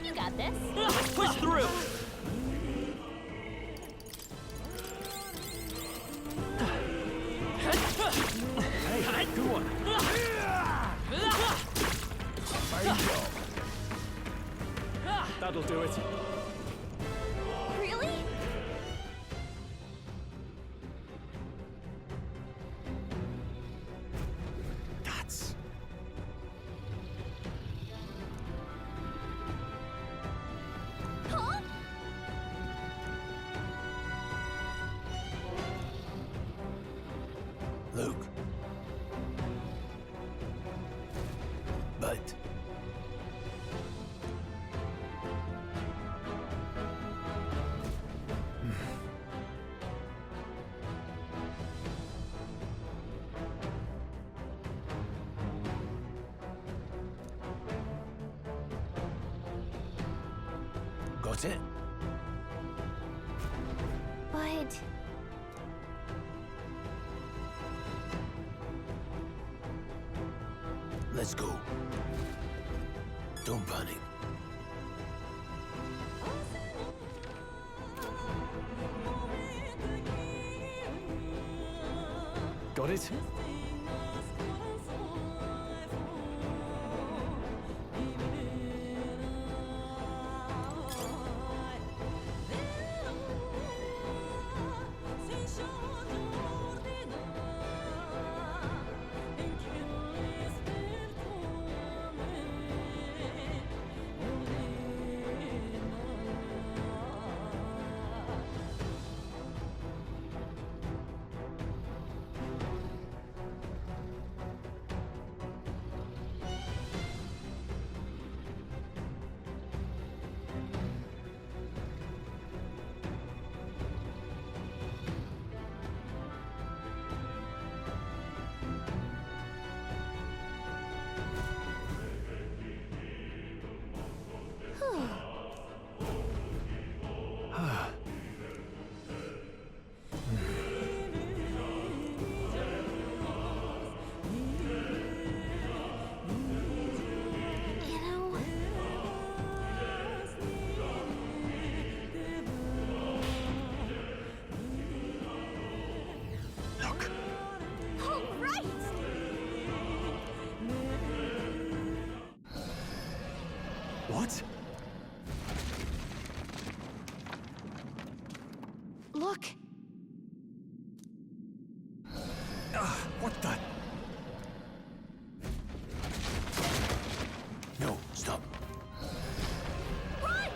You got this. Push through! Hey, good one. That'll do it. Really? That's... Huh? Luke. But... Got it? But... Let's go. Don't panic. Got it? What? Look! What the? No, stop. Run!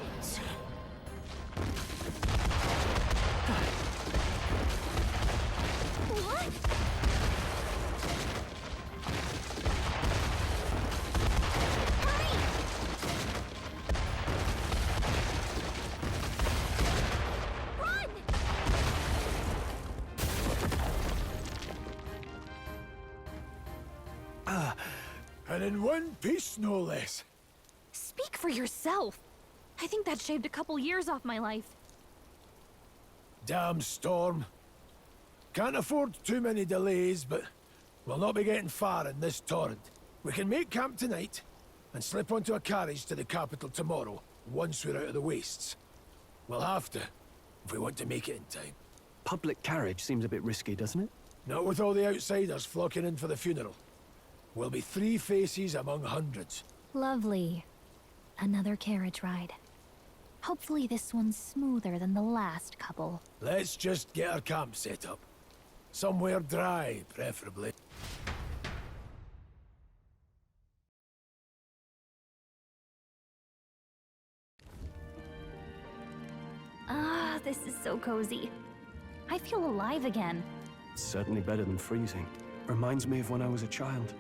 What? And in one piece, no less. Speak for yourself. I think that shaved a couple years off my life. Damn storm. Can't afford too many delays, but we'll not be getting far in this torrent. We can make camp tonight and slip onto a carriage to the capital tomorrow, once we're out of the wastes. We'll have to, if we want to make it in time. Public carriage seems a bit risky, doesn't it? Not with all the outsiders flocking in for the funeral. We'll be 3 faces among hundreds. Lovely. Another carriage ride. Hopefully this one's smoother than the last couple. Let's just get our camp set up. Somewhere dry, preferably. Ah, this is so cozy. I feel alive again. It's certainly better than freezing. Reminds me of when I was a child.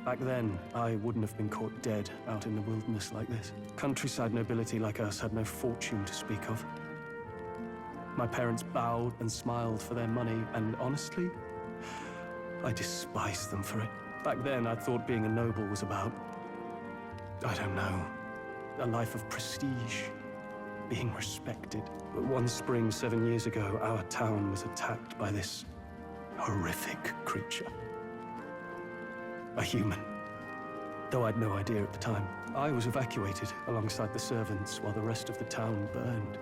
Back then, I wouldn't have been caught dead out in the wilderness like this. Countryside nobility like us had no fortune to speak of. My parents bowed and smiled for their money, and honestly, I despised them for it. Back then, I thought being a noble was about, I don't know, a life of prestige, being respected. But one spring 7 years ago, our town was attacked by this horrific creature. A human. Though I'd no idea at the time. I was evacuated alongside the servants while the rest of the town burned.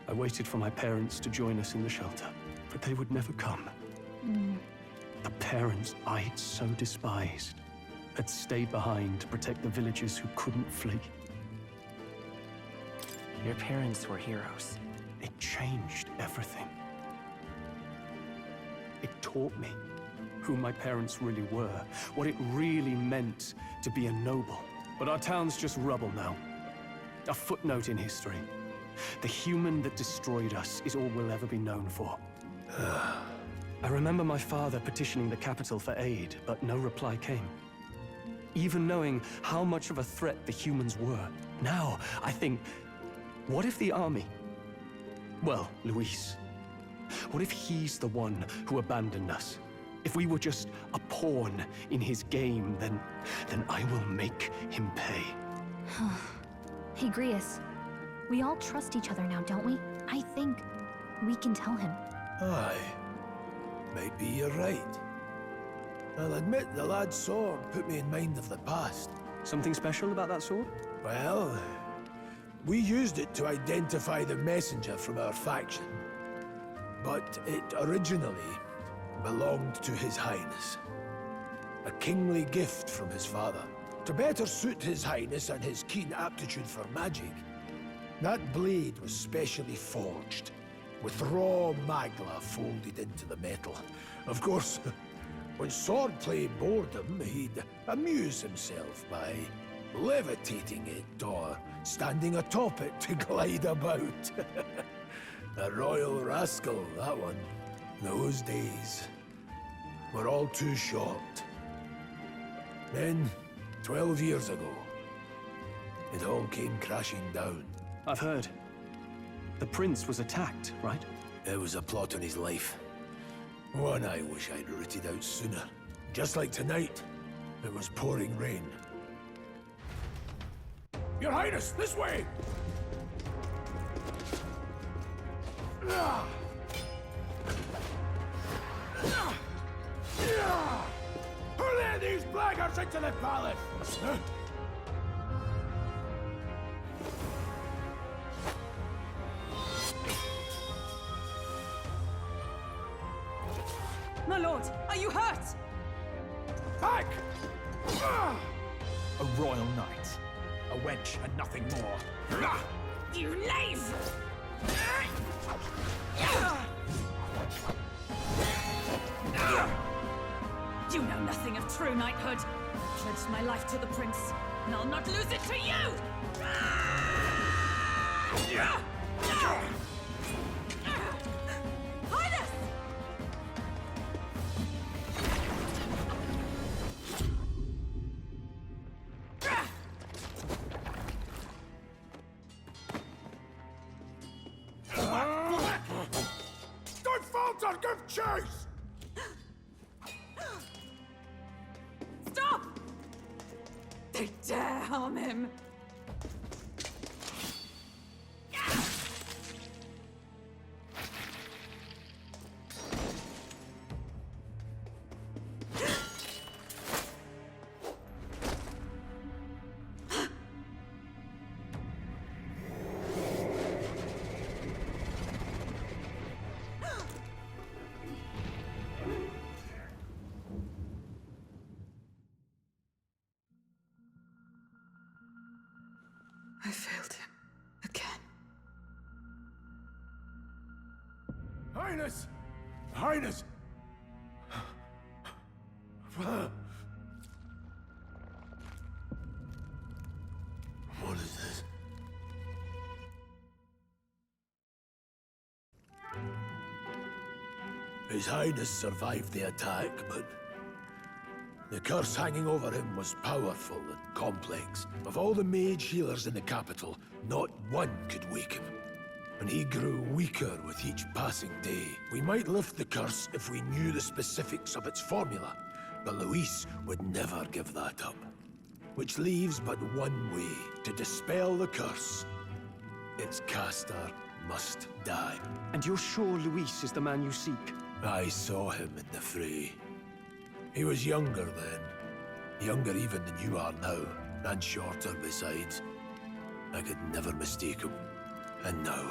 I waited for my parents to join us in the shelter, but they would never come. The parents I'd so despised had stayed behind to protect the villagers who couldn't flee. Your parents were heroes. It changed everything. It taught me who my parents really were, what it really meant to be a noble. But our town's just rubble now. A footnote in history. The human that destroyed us is all we'll ever be known for. I remember my father petitioning the capital for aid, but no reply came. Even knowing how much of a threat the humans were. Now, I think, what if the army? Well, Luis. What if he's the one who abandoned us? If we were just a pawn in his game, then I will make him pay. Hey, Grius. We all trust each other now, don't we? I think we can tell him. Aye. Maybe you're right. I'll admit the lad's sword put me in mind of the past. Something special about that sword? Well, we used it to identify the messenger from our faction. but it originally belonged to His Highness. A kingly gift from his father, to better suit His Highness and his keen aptitude for magic. That blade was specially forged, with raw magla folded into the metal. Of course, when swordplay bored him, he'd amuse himself by levitating it or standing atop it to glide about. A royal rascal, that one. Those days were all too short. Then, 12 years ago, it all came crashing down. I've heard. The prince was attacked, right? It was a plot on his life. One I wish I'd rooted out sooner. Just like tonight, it was pouring rain. Your Highness, this way! Who let these blackguards into the palace? Huh? My lord, are you hurt? Back! A royal knight. A wench and nothing more. You knave! You know nothing of true knighthood. I pledged my life to the prince, and I'll not lose it to you! Highness! Don't falter, give chase! Stop! They dare harm him! I failed him. Again. Highness! Highness! What is this? His Highness survived the attack, but the curse hanging over him was powerful and complex. Of all the mage healers in the capital, not one could wake him. And he grew weaker with each passing day. We might lift the curse if we knew the specifics of its formula, but Luis would never give that up. Which leaves but one way to dispel the curse. Its caster must die. And you're sure Luis is the man you seek? I saw him in the fray. He was younger then. Younger even than you are now, and shorter besides. I could never mistake him. And now,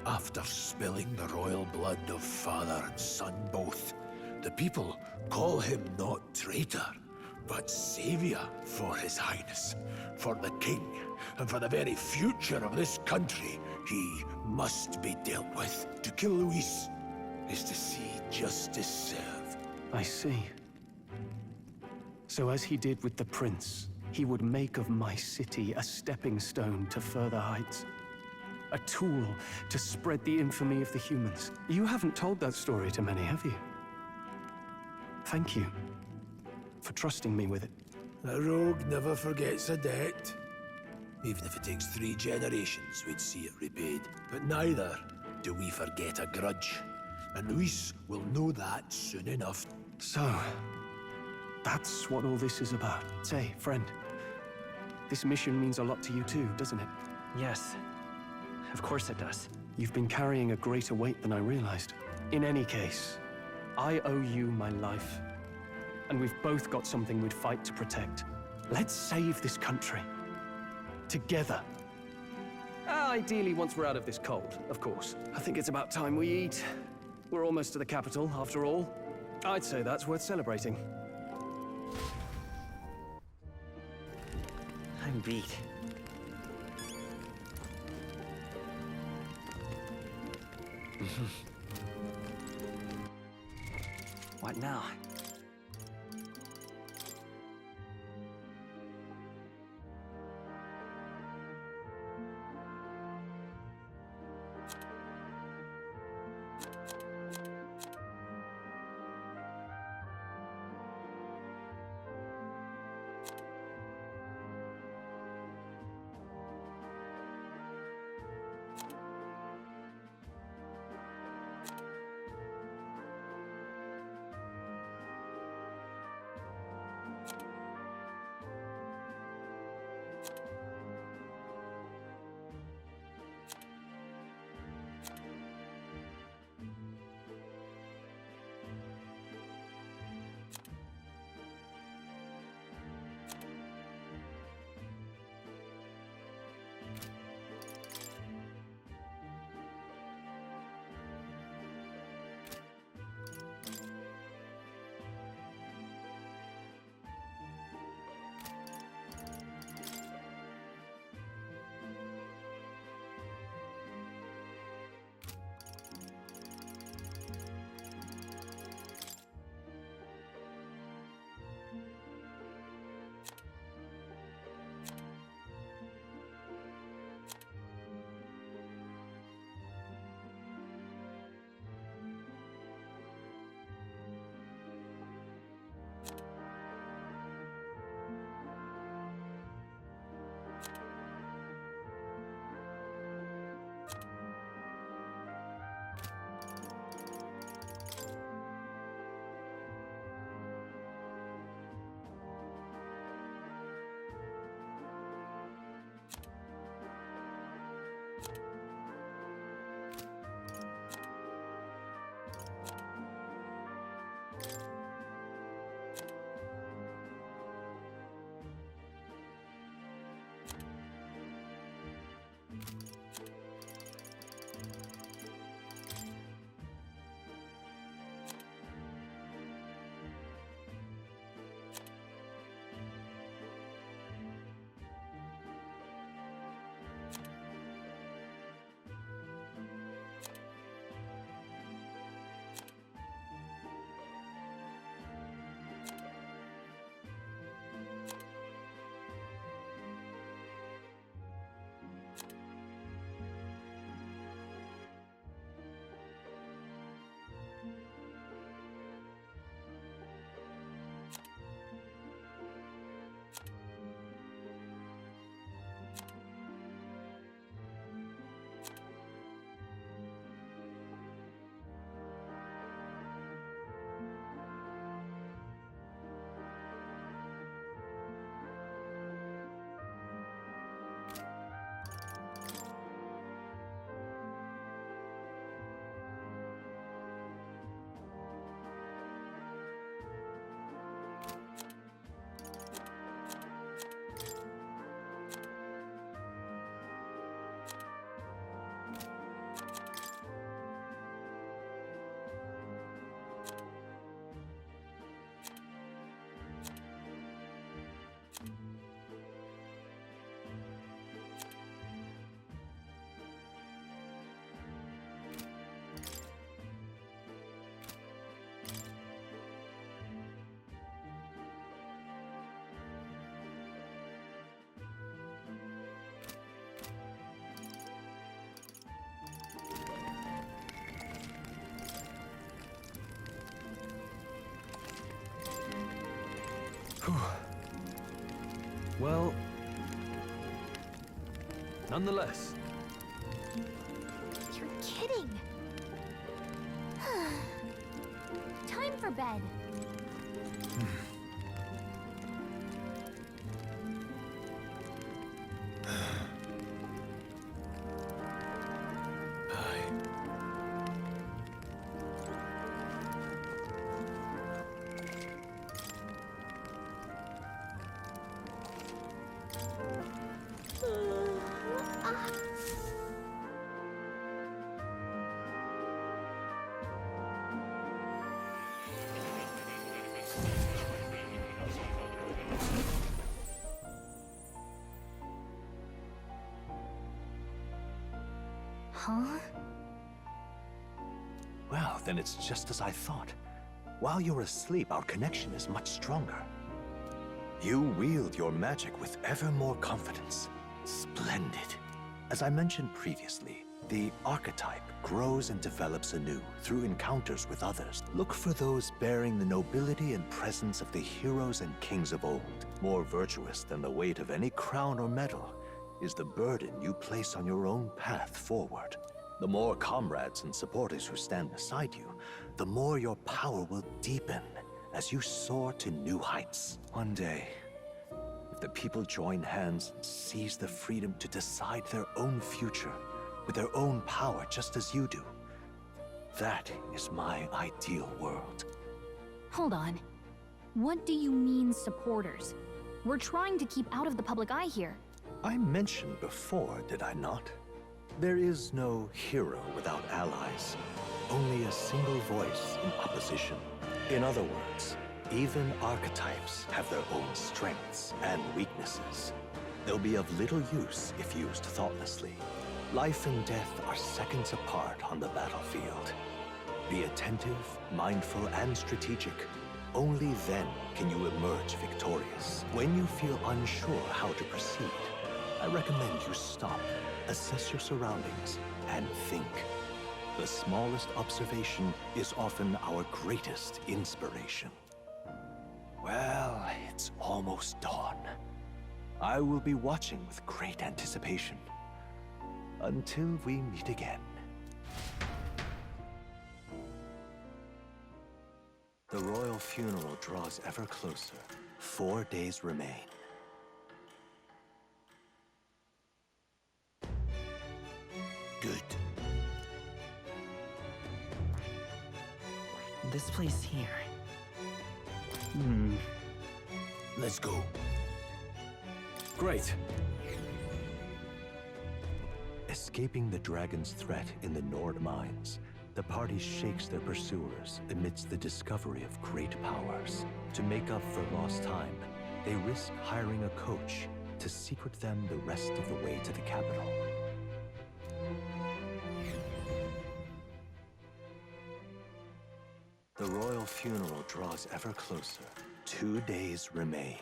after spilling the royal blood of father and son both, the people call him not traitor, but savior for His Highness, for the king, and for the very future of this country. He must be dealt with. To kill Luis is to see justice served. I see. So as he did with the prince, he would make of my city a stepping stone to further heights. A tool to spread the infamy of the humans. You haven't told that story to many, have you? Thank you for trusting me with it. A rogue never forgets a debt. Even if it takes 3 generations, we'd see it repaid. But neither do we forget a grudge. And Luis will know that soon enough. So, that's what all this is about. Say, friend, this mission means a lot to you too, doesn't it? Yes. Of course it does. You've been carrying a greater weight than I realized. In any case, I owe you my life. And we've both got something we'd fight to protect. Let's save this country. Together. Ideally, once we're out of this cold, of course. I think it's about time we eat. We're almost to the capital, after all. I'd say that's worth celebrating. I'm beat. What now? Well, nonetheless. You're kidding. Time for bed. Huh? Well, then it's just as I thought. While you're asleep, our connection is much stronger. You wield your magic with ever more confidence. Splendid. As I mentioned previously, the archetype grows and develops anew through encounters with others. Look for those bearing the nobility and presence of the heroes and kings of old. More virtuous than the weight of any crown or medal is the burden you place on your own path forward. The more comrades and supporters who stand beside you, the more your power will deepen as you soar to new heights. One day, if the people join hands and seize the freedom to decide their own future with their own power just as you do, that is my ideal world. Hold on. What do you mean, supporters? We're trying to keep out of the public eye here. I mentioned before, did I not? There is no hero without allies. Only a single voice in opposition. In other words, even archetypes have their own strengths and weaknesses. They'll be of little use if used thoughtlessly. Life and death are seconds apart on the battlefield. Be attentive, mindful, and strategic. Only then can you emerge victorious. When you feel unsure how to proceed, I recommend you stop, assess your surroundings, and think. The smallest observation is often our greatest inspiration. Well, it's almost dawn. I will be watching with great anticipation. Until we meet again. The royal funeral draws ever closer. 4 days remain. Good. This place here. Let's go. Great. Escaping the dragon's threat in the Nord mines, the party shakes their pursuers amidst the discovery of great powers. To make up for lost time, they risk hiring a coach to secret them the rest of the way to the capital. The royal funeral draws ever closer. 2 days remain.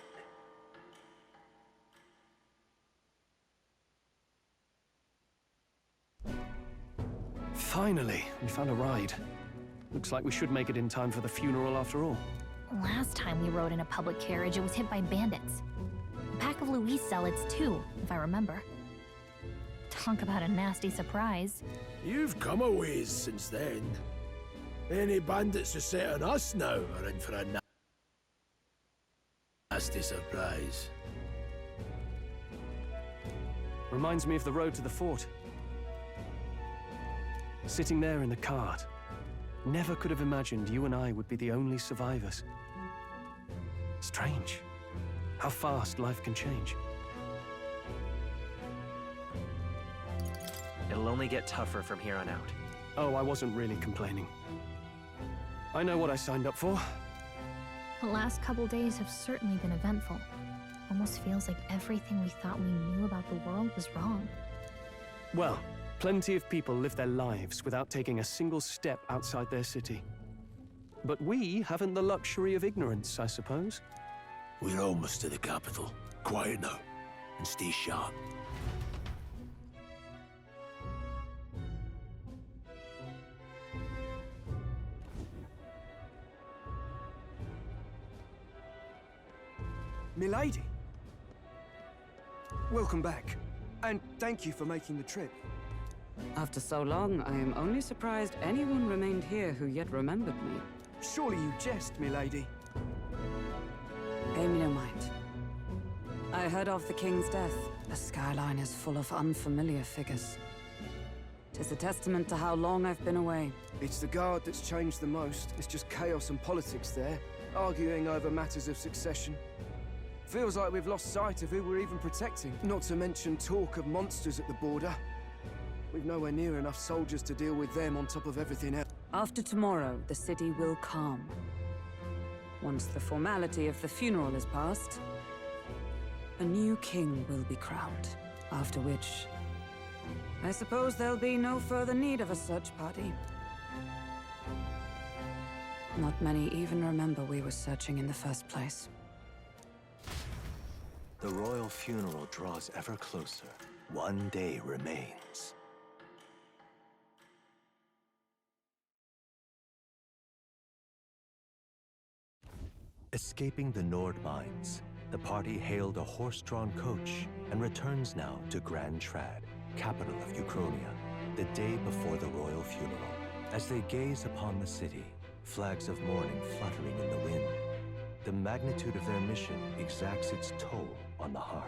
Finally, we found a ride. Looks like we should make it in time for the funeral after all. Last time we rode in a public carriage, it was hit by bandits. A pack of Louis zealots, too, if I remember. Talk about a nasty surprise. You've come a ways since then. Any bandits who set on us now are in for a nasty surprise. Reminds me of the road to the fort. Sitting there in the cart. Never could have imagined you and I would be the only survivors. Strange. How fast life can change. It'll only get tougher from here on out. Oh, I wasn't really complaining. I know what I signed up for. The last couple days have certainly been eventful. Almost feels like everything we thought we knew about the world was wrong. Well, plenty of people live their lives without taking a single step outside their city. But we haven't the luxury of ignorance, I suppose. We're almost to the capital. Quiet now, and stay sharp. Milady! Welcome back, and thank you for making the trip. After so long, I am only surprised anyone remained here who yet remembered me. Surely you jest, milady. Pay me no mind. I heard of the king's death. The skyline is full of unfamiliar figures. 'Tis a testament to how long I've been away. It's the guard that's changed the most. It's just chaos and politics there, arguing over matters of succession. Feels like we've lost sight of who we're even protecting. Not to mention talk of monsters at the border. We've nowhere near enough soldiers to deal with them on top of everything else. After tomorrow, the city will calm. Once the formality of the funeral is past, a new king will be crowned. After which, I suppose there'll be no further need of a search party. Not many even remember we were searching in the first place. The royal funeral draws ever closer. One day remains. Escaping the Nord mines, the party hailed a horse-drawn coach and returns now to Grand Trad, capital of Euchronia, the day before the royal funeral. As they gaze upon the city, flags of mourning fluttering in the wind, the magnitude of their mission exacts its toll on the heart.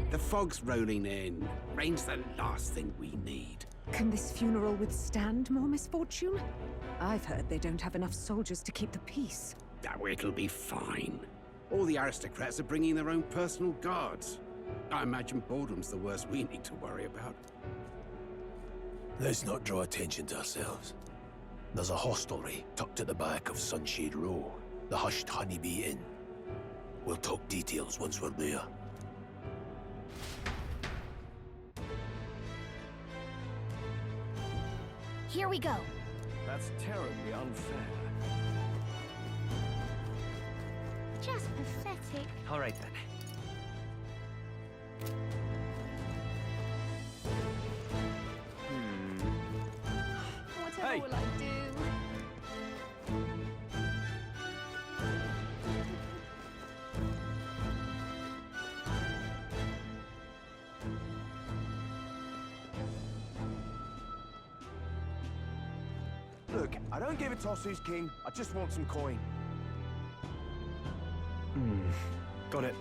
The fog's rolling in. Rain's the last thing we need. Can this funeral withstand more misfortune? I've heard they don't have enough soldiers to keep the peace. Oh, it'll be fine. All the aristocrats are bringing their own personal guards. I imagine boredom's the worst we need to worry about. Let's not draw attention to ourselves. There's a hostelry tucked at the back of Sunshade Row, the Hushed Honeybee Inn. We'll talk details once we're there. Here we go. That's terribly unfair. Just pathetic. All right then. Whatever Hey. will I do? Look, I don't give a toss who's king. I just want some coin. Got it.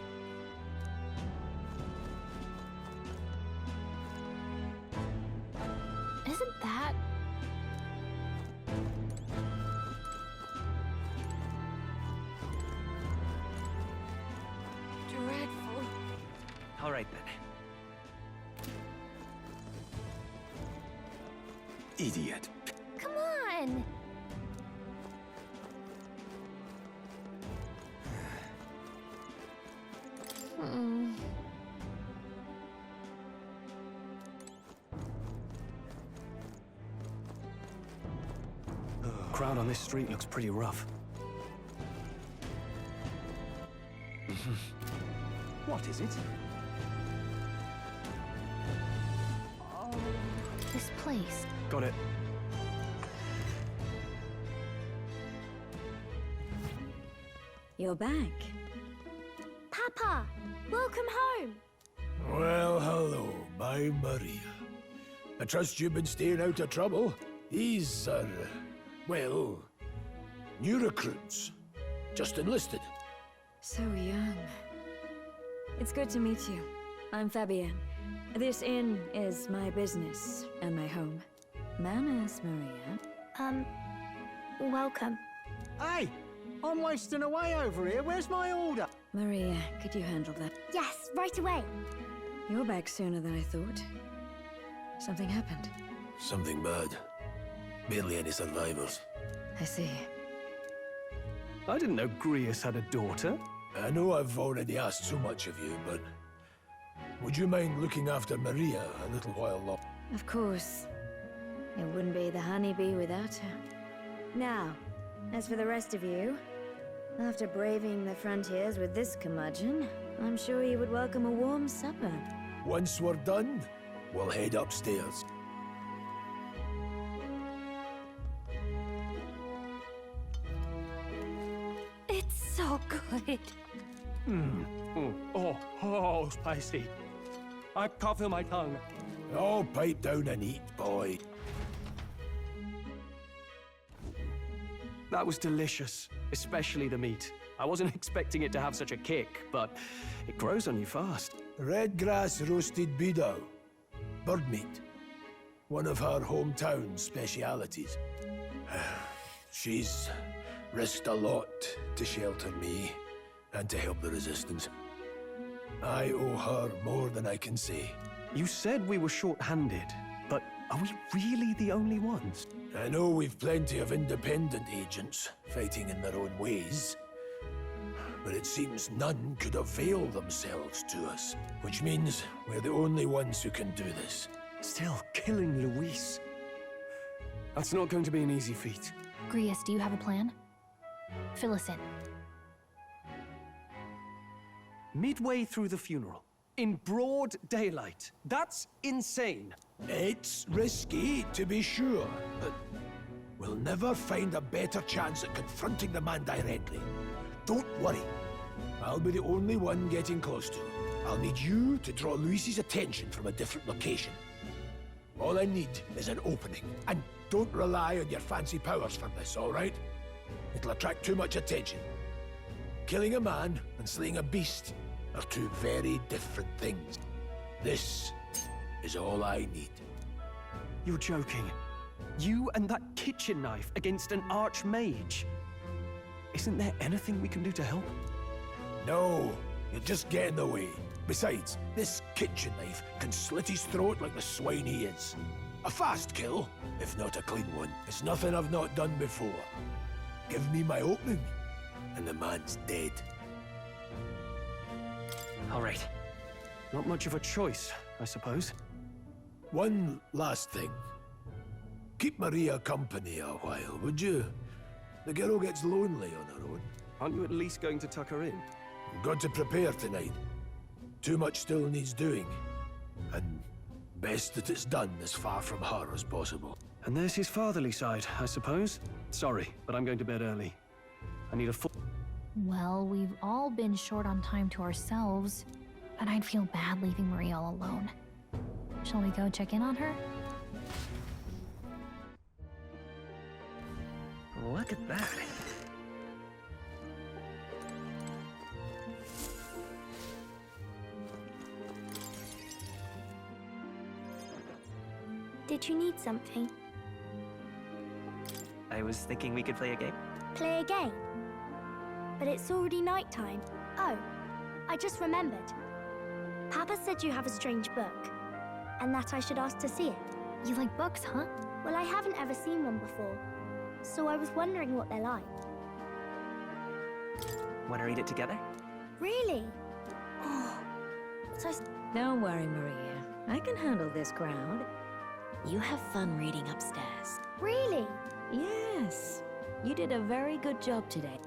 Isn't that... dreadful? All right then. Idiot. Come on! Crowd on this street looks pretty rough. What is it? Oh, this place. Got it. You're back. Papa! Welcome home! Well, hello, my Maria. I trust you've been staying out of trouble. These are, well, new recruits. Just enlisted. So young. It's good to meet you. I'm Fabienne. This inn is my business and my home. Manners, Maria. Welcome. Hey! I'm wasting away over here. Where's my order? Maria, could you handle that? Yes, right away. You're back sooner than I thought. Something happened. Something bad. Barely any survivors. I see. I didn't know Grius had a daughter. I know I've already asked so much of you, but would you mind looking after Maria a little while longer? Of course. It wouldn't be the honeybee without her. Now, as for the rest of you, after braving the frontiers with this curmudgeon, I'm sure you would welcome a warm supper. Once we're done, we'll head upstairs. It's so good. Oh, spicy. I can't feel my tongue. Oh, pipe down and eat, boy. That was delicious, especially the meat. I wasn't expecting it to have such a kick, but it grows on you fast. Red grass roasted beedow. Bird meat. One of her hometown specialities. She's risked a lot to shelter me and to help the resistance. I owe her more than I can say. You said we were short-handed, but are we really the only ones? I know we've plenty of independent agents fighting in their own ways, but it seems none could avail themselves to us, which means we're the only ones who can do this. Still, killing Luis. That's not going to be an easy feat. Grius, do you have a plan? Fill us in. Midway through the funeral, in broad daylight. That's insane. It's risky, to be sure, but we'll never find a better chance at confronting the man directly. Don't worry. I'll be the only one getting close to him. I'll need you to draw Luis's attention from a different location. All I need is an opening, and don't rely on your fancy powers for this, all right? It'll attract too much attention. Killing a man and slaying a beast are two very different things. This is all I need. You're joking. You and that kitchen knife against an archmage. Isn't there anything we can do to help? No, you'll just get in the way. Besides, this kitchen knife can slit his throat like the swine he is. A fast kill, if not a clean one. It's nothing I've not done before. Give me my opening, and the man's dead. All right. Not much of a choice, I suppose. One last thing. Keep Maria company a while, would you? The girl gets lonely on her own. Aren't you at least going to tuck her in? Got to prepare tonight. Too much still needs doing. And best that it's done as far from her as possible. And there's his fatherly side, I suppose. Sorry, but I'm going to bed early. I need a full... Well, we've all been short on time to ourselves, but I'd feel bad leaving Marie all alone. Shall we go check in on her? Look at that. Did you need something? I was thinking we could play a game. Play a game? But it's already nighttime. Oh, I just remembered. Papa said you have a strange book, and that I should ask to see it. You like books, huh? Well, I haven't ever seen one before, so I was wondering what they're like. Want to read it together? Really? Oh, so... Don't worry, Maria. I can handle this crowd. You have fun reading upstairs. Really? Yes. You did a very good job today.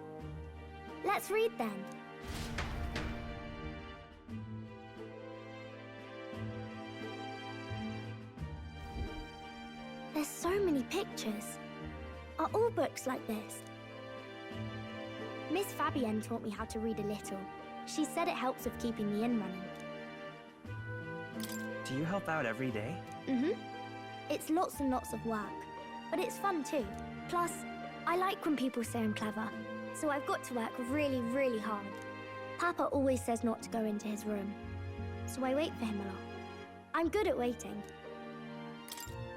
Let's read then. There's so many pictures. Are all books like this? Miss Fabienne taught me how to read a little. She said it helps with keeping the inn running. Do you help out every day? Mm-hmm. It's lots and lots of work, but it's fun too. Plus, I like when people say I'm clever, so I've got to work really, really hard. Papa always says not to go into his room, so I wait for him a lot. I'm good at waiting.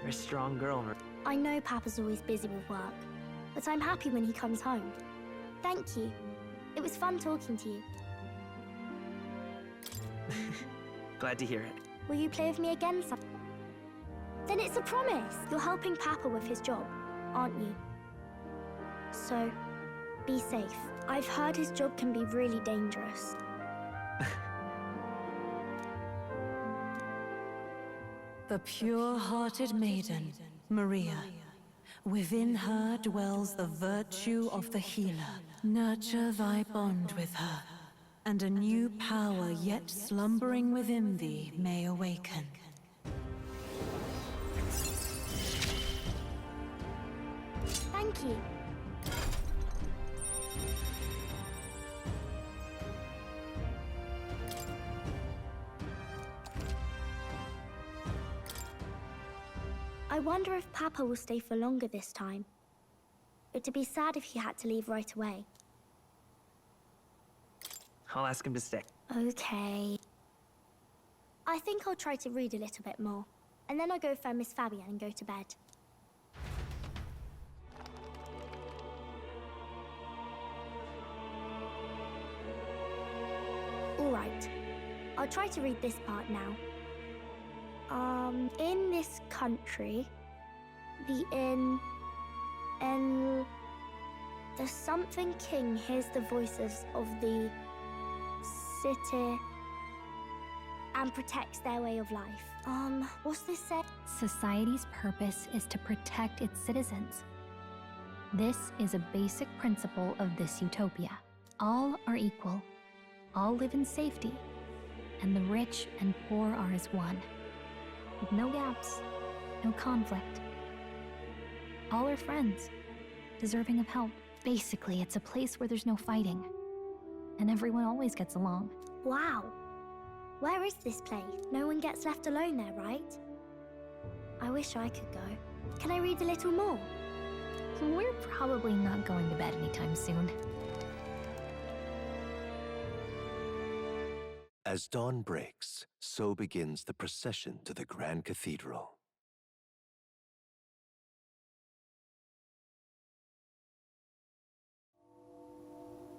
You're a strong girl, I know Papa's always busy with work, but I'm happy when he comes home. Thank you. It was fun talking to you. Glad to hear it. Will you play with me again some? Then it's a promise. You're helping Papa with his job, aren't you? So, be safe. I've heard his job can be really dangerous. The pure-hearted maiden, Maria. Within her dwells the virtue of the healer. Nurture thy bond with her, and a new power yet slumbering within thee may awaken. Thank you. I wonder if Papa will stay for longer this time. It'd be sad if he had to leave right away. I'll ask him to stay. Okay. I think I'll try to read a little bit more, and then I'll go find Miss Fabienne and go to bed. All right. I'll try to read this part now. In this country, the something king hears the voices of the city and protects their way of life. What's this said? Society's purpose is to protect its citizens. This is a basic principle of this utopia. All are equal, all live in safety, and the rich and poor are as one, with no gaps, no conflict. All are friends, deserving of help. Basically, it's a place where there's no fighting, and everyone always gets along. Wow. Where is this place? No one gets left alone there, right? I wish I could go. Can I read a little more? We're probably not going to bed anytime soon. As dawn breaks, so begins the procession to the Grand Cathedral.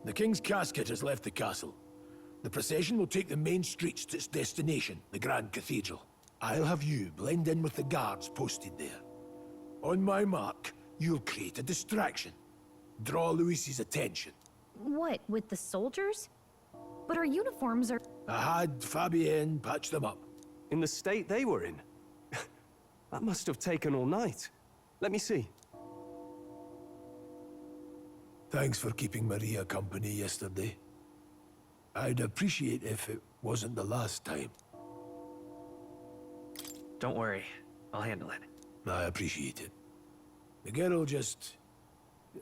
The King's casket has left the castle. The procession will take the main streets to its destination, the Grand Cathedral. I'll have you blend in with the guards posted there. On my mark, you'll create a distraction. Draw Luis's attention. What, with the soldiers? But our uniforms are... I had Fabienne patch them up. In the state they were in? That must have taken all night. Let me see. Thanks for keeping Maria company yesterday. I'd appreciate if it wasn't the last time. Don't worry, I'll handle it. I appreciate it. The girl just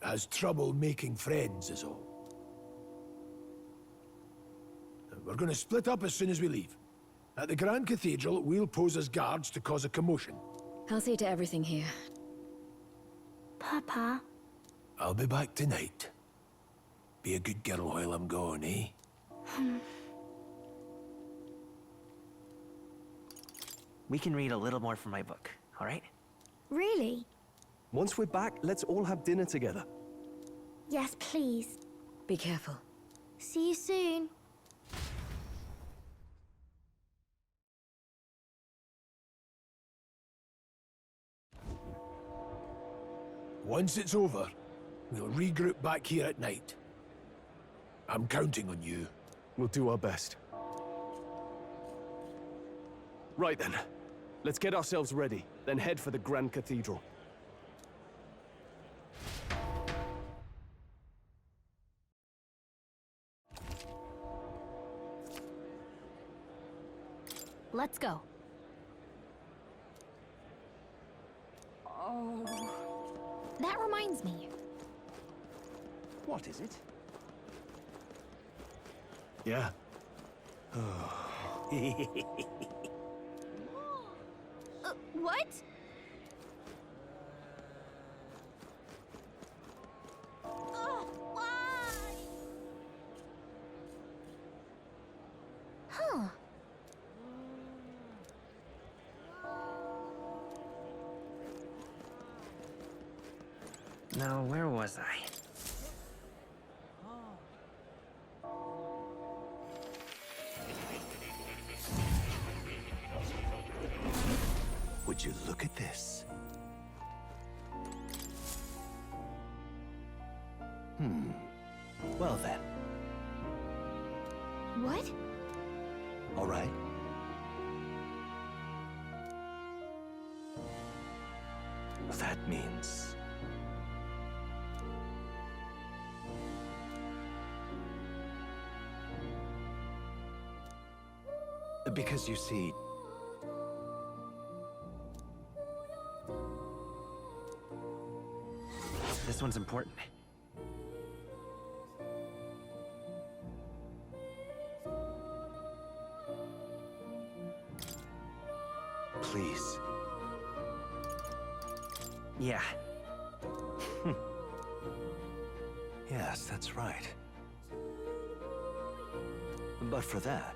has trouble making friends is all. We're gonna split up as soon as we leave. At the Grand Cathedral, we'll pose as guards to cause a commotion. I'll see to everything here. Papa. I'll be back tonight. Be a good girl while I'm gone, eh? We can read a little more from my book, all right? Really? Once we're back, let's all have dinner together. Yes, please. Be careful. See you soon. Once it's over, we'll regroup back here at night. I'm counting on you. We'll do our best. Right then. Let's get ourselves ready, then head for the Grand Cathedral. Let's go. Oh. That reminds me. What is it? Yeah. What? Why? Huh. Now, where was I? Would you look at this? Well then. What? All right. That means... Because you see... This one's important. Please. Yeah. Yes, that's right. But for that...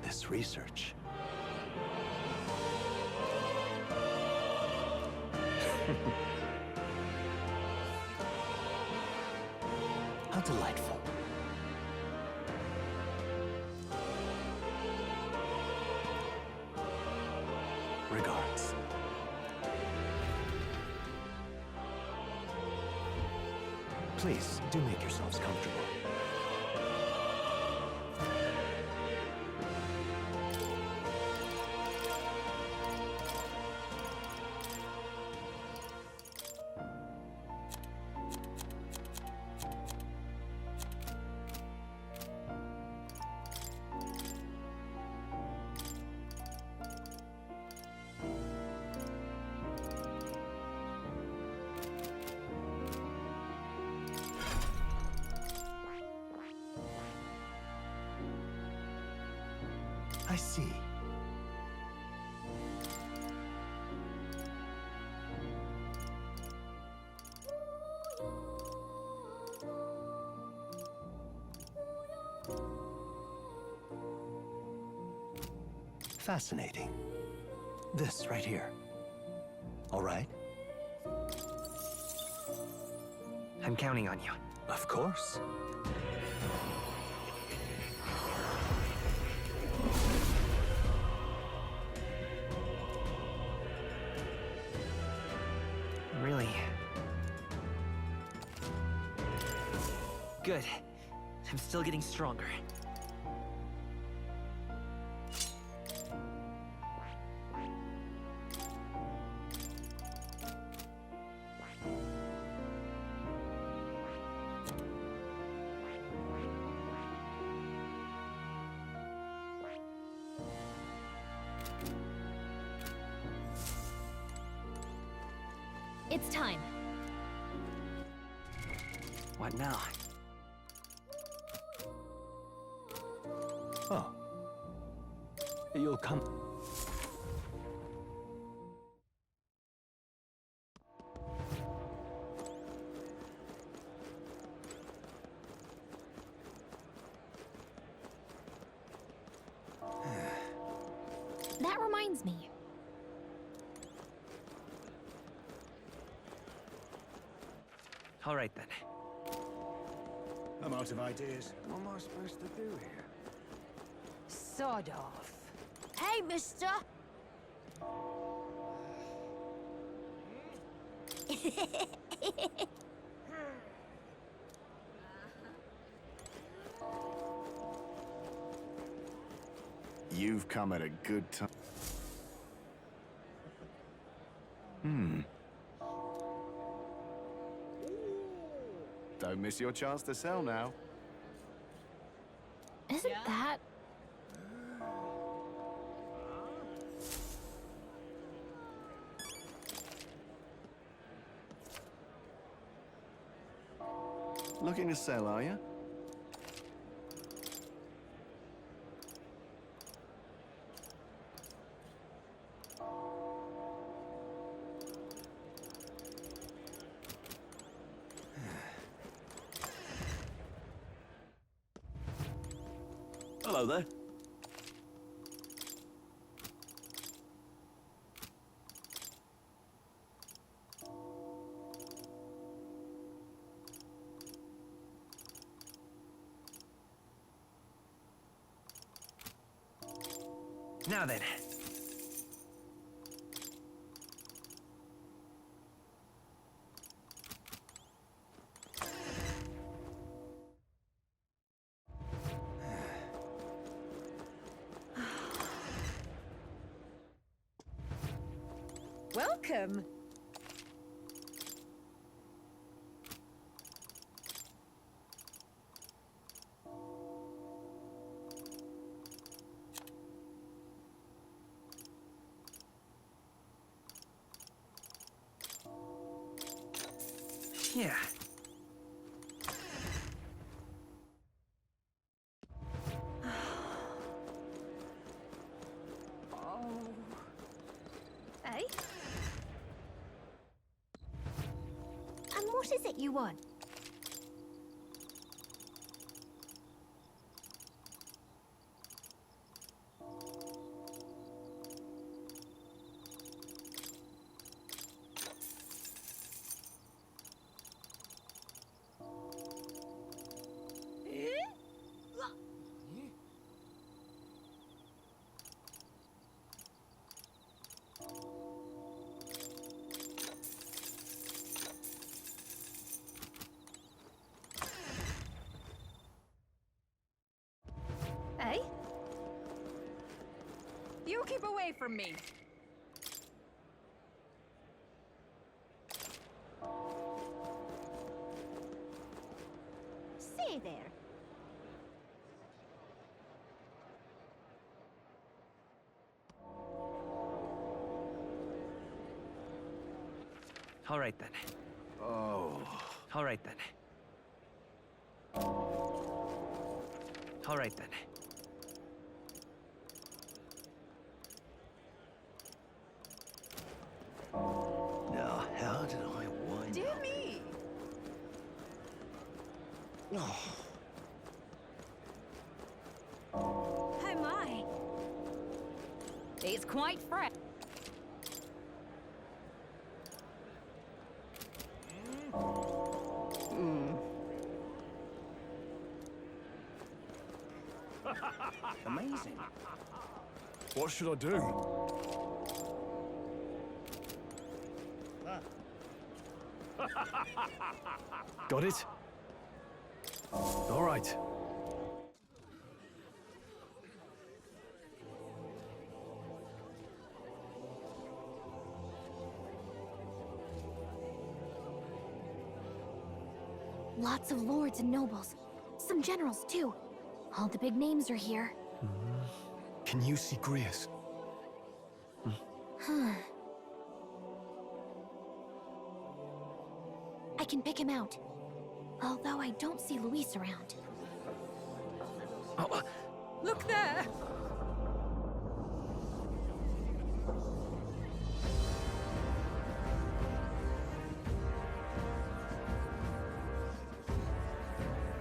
this research... How delightful. Please, do make yourselves comfortable. I see. Fascinating. This right here. All right? I'm counting on you. Of course. Really? Good. I'm still getting stronger. It's time. What now? Oh. You'll come. That reminds me. All right then. I'm out of ideas. What am I supposed to do here? Sod off. Hey, mister! You've come at a good time. Don't miss your chance to sell now. Isn't that... Looking to sell, are you? Hello there. Now then. Welcome. Yeah. Hey? And what is it you want? away from me! Say there. All right then. Oh. All right then. All right then. Now, how did I wind Dear up? me! Oh my. It's quite fresh. Amazing. What should I do? Got it? All right. Lots of lords and nobles. Some generals, too. All the big names are here. Can you see Grius? I can pick him out. Although I don't see Luis around. Look there!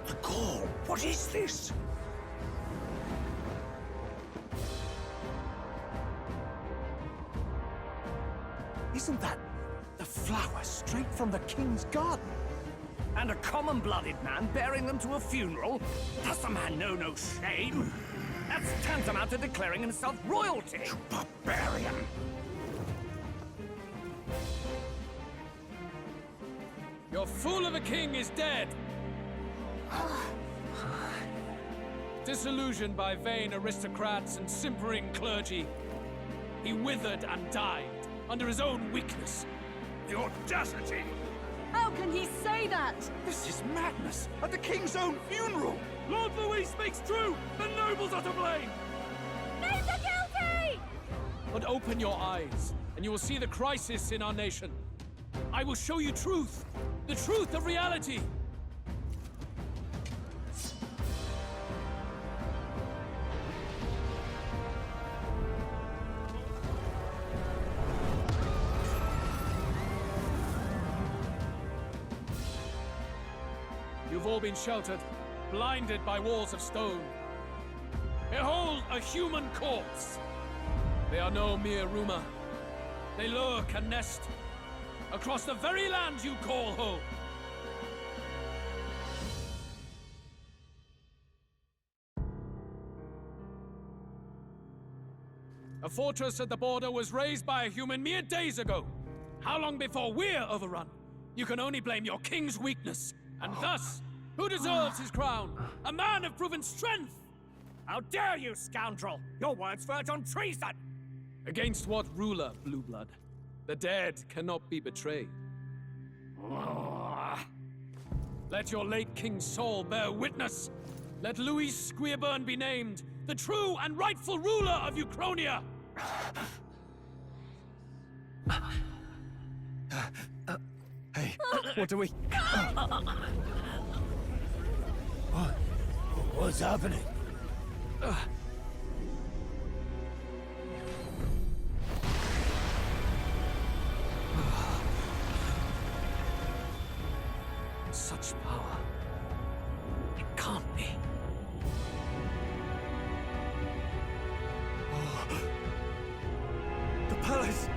The call! What is this? Isn't that the flower straight from the king's garden? And a common-blooded man bearing them to a funeral? Does the man know no shame? That's tantamount to declaring himself royalty! You barbarian! Your fool of a king is dead! Disillusioned by vain aristocrats and simpering clergy, he withered and died under his own weakness. The audacity! How can he say that? This is madness! At the king's own funeral! Lord Louis speaks true! The nobles are to blame! Names are guilty! But open your eyes, and you will see the crisis in our nation. I will show you truth! The truth of reality! You've all been sheltered, blinded by walls of stone. Behold a human corpse! They are no mere rumor. They lurk and nest across the very land you call home. A fortress at the border was raised by a human mere days ago. How long before we're overrun? You can only blame your king's weakness. And thus, who deserves his crown? A man of proven strength! How dare you, scoundrel! Your words verge on treason! Against what ruler, Blue Blood? The dead cannot be betrayed. Let your late king's soul bear witness. Let Louis Squeerburn be named the true and rightful ruler of Euchronia. Hey, what do we... What's happening? Such power. It can't be. The palace!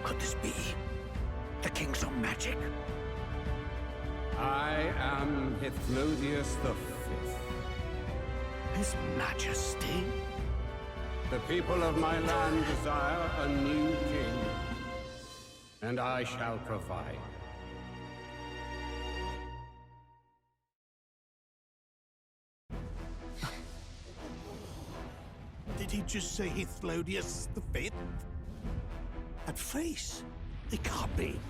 Could this be the king's own magic? I am Hythlodius V. His Majesty? The people of my land desire a new king, and I shall provide. Did he just say Hythlodius V? That face? It can't be.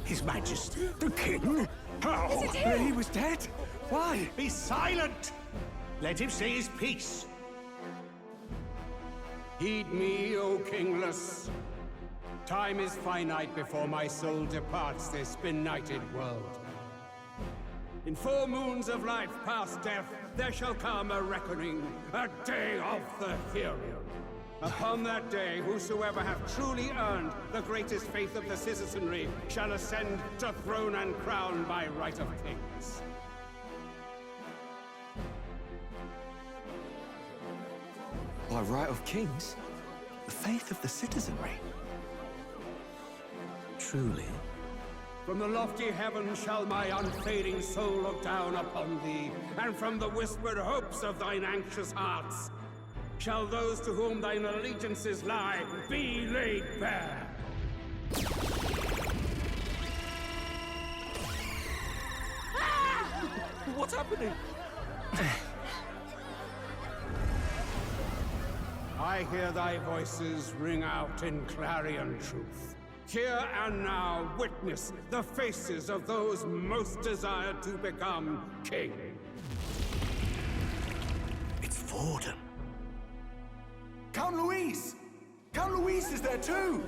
His Majesty. The king? How? Is it him? He was dead? Why? Be silent! Let him say his piece. Heed me, O kingless. Time is finite before my soul departs this benighted world. In 4 moons of life past death, there shall come a reckoning, a day of the hero. Upon that day, whosoever hath truly earned the greatest faith of the citizenry shall ascend to throne and crown by right of kings. By right of kings? The faith of the citizenry? Truly? From the lofty heavens shall my unfading soul look down upon thee, and from the whispered hopes of thine anxious hearts shall those to whom thine allegiances lie be laid bare. What's happening? I hear thy voices ring out in clarion truth. Here and now witness the faces of those most desired to become king. It's Vorden. Count Louise! Count Louise is there too!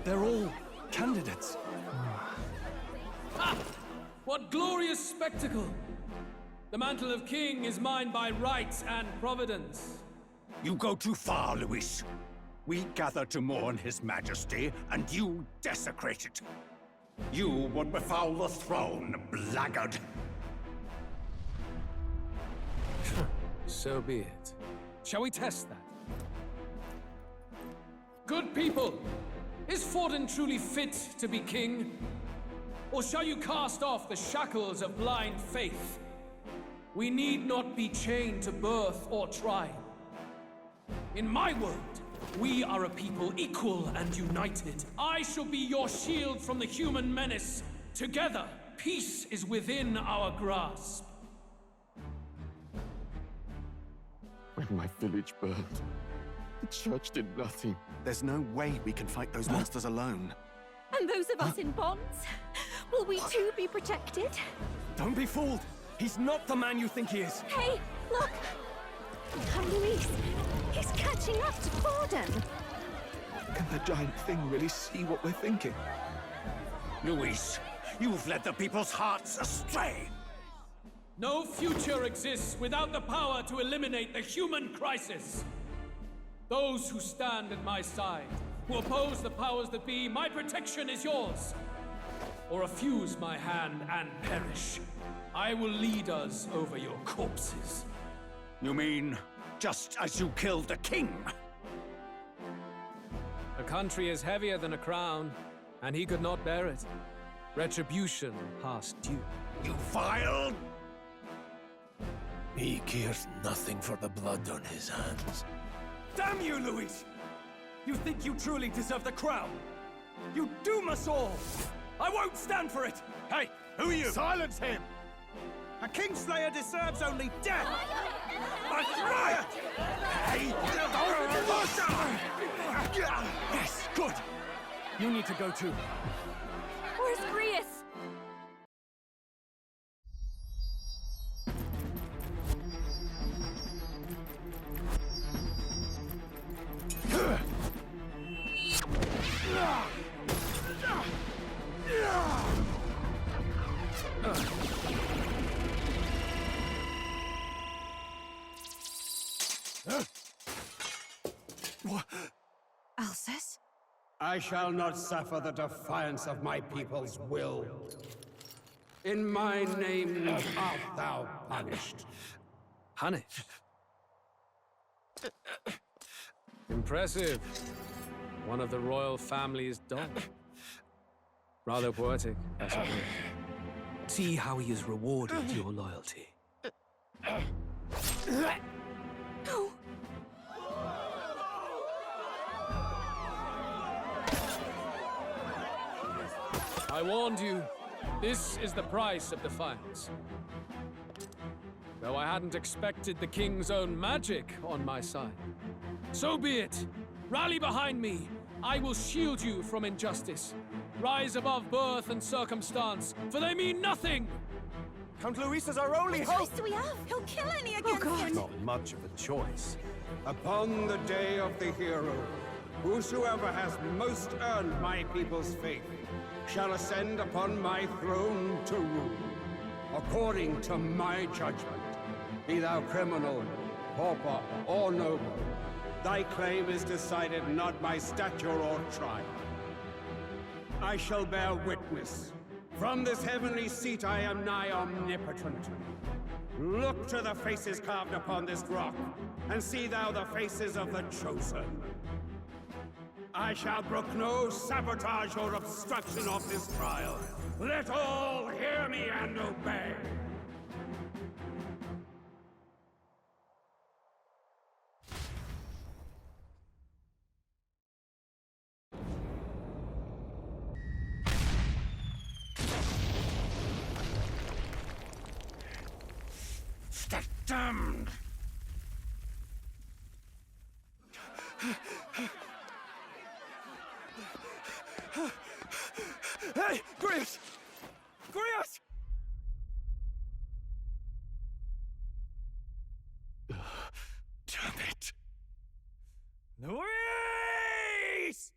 They're all candidates. Ha! What glorious spectacle! The mantle of king is mine by right and providence. You go too far, Louis. We gather to mourn his majesty, and you desecrate it. You would befoul the throne, blackguard. So be it. Shall we test that? Good people, is Vorden truly fit to be king? Or shall you cast off the shackles of blind faith? We need not be chained to birth or tribe. In my world, we are a people equal and united. I shall be your shield from the human menace. Together, peace is within our grasp. When my village burned, the church did nothing. There's no way we can fight those monsters alone. And those of us in bonds? Will we too be protected? Don't be fooled! He's not the man you think he is! Hey, look! Come, Louise! He's catching up to Vorden! Can the giant thing really see what we're thinking? Louis, you've led the people's hearts astray! No future exists without the power to eliminate the human crisis. Those who stand at my side, who oppose the powers that be, my protection is yours. Or refuse my hand and perish. I will lead us over your corpses. You mean, just as you killed the king? A country is heavier than a crown, and he could not bear it. Retribution past due. You vile! He cares nothing for the blood on his hands. Damn you, Louis! You think you truly deserve the crown? You doom us all! I won't stand for it! Hey, who are you? Silence him! A Kingslayer deserves only death! That's right! Hey! Yes, good! You need to go too. Where's Grius? Alcest? I shall not suffer the defiance of my people's will. In my name art thou punished. Punished? Impressive. One of the royal family's dog. Rather poetic, as I hear. See how he has rewarded your loyalty. No. I warned you. This is the price of defiance. Though I hadn't expected the king's own magic on my side. So be it. Rally behind me. I will shield you from injustice. Rise above birth and circumstance, for they mean nothing! Count Luis is our only What hope! choice do we have? He'll kill any against him. Not much of a choice. Upon the day of the hero, whosoever has most earned my people's faith shall ascend upon my throne to rule, according to my judgment. Be thou criminal, pauper, or noble, thy claim is decided not by stature or tribe. I shall bear witness. From this heavenly seat I am nigh omnipotent. Look to the faces carved upon this rock, and see thou the faces of the chosen. I shall brook no sabotage or obstruction of this trial. Let all hear me and obey. Damned! Hey! Grius! Grius! Damn it! Luis!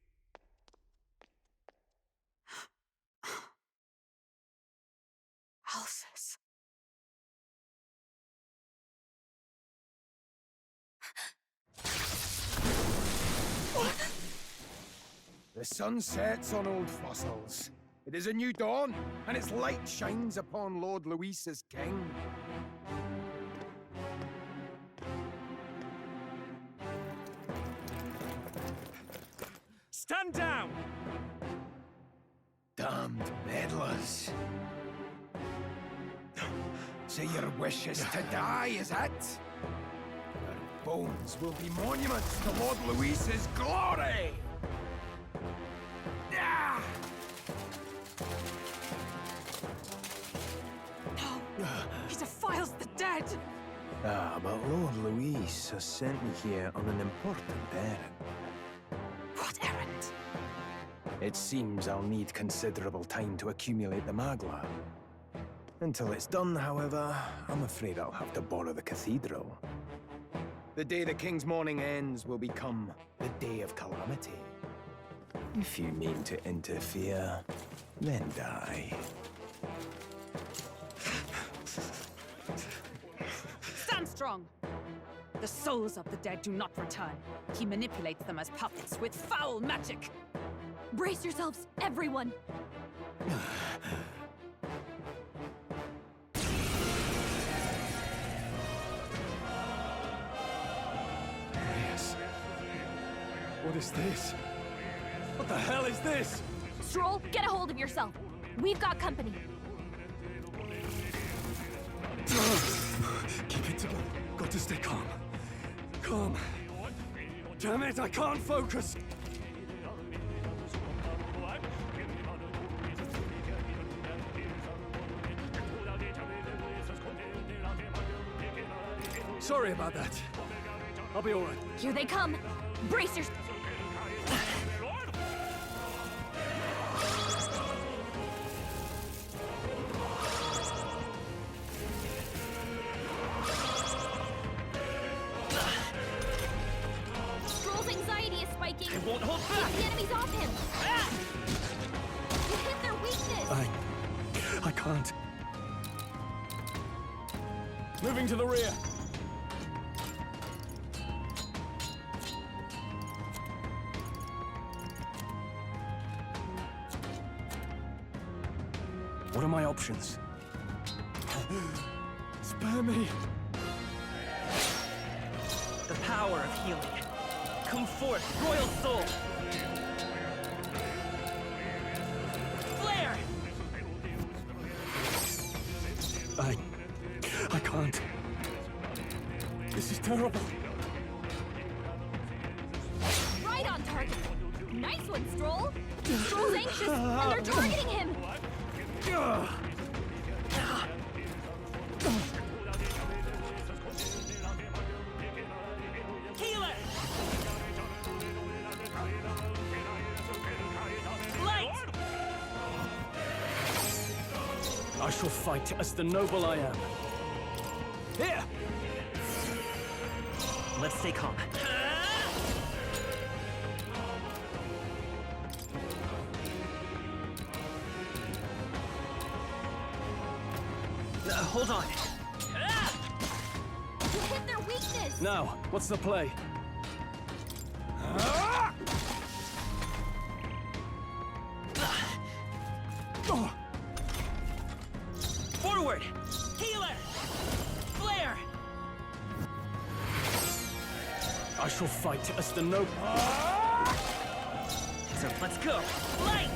Alphys. The sun sets on old fossils. It is a new dawn, and its light shines upon Lord Luis as king. Stand down! Damned meddlers. So your wish is to die, is it? Your bones will be monuments to Lord Luis's glory! Ah! No! He defiles the dead! Ah, but Lord Luis has sent me here on an important errand. What errand? It seems I'll need considerable time to accumulate the Magla. Until it's done, however, I'm afraid I'll have to borrow the cathedral. The day the King's morning ends will become the day of calamity. If you mean to interfere, then die. Stand strong! The souls of the dead do not return. He manipulates them as puppets with foul magic! Brace yourselves, everyone! Yes. What is this? What the hell is this? Stroll, get a hold of yourself. We've got company. Keep it together. Got to stay calm. Calm. Damn it, I can't focus! Sorry about that. I'll be all right. Here they come. Brace yourself. Stroll's anxiety is spiking. It won't hold back. Keep the enemies off him. You hit their weakness. I can't. Moving to the rear. What are my options? Spare me. The power of healing. Come forth, royal soul! Flare! I can't. This is terrible. Right on target. Nice one, Stroll. Stroll's anxious, and they're targeting him. Healer! Light! I shall fight as the noble I am. Here! Let's stay calm. Hold on. You hit their weakness. Now, what's the play? Forward! Healer! Flare! I shall fight as the noble. So let's go. Light!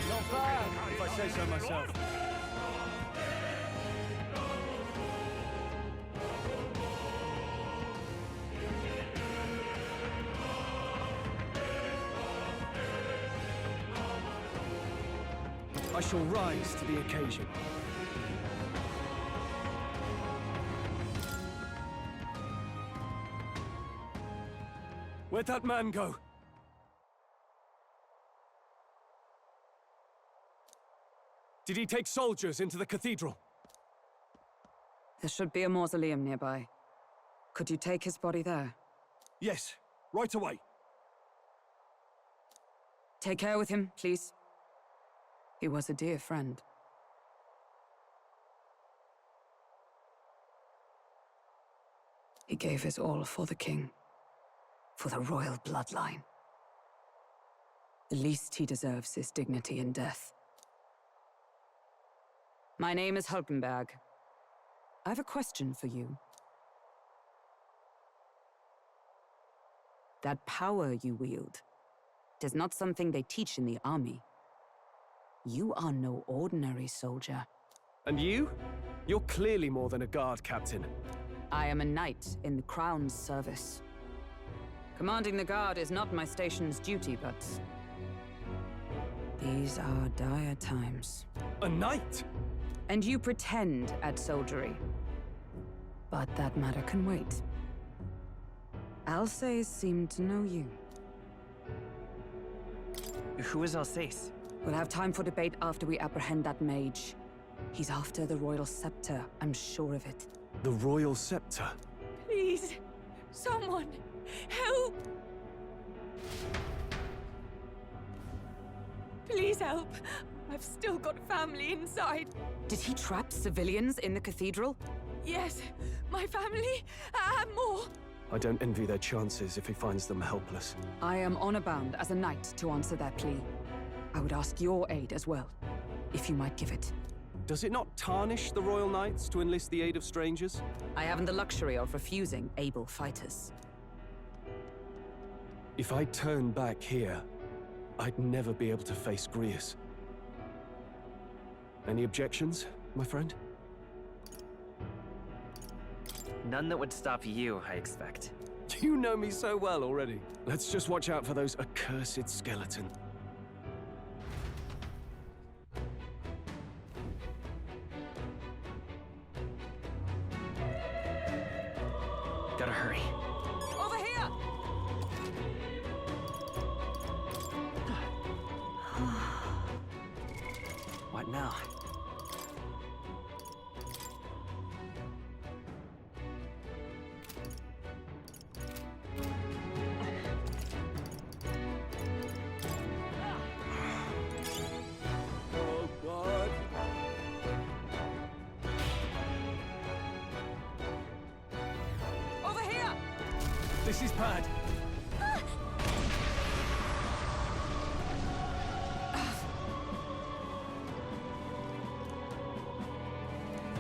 Not bad, if I say so myself. I shall rise to the occasion. Where'd that man go? Did he take soldiers into the cathedral? There should be a mausoleum nearby. Could you take his body there? Yes, right away. Take care with him, please. He was a dear friend. He gave his all for the king, for the royal bloodline. The least he deserves is dignity in death. My name is Hulkenberg. I have a question for you. That power you wield, it is not something they teach in the army. You are no ordinary soldier. And you? You're clearly more than a guard captain. I am a knight in the Crown's service. Commanding the guard is not my station's duty, but these are dire times. A knight? And you pretend at soldiery. But that matter can wait. Alsace seemed to know you. Who is Alsace? We'll have time for debate after we apprehend that mage. He's after the royal scepter, I'm sure of it. The royal scepter? Please, someone, help! Please help. I've still got family inside. Did he trap civilians in the cathedral? Yes, my family, and more. I don't envy their chances if he finds them helpless. I am honor bound as a knight to answer that plea. I would ask your aid as well, if you might give it. Does it not tarnish the Royal Knights to enlist the aid of strangers? I haven't the luxury of refusing able fighters. If I turn back here, I'd never be able to face Grius. Any objections, my friend? None that would stop you, I expect. You know me so well already. Let's just watch out for those accursed skeletons. Gotta hurry. Over here! What now? Oh, God. This is bad.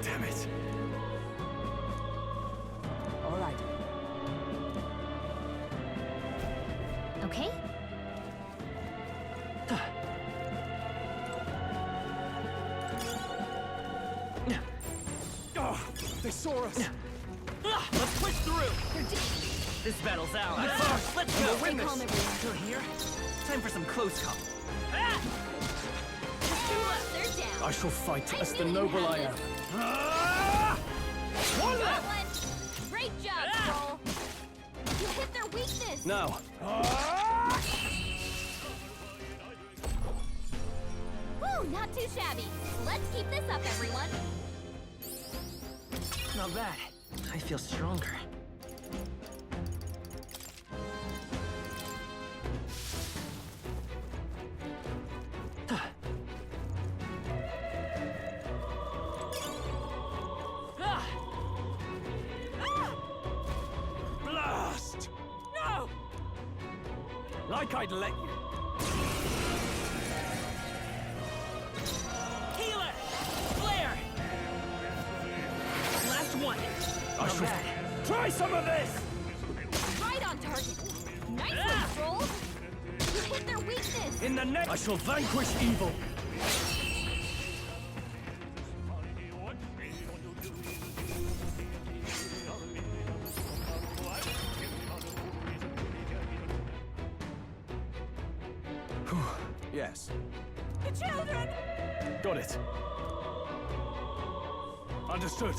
Damn it. All right. Okay? Oh, they saw us. Let's push through. This battle's ours. Let's go. Stay calm, everyone. Still here? Time for some close call. They're down. I shall fight as knew the you noble had I am. this. One Got left. one. Great job, Troll. You hit their weakness. Now. Woo, not too shabby. Let's keep this up, everyone. Not bad. I feel stronger. Blast! No! Like I'd let you. Healer! Flare! Last one. I shall try some of this! Right on target. Nice one, Troll. You hit their weakness. In the next, I shall vanquish evil. Yes. The children! Got it. Understood.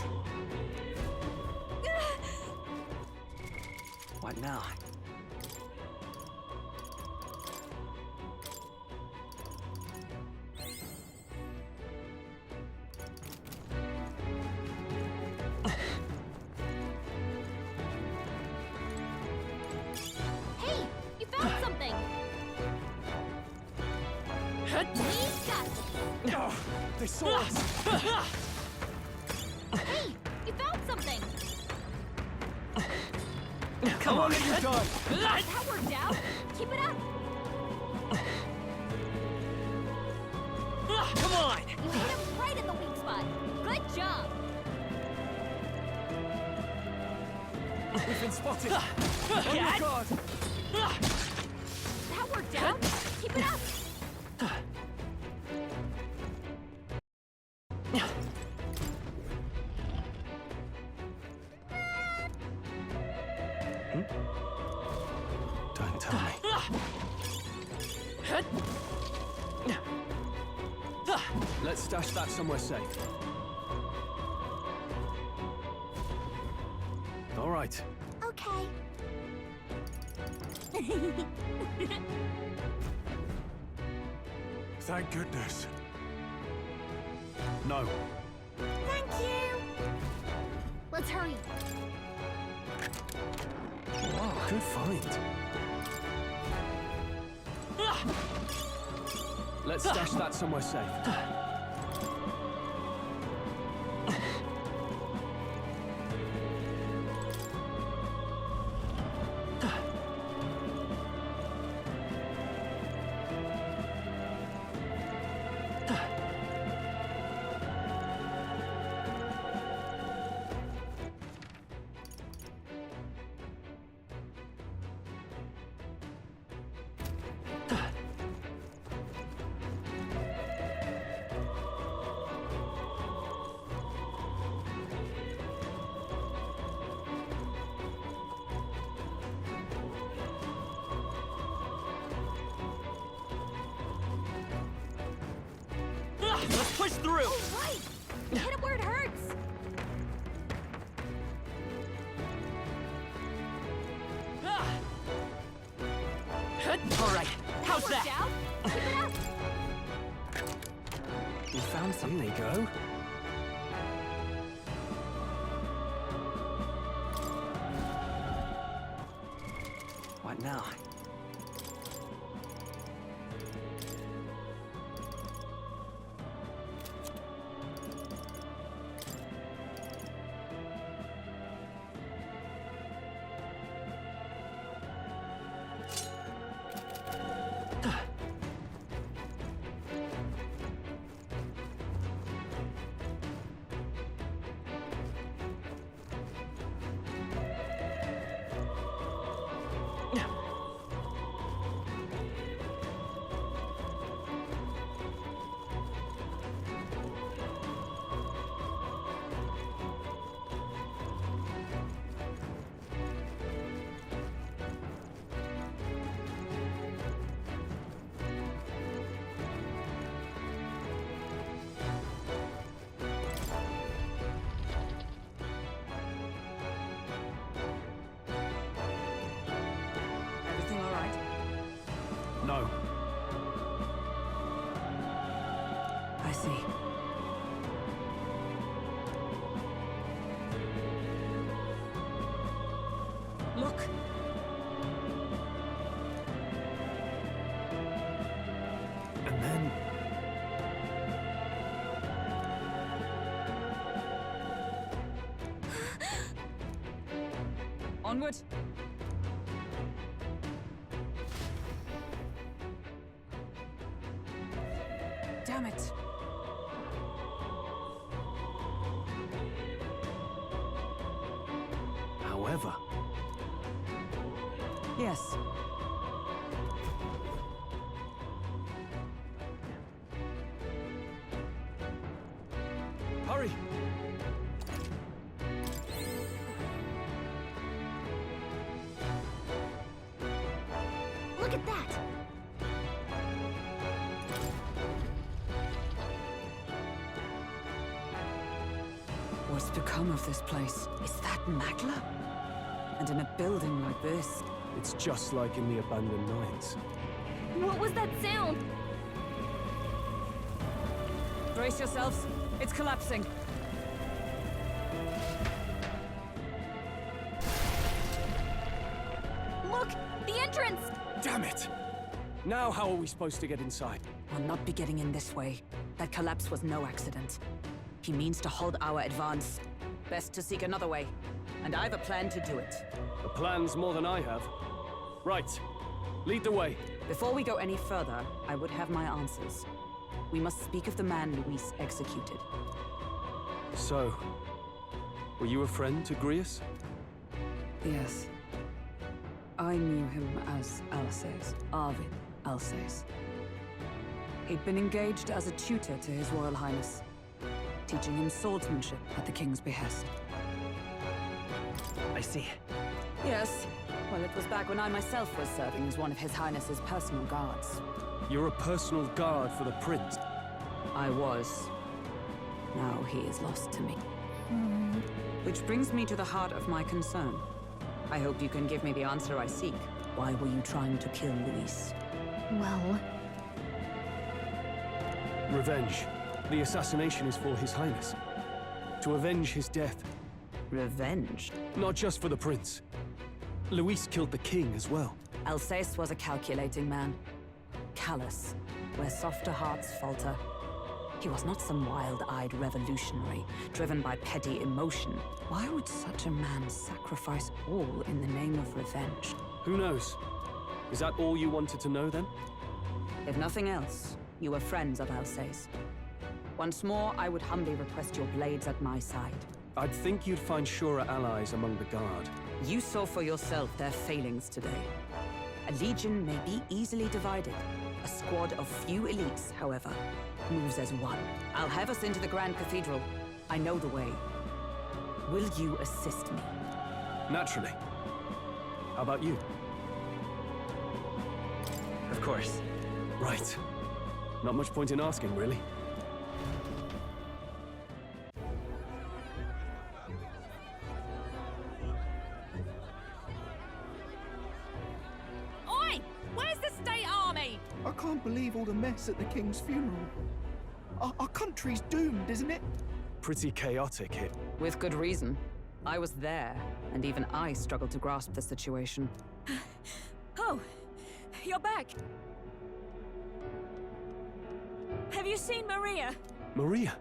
What now? Hey, you found something. We've got you. Oh, they saw us. Hey, you found something. Come on, you die. That worked out. Keep it up. Come on! You hit him right in the weak spot. Good job. We've been spotted. On your Yes. guard. That worked out. Keep it up. Don't tell me. Let's stash that somewhere safe. All right. Okay. Thank goodness. No. Thank you. Let's hurry. Wow, good find. Let's stash that somewhere safe. Let's push through! Oh, right. Hit him where it hurts. All right, how's Worked that? out. Keep it up. We found something. There you go. What now? know. I see. Look. And then... Onward. Damn it. However... Yes. Hurry! Look at that! What's become of this place? Is that Magla? And in a building like this? It's just like in the abandoned mines. What was that sound? Brace yourselves. It's collapsing. Look! The entrance! Damn it! Now how are we supposed to get inside? We'll not be getting in this way. That collapse was no accident. He means to hold our advance. Best to seek another way. And I've a plan to do it. A plan's more than I have. Right. Lead the way. Before we go any further, I would have my answers. We must speak of the man Luis executed. So, were you a friend to Grius? Yes. I knew him as Alsace, Arvid Alsace. He'd been engaged as a tutor to His Royal Highness, teaching him swordsmanship at the King's behest. I see. Yes. Well, it was back when I myself was serving as one of His Highness's personal guards. You're a personal guard for the Prince? I was. Now he is lost to me. Which brings me to the heart of my concern. I hope you can give me the answer I seek. Why were you trying to kill Luis? Well... Revenge. The assassination is for His Highness. To avenge his death. Revenge? Not just for the Prince. Luis killed the King as well. Alsace was a calculating man. Callous, where softer hearts falter. He was not some wild-eyed revolutionary, driven by petty emotion. Why would such a man sacrifice all in the name of revenge? Who knows? Is that all you wanted to know, then? If nothing else, you were friends of Alsace. Once more, I would humbly request your blades at my side. I'd think you'd find surer allies among the Guard. You saw for yourself their failings today. A legion may be easily divided. A squad of few elites, however, moves as one. I'll have us into the Grand Cathedral. I know the way. Will you assist me? Naturally. How about you? Of course. Right. Not much point in asking, really. Oi! Where's the state army? I can't believe all the mess at the King's funeral. Our country's doomed, isn't it? Pretty chaotic here. With good reason. I was there, and even I struggled to grasp the situation. Oh, you're back. Have you seen Maria? Maria?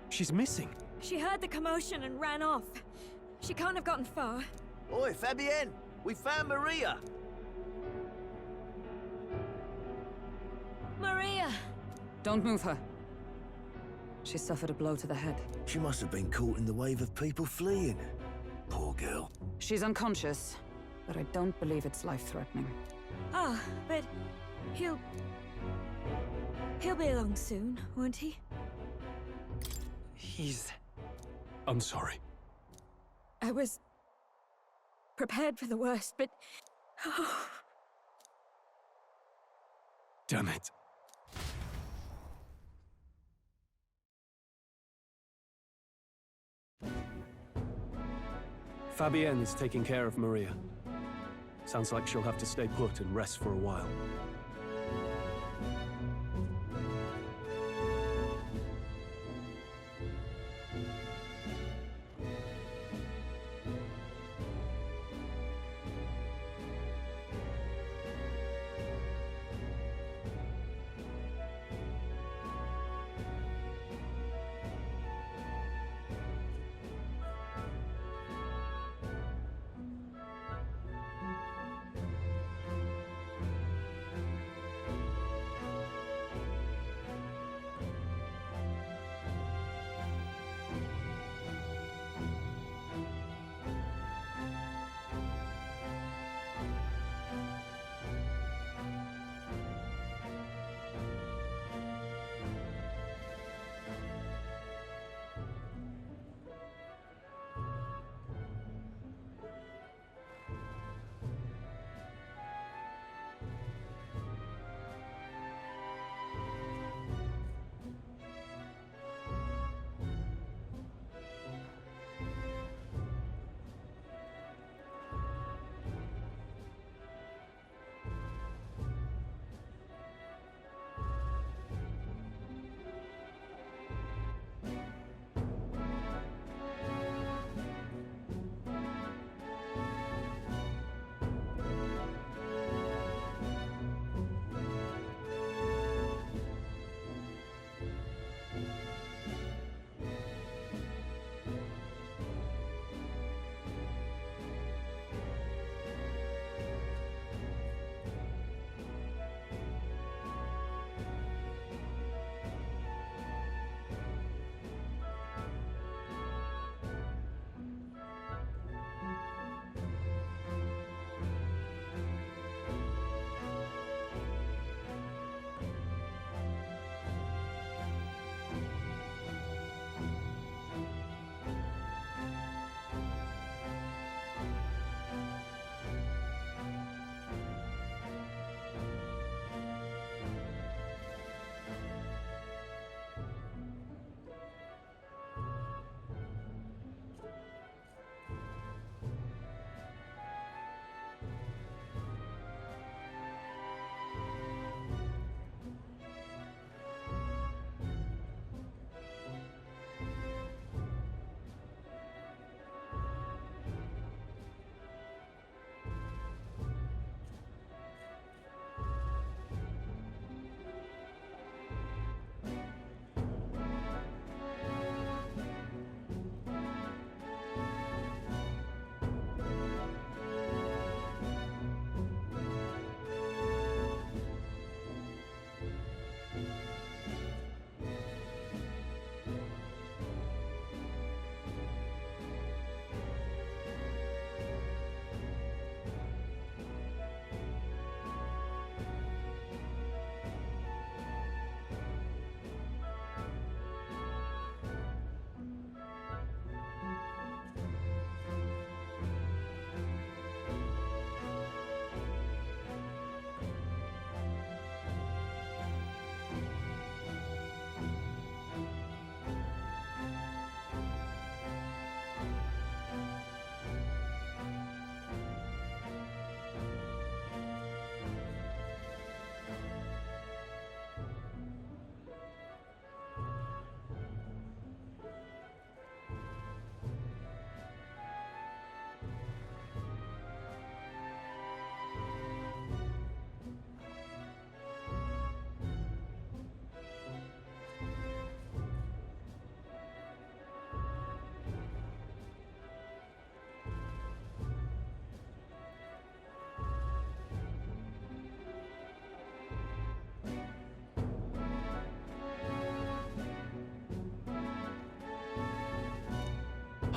She's missing. She heard the commotion and ran off. She can't have gotten far. Oi, Fabienne! We found Maria! Maria! Don't move her. She suffered a blow to the head. She must have been caught in the wave of people fleeing. Poor girl. She's unconscious, but I don't believe it's life-threatening. Ah, but he'll be along soon, won't he? I'm sorry. I was prepared for the worst, but... Oh. Damn it. Fabienne is taking care of Maria. Sounds like she'll have to stay put and rest for a while.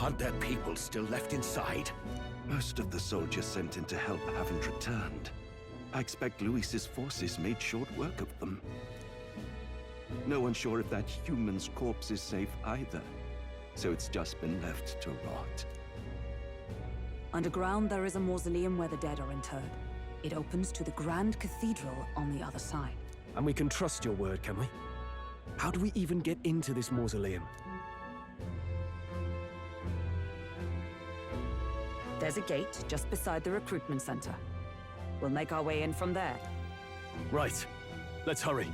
Aren't there people still left inside? Most of the soldiers sent in to help haven't returned. I expect Luis's forces made short work of them. No one's sure if that human's corpse is safe either, so it's just been left to rot. Underground, there is a mausoleum where the dead are interred. It opens to the Grand Cathedral on the other side. And we can trust your word, can we? How do we even get into this mausoleum? There's a gate just beside the recruitment center. We'll make our way in from there. Right. Let's hurry.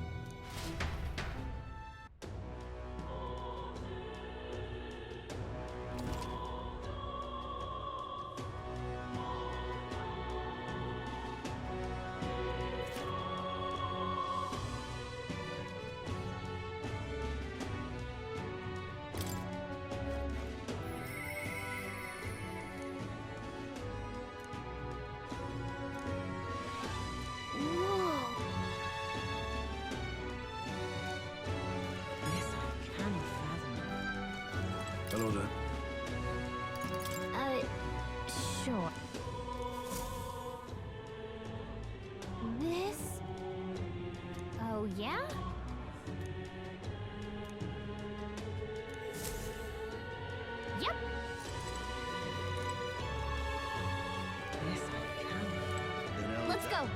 Hello there. Sure. This? Oh, yeah? Yep. Let's go.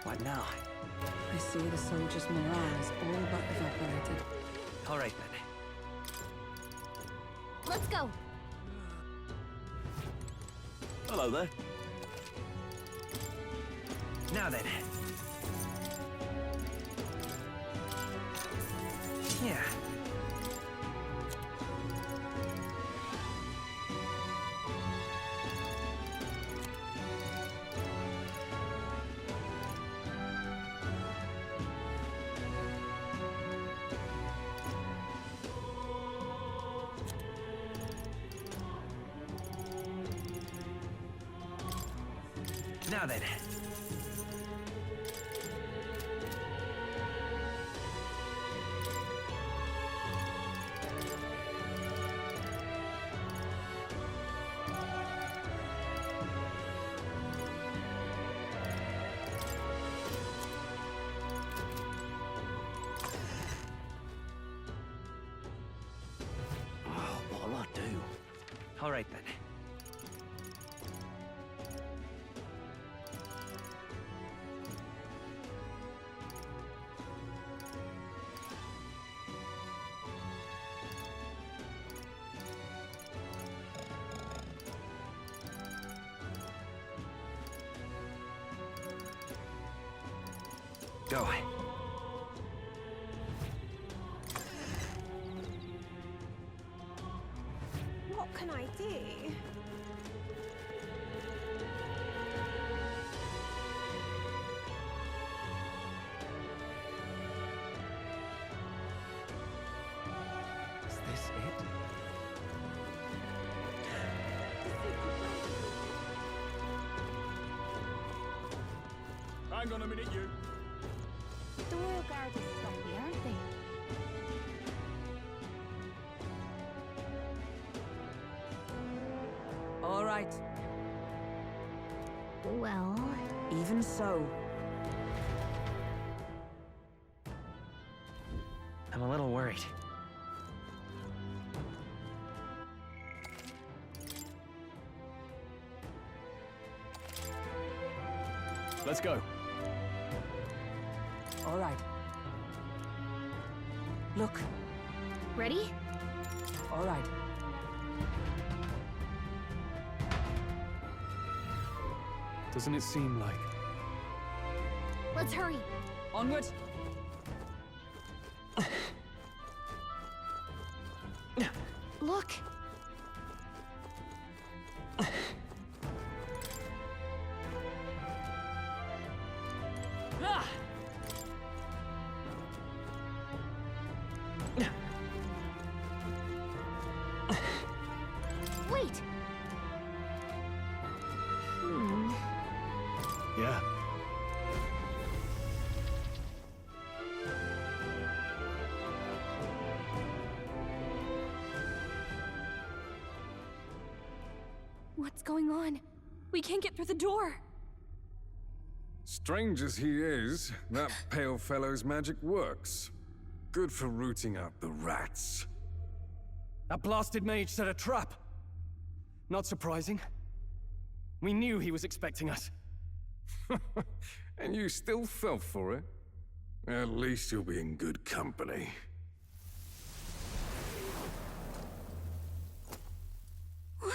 What now? I see the soldiers' morale is all but evaporated. All right, then. Let's go. Hello there. Now then. Yeah. Now then. What'll I do? All right, then. Go. What can I do? Is this it? Hang on a minute, you. The Royal Guard is sloppy, aren't they? All right. Well... Even so. I'm a little worried. Let's go. All right. Look. Ready? All right. Doesn't it seem like... Let's hurry. Onward. Look. Ah! Wait. Yeah. What's going on? We can't get through the door. Strange as he is, that pale fellow's magic works. Good for rooting out the rats. That blasted mage set a trap. Not surprising. We knew he was expecting us. And you still fell for it? At least you'll be in good company. What?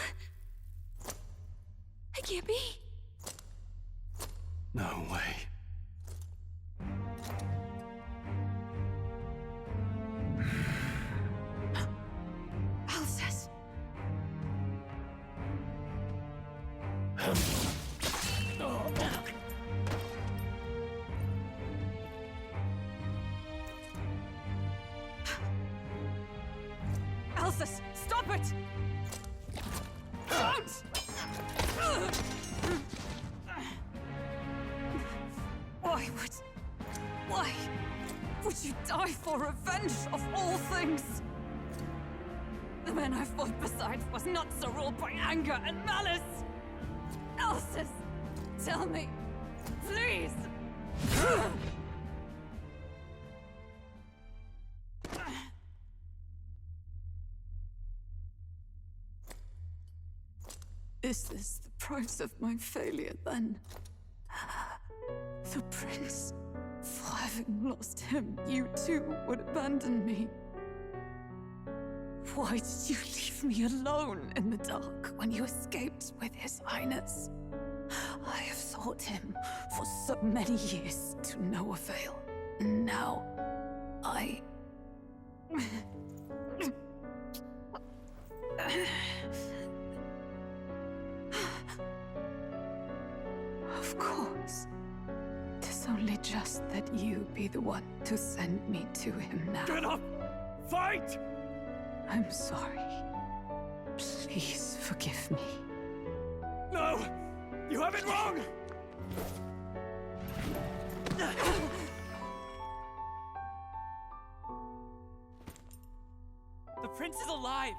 I can't be. No way. Alcest. Alcest, stop it! Don't! Why would you die for revenge of all things? The men I fought beside was not so ruled by anger and malice. Alcest, tell me, please. Is this the price of my failure, then? The prince, for having lost him, you too would abandon me. Why did you leave me alone in the dark when you escaped with his highness? I have sought him for so many years to no avail. And now, I... Of course. 'Tis only just that you be the one to send me to him now. Get up! Fight! I'm sorry. Please forgive me. No! You have it wrong! The prince is alive!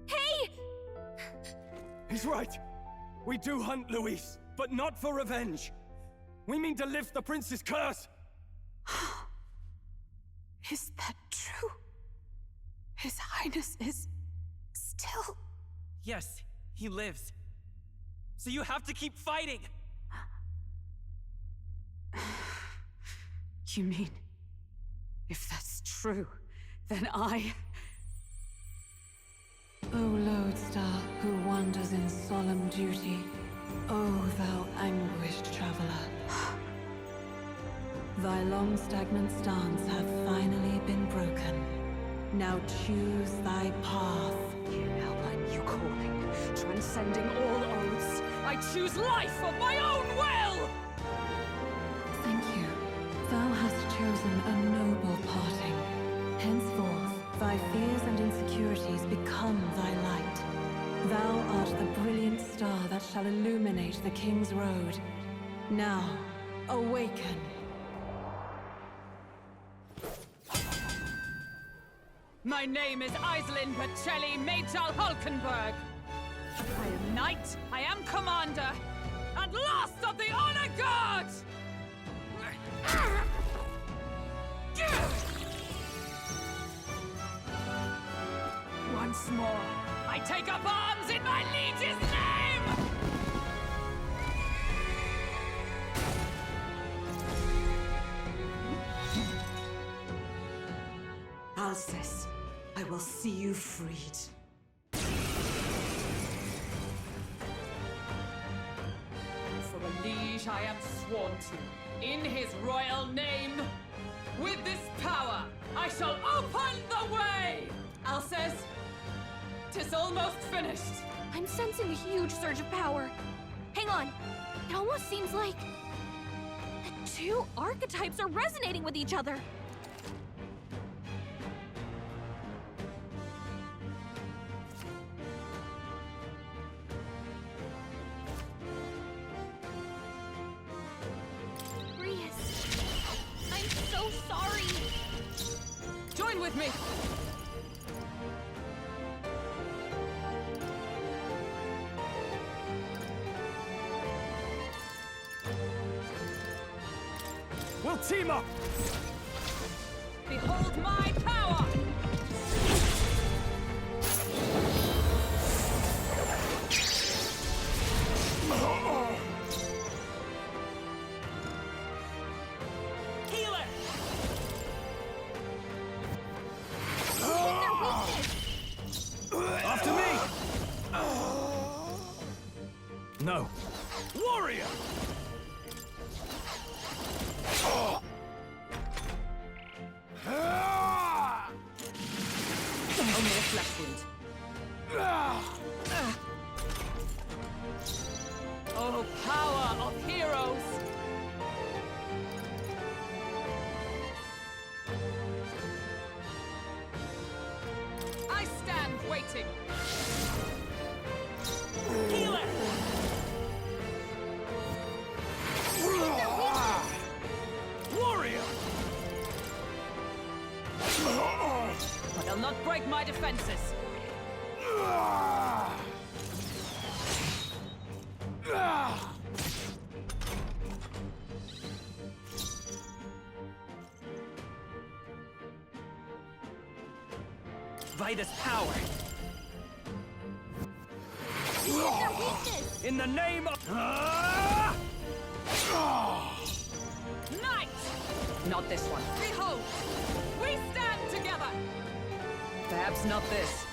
Hey! He's right. We do hunt Luis, but not for revenge. We mean to lift the prince's curse. Is that true? His highness is still... Yes, he lives. So you have to keep fighting! You mean, if that's true, then I... O lodestar who wanders in solemn duty, O thou anguished traveler. Thy long stagnant stance hath finally been broken. Now choose thy path. Now my new calling, transcending all oaths, I choose life of my own will! Thank you. Thou hast chosen a noble parting. Henceforth, thy fears and insecurities become thy light. Thou art the brilliant star that shall illuminate the King's Road. Now, awaken. My name is Iselin Pacelli Majal Hulkenberg. I am knight, I am commander, and last of the Honor Guard! Once more, I take up arms in my liege's name! Alcest, I will see you freed. For a liege I am sworn to, in his royal name. With this power, I shall open the way! Alcest, 'tis almost finished. I'm sensing a huge surge of power. Hang on. It almost seems like the two archetypes are resonating with each other. I'm so sorry. Join with me. team up! Behold my power! Healer! After me! No. Warrior! Only a flesh wound. Oh, power of heroes! I stand waiting. Healer! Warrior! But they'll not break my defenses. Vitus power! In the name of... Knight! Not this one. Behold! We stand together! Perhaps not this.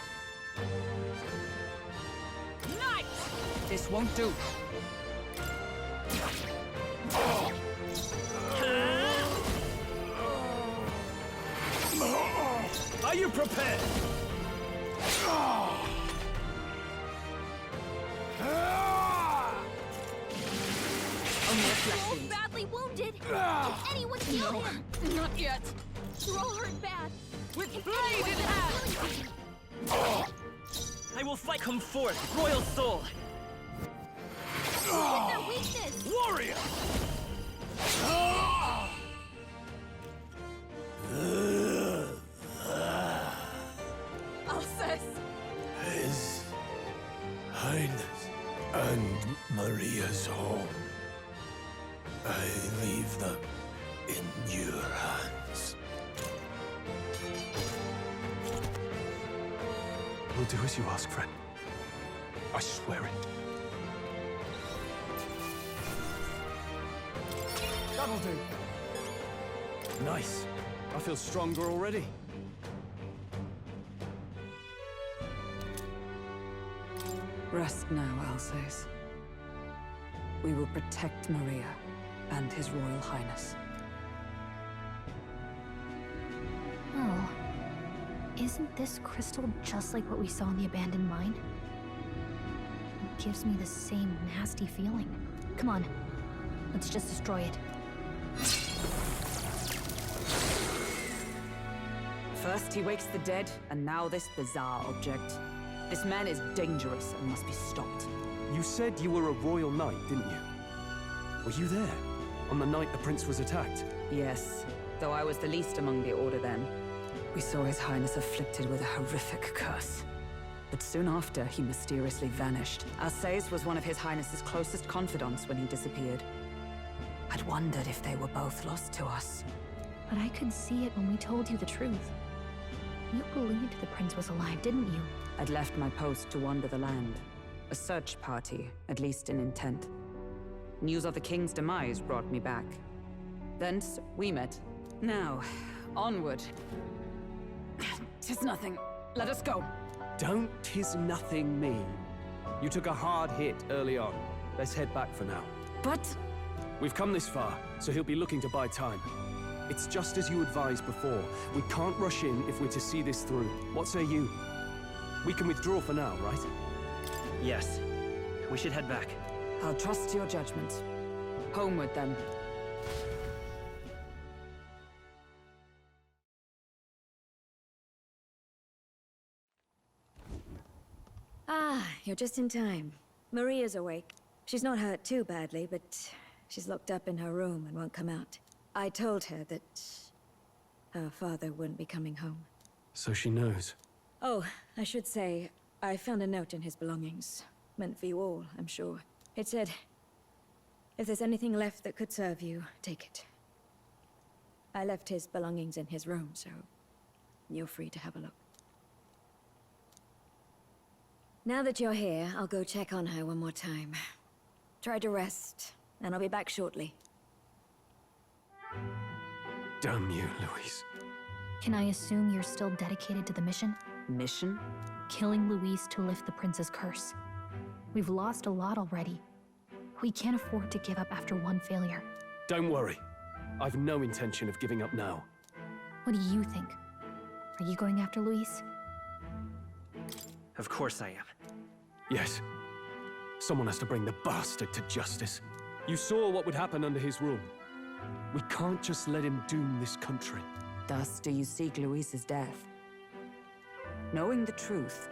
Knight! This won't do. Are you prepared? Only a flesh wound. Badly wounded. Can anyone heal him? Not yet. You're all hurt bad. With blade in hand! I will fight. Come forth, royal soul! Look at their weakness. Warrior! Alsace! His Highness and Maria's home. I leave them in your hands. We'll do as you ask, friend. I swear it. That'll do. Nice. I feel stronger already. Rest now, Alsace. We will protect Maria and His Royal Highness. Oh. Isn't this crystal just like what we saw in the abandoned mine? It gives me the same nasty feeling. Come on. Let's just destroy it. First he wakes the dead, and now this bizarre object. This man is dangerous and must be stopped. You said you were a royal knight, didn't you? Were you there? On the night the prince was attacked? Yes, though I was the least among the Order then. We saw His Highness afflicted with a horrific curse. But soon after, he mysteriously vanished. Alsace was one of His Highness's closest confidants when he disappeared. I'd wondered if they were both lost to us. But I could see it when we told you the truth. You believed the prince was alive, didn't you? I'd left my post to wander the land. A search party, at least in intent. News of the king's demise brought me back. Thence, we met. Now, onward. 'Tis nothing. Let us go. Don't "'tis nothing" me. You took a hard hit early on. Let's head back for now. But... We've come this far, so he'll be looking to buy time. It's just as you advised before. We can't rush in if we're to see this through. What say you? We can withdraw for now, right? Yes. We should head back. I'll trust your judgment. Homeward, then. Ah, you're just in time. Maria's awake. She's not hurt too badly, but she's locked up in her room and won't come out. I told her that her father wouldn't be coming home. So she knows. Oh, I should say, I found a note in his belongings. Meant for you all, I'm sure. It said, if there's anything left that could serve you, take it. I left his belongings in his room, so you're free to have a look. Now that you're here, I'll go check on her one more time. Try to rest, and I'll be back shortly. Damn you, Louise. Can I assume you're still dedicated to the mission? Mission? Killing Louise to lift the prince's curse. We've lost a lot already. We can't afford to give up after one failure. Don't worry. I've no intention of giving up now. What do you think? Are you going after Louise? Of course I am. Yes. Someone has to bring the bastard to justice. You saw what would happen under his rule. We can't just let him doom this country. Thus do you seek Louise's death. Knowing the truth,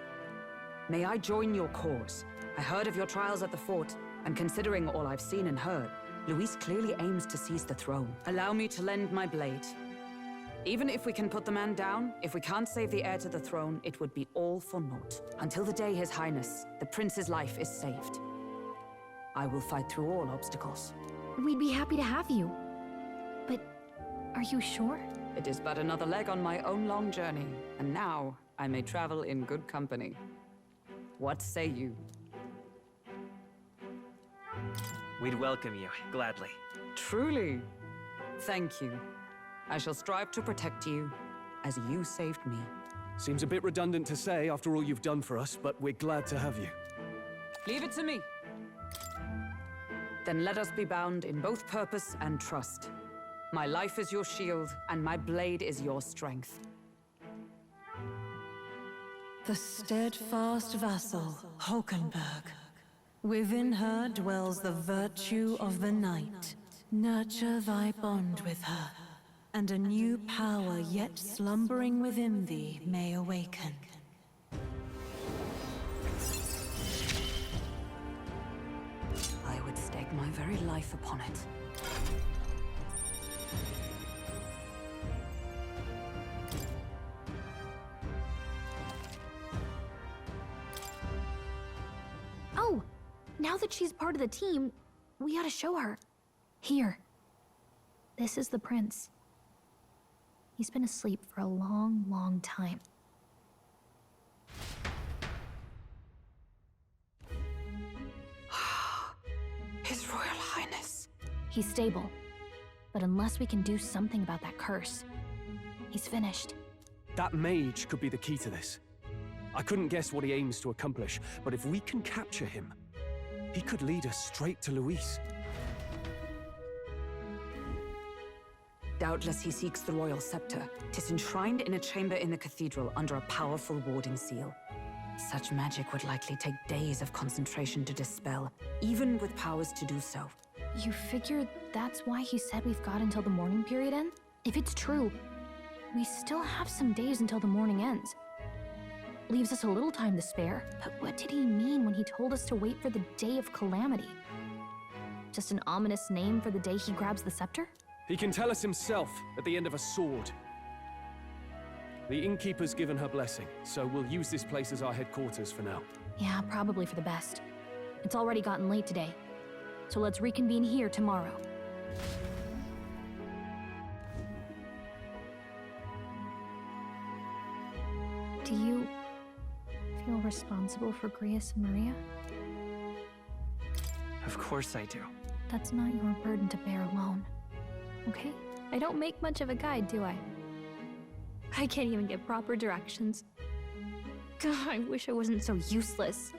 may I join your cause? I heard of your trials at the fort, and considering all I've seen and heard, Louise clearly aims to seize the throne. Allow me to lend my blade. Even if we can put the man down, if we can't save the heir to the throne, it would be all for naught. Until the day His Highness, the prince's life is saved. I will fight through all obstacles. We'd be happy to have you. But are you sure? It is but another leg on my own long journey, and now I may travel in good company. What say you? We'd welcome you, gladly. Truly. Thank you. I shall strive to protect you, as you saved me. Seems a bit redundant to say after all you've done for us, but we're glad to have you. Leave it to me. Then let us be bound in both purpose and trust. My life is your shield, and my blade is your strength. The steadfast vassal, Hulkenberg. Within her dwells the virtue of the knight. Nurture thy bond with her, and a new power yet slumbering within thee may awaken. I would stake my very life upon it. Oh! Now that she's part of the team, we ought to show her. Here. This is the prince. He's been asleep for a long, long time. His Royal Highness. He's stable. But unless we can do something about that curse, he's finished. That mage could be the key to this. I couldn't guess what he aims to accomplish, but if we can capture him, he could lead us straight to Louise. Doubtless he seeks the royal scepter. 'Tis enshrined in a chamber in the cathedral under a powerful warding seal. Such magic would likely take days of concentration to dispel, even with powers to do so. You figure that's why he said we've got until the mourning period ends? If it's true, we still have some days until the mourning ends. Leaves us a little time to spare, but what did he mean when he told us to wait for the day of calamity? Just an ominous name for the day he grabs the scepter? He can tell us himself at the end of a sword. The innkeeper's given her blessing, so we'll use this place as our headquarters for now. Yeah, probably for the best. It's already gotten late today, so let's reconvene here tomorrow. Do you feel responsible for Grius and Maria? Of course I do. That's not your burden to bear alone. Okay? I don't make much of a guide, do I? I can't even get proper directions. God, I wish I wasn't so useless.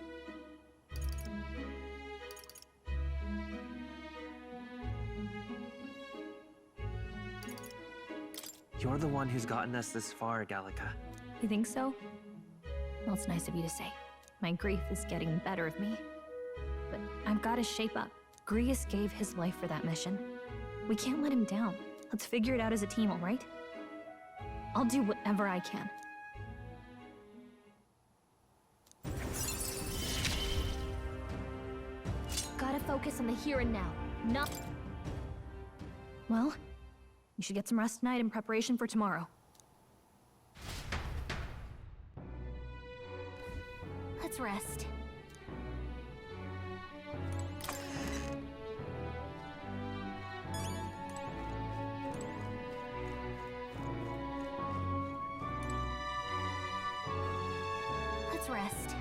You're the one who's gotten us this far, Gallica. You think so? Well, it's nice of you to say. My grief is getting the better of me. But I've got to shape up. Grius gave his life for that mission. We can't let him down. Let's figure it out as a team, all right? I'll do whatever I can. Gotta focus on the here and now, not... Well, you should get some rest tonight in preparation for tomorrow. Let's rest. unrest.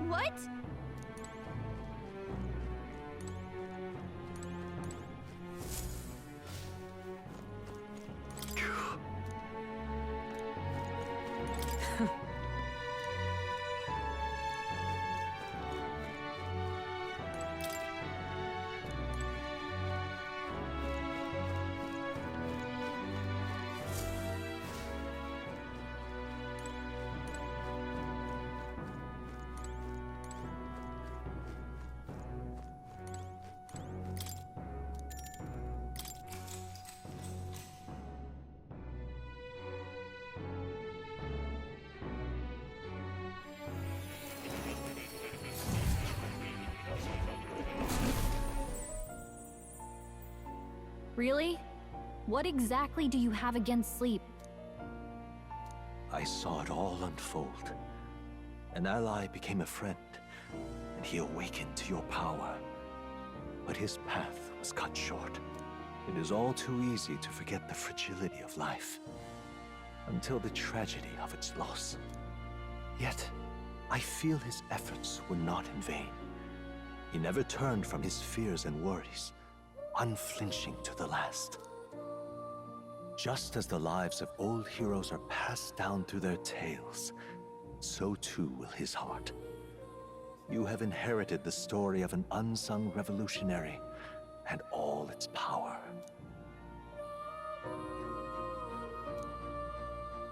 What? Really? What exactly do you have against sleep? I saw it all unfold. An ally became a friend, and he awakened to your power. But his path was cut short. It is all too easy to forget the fragility of life, until the tragedy of its loss. Yet, I feel his efforts were not in vain. He never turned from his fears and worries, unflinching to the last. Just as the lives of old heroes are passed down through their tales, so too will his heart. You have inherited the story of an unsung revolutionary and all its power.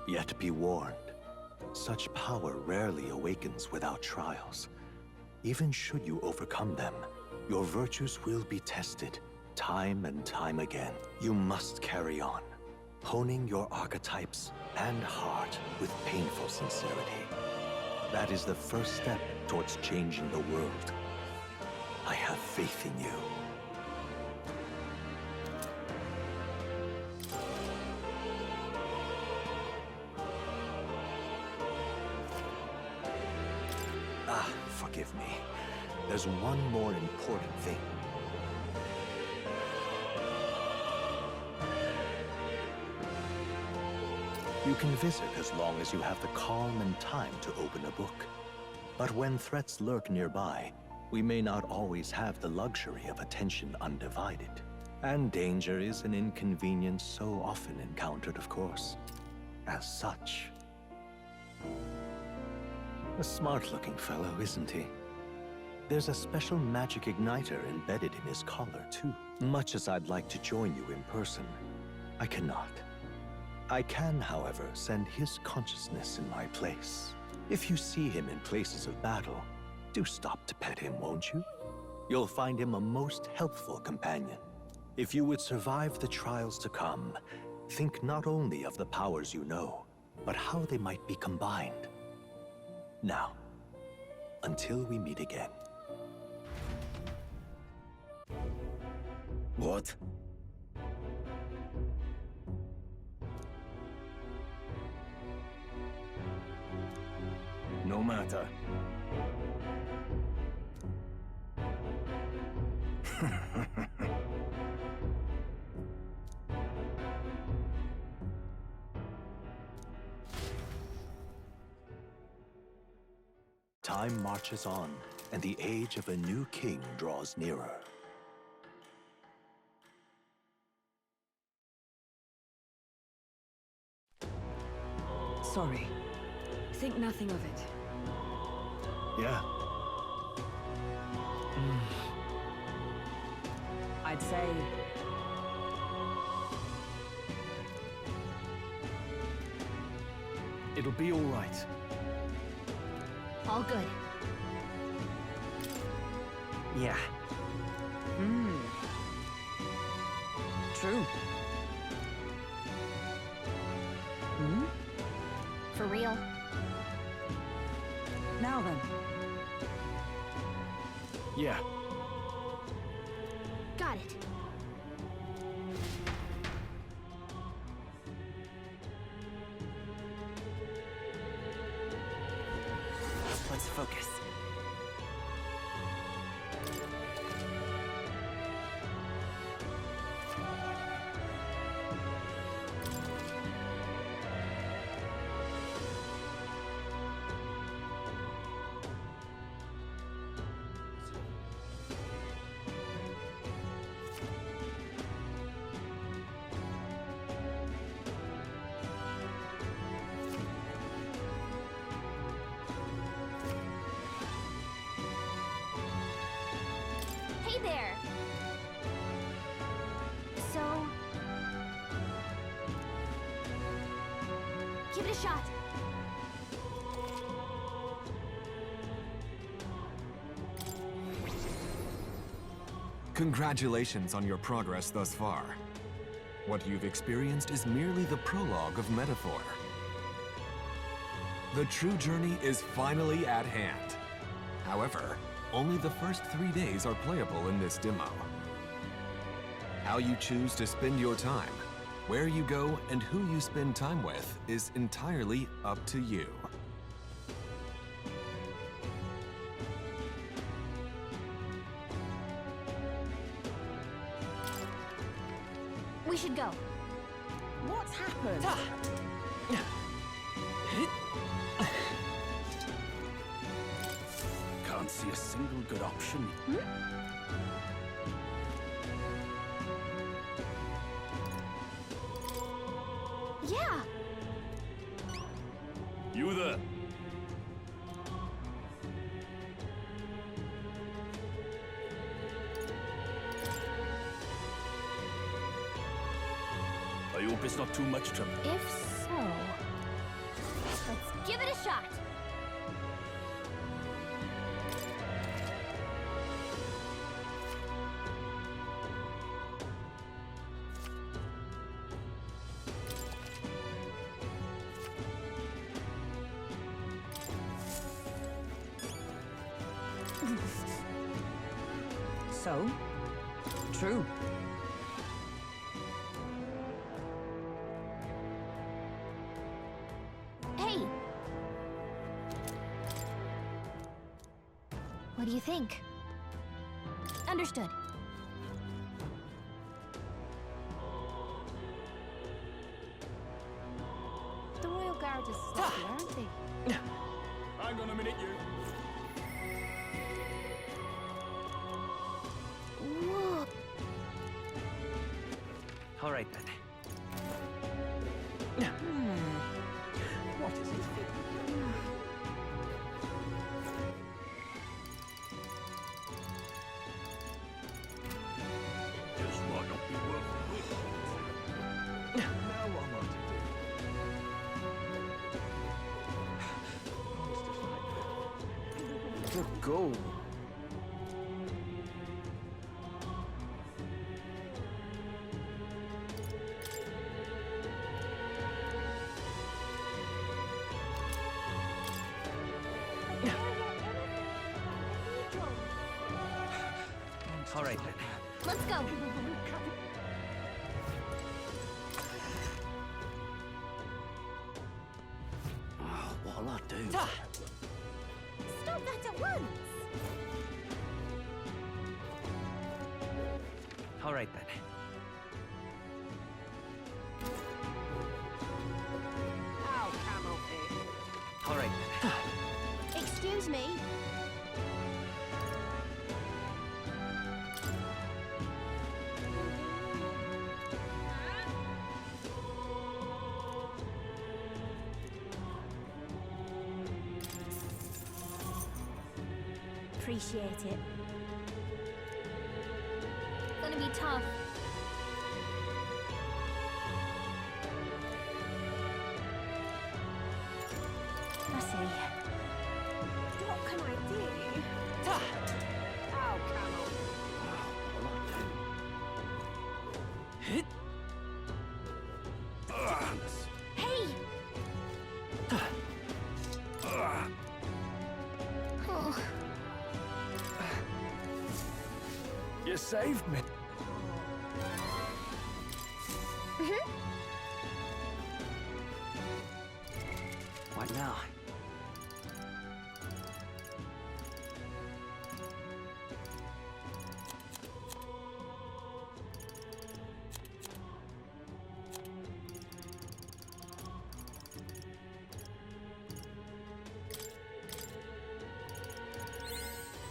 Yet be warned, such power rarely awakens without trials. Even should you overcome them, your virtues will be tested. Time and time again, you must carry on, honing your archetypes and heart with painful sincerity. That is the first step towards changing the world. I have faith in you. Forgive me. There's one more important thing. You can visit as long as you have the calm and time to open a book. But when threats lurk nearby, we may not always have the luxury of attention undivided. And danger is an inconvenience so often encountered, of course. As such. A smart-looking fellow, isn't he? There's a special magic igniter embedded in his collar, too. Much as I'd like to join you in person, I cannot. I can, however, send his consciousness in my place. If you see him in places of battle, do stop to pet him, won't you? You'll find him a most helpful companion. If you would survive the trials to come, think not only of the powers you know, but how they might be combined. Now, until we meet again. What? No matter. Time marches on, and the age of a new king draws nearer. Sorry. Think nothing of it. Yeah. I'd say... It'll be all right. All good. Yeah. True. For real. Now then. Yeah. Got it. Let's focus. Hey there! So... give it a shot. Congratulations on your progress thus far. What you've experienced is merely the prologue of metaphor. The true journey is finally at hand. However, only the first 3 days are playable in this demo. How you choose to spend your time, where you go, and who you spend time with is entirely up to you. We should go. What's happened? Can't see a single good option. Yeah! You there? I hope it's not too much trouble. If so... let's give it a shot! So? True. Hey! What do you think? Understood. The Royal Guard is sloppy, aren't they? Hang on a minute, you. Whoa! All right then. What is it? Just might not be worth it. Now what am I to do? Good goal. All right then. Let's go! What'll I do? Stop that at once! All right then. Ow, camel pig. All right then. Excuse me? Appreciate it. Gonna be tough. I see. What can I do? Ow, camel. Hey! Oh. You saved me. What now?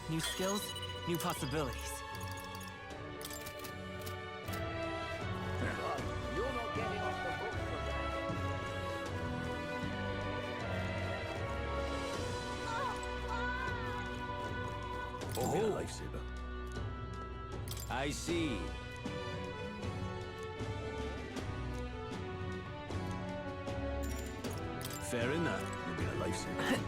New skills, new possibilities. You're not getting off the hook for that. Oh, lifesaver. I see. Fair enough. You'll be a lifesaver.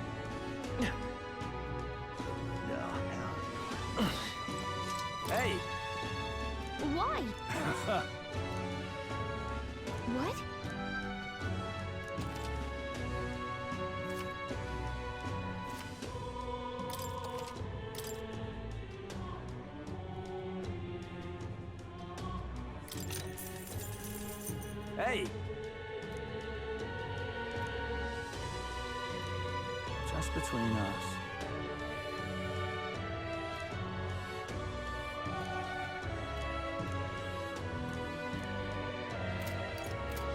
Hey! Why? What? Hey! Just between us.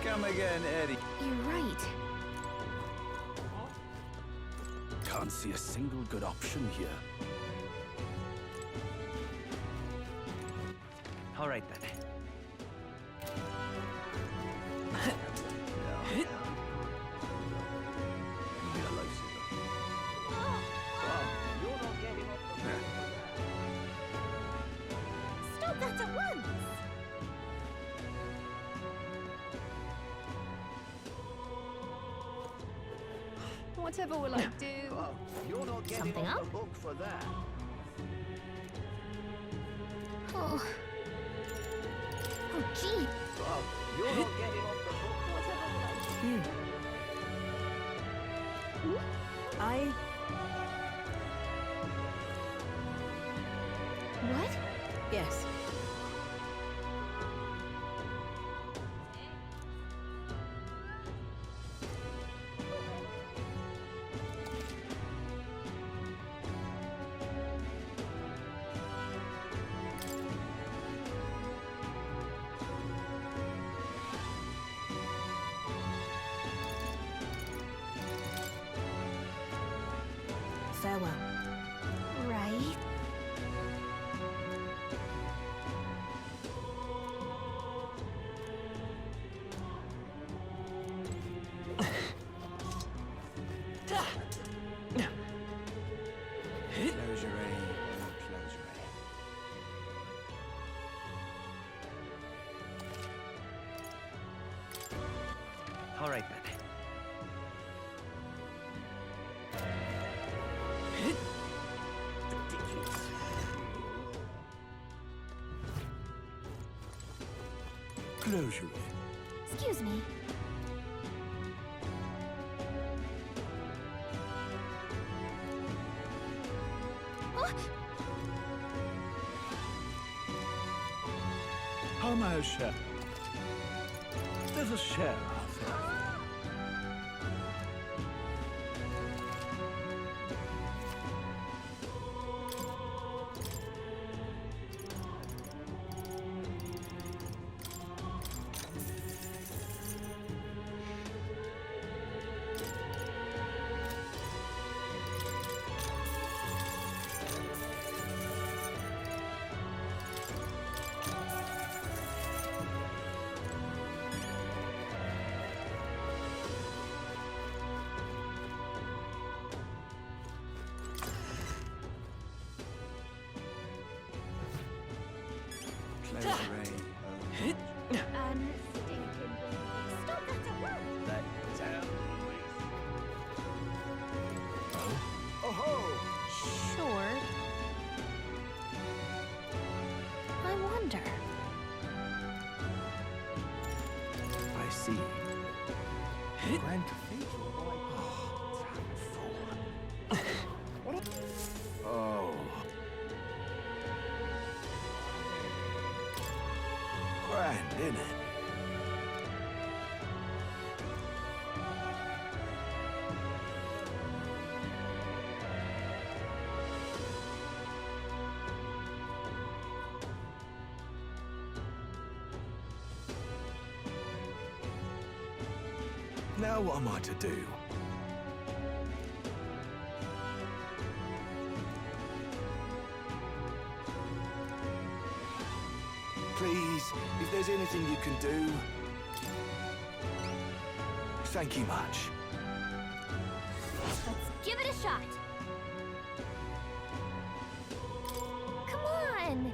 Come again, Eddie. You're right. Can't see a single good option here. All right, then. You'll be a lifesaver. Stop that at once! Whatever will I do? You're not getting Something off up? the hook for that. Oh. Oh, gee. You're not getting off the hook. Whatever will I do? What? Yes. Farewell. Right. All right, then. Closure. Excuse me. How may I share? There's a share, Arthur. Sure. I wonder. I see. Grand Cathedral, boy. Oh. Grand, isn't it? Now what am I to do? Please, if there's anything you can do. Thank you much. Let's give it a shot. Come on.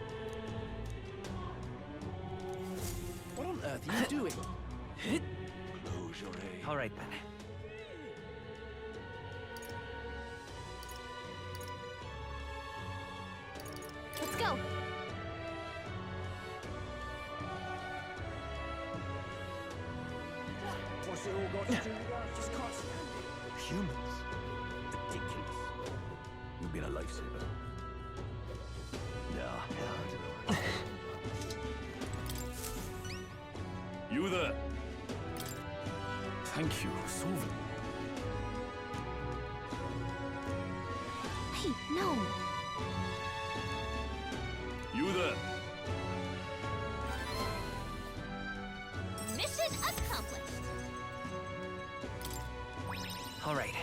earth are you doing? Close your eyes. All right, then. Let's go. What's it all got to do with us? Just can't stand it. Humans? Ridiculous. You've been a lifesaver. Yeah, You there? Thank you, Solvin. Hey, no. You there? Mission accomplished. All right.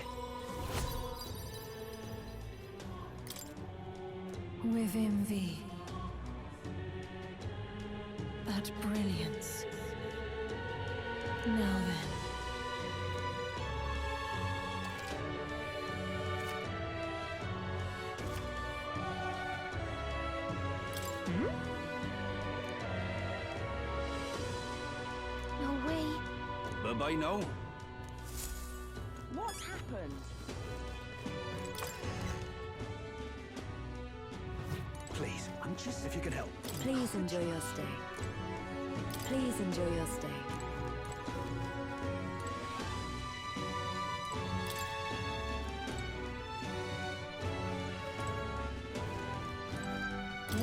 Within thee, that brilliance. Now then. No way. Bye-bye now. What's happened? Please, Anxious, if you can help. Please enjoy your stay. Please enjoy your stay.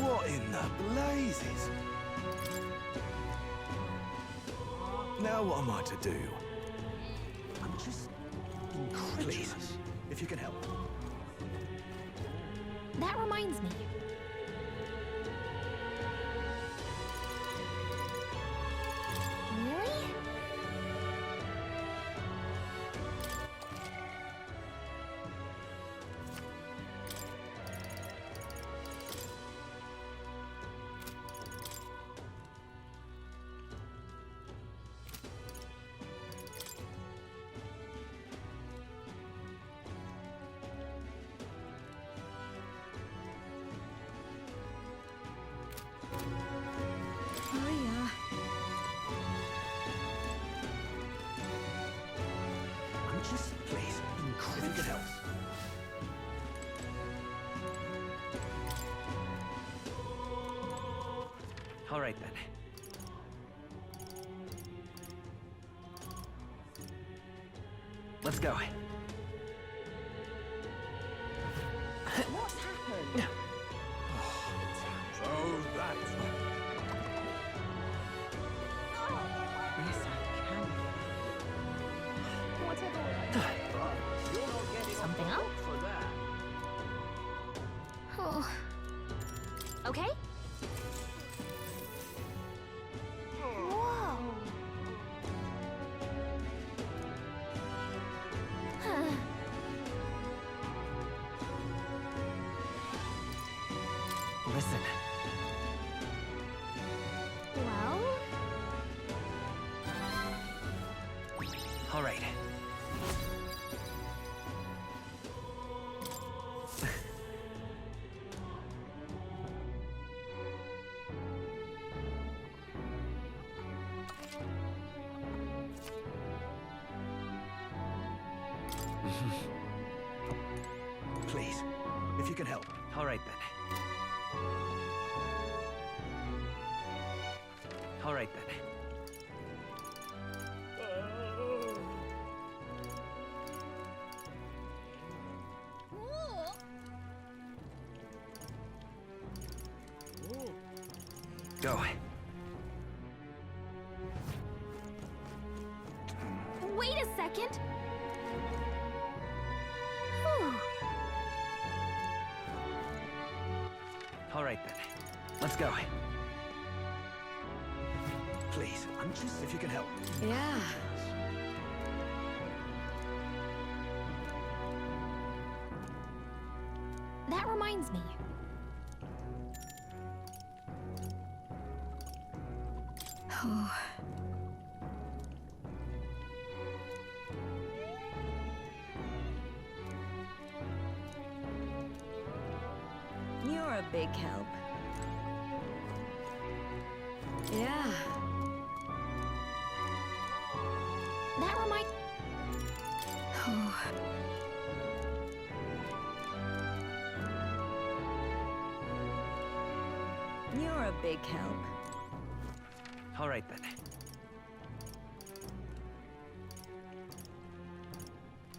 What in the blazes? Now what am I to do? I'm just incredulous. Please, if you can help. That reminds me. Really? Maria. Anxious, please, if you can help. All right, then. Let's go. What's happened? So that's Yes, I can. Whatever will I do? You're not getting Something off the up? hook for that. Oh. Okay. Whoa. Huh. Listen. Well? All right. Please, if you can help. All right, then. All right, then. Go. Wait a second. Whew. All right, then. Let's go. Please, Anxious, if you can help. Yeah. That reminds me. Oh. You're a big help. Yeah. That reminds... You're a big help. All right, then.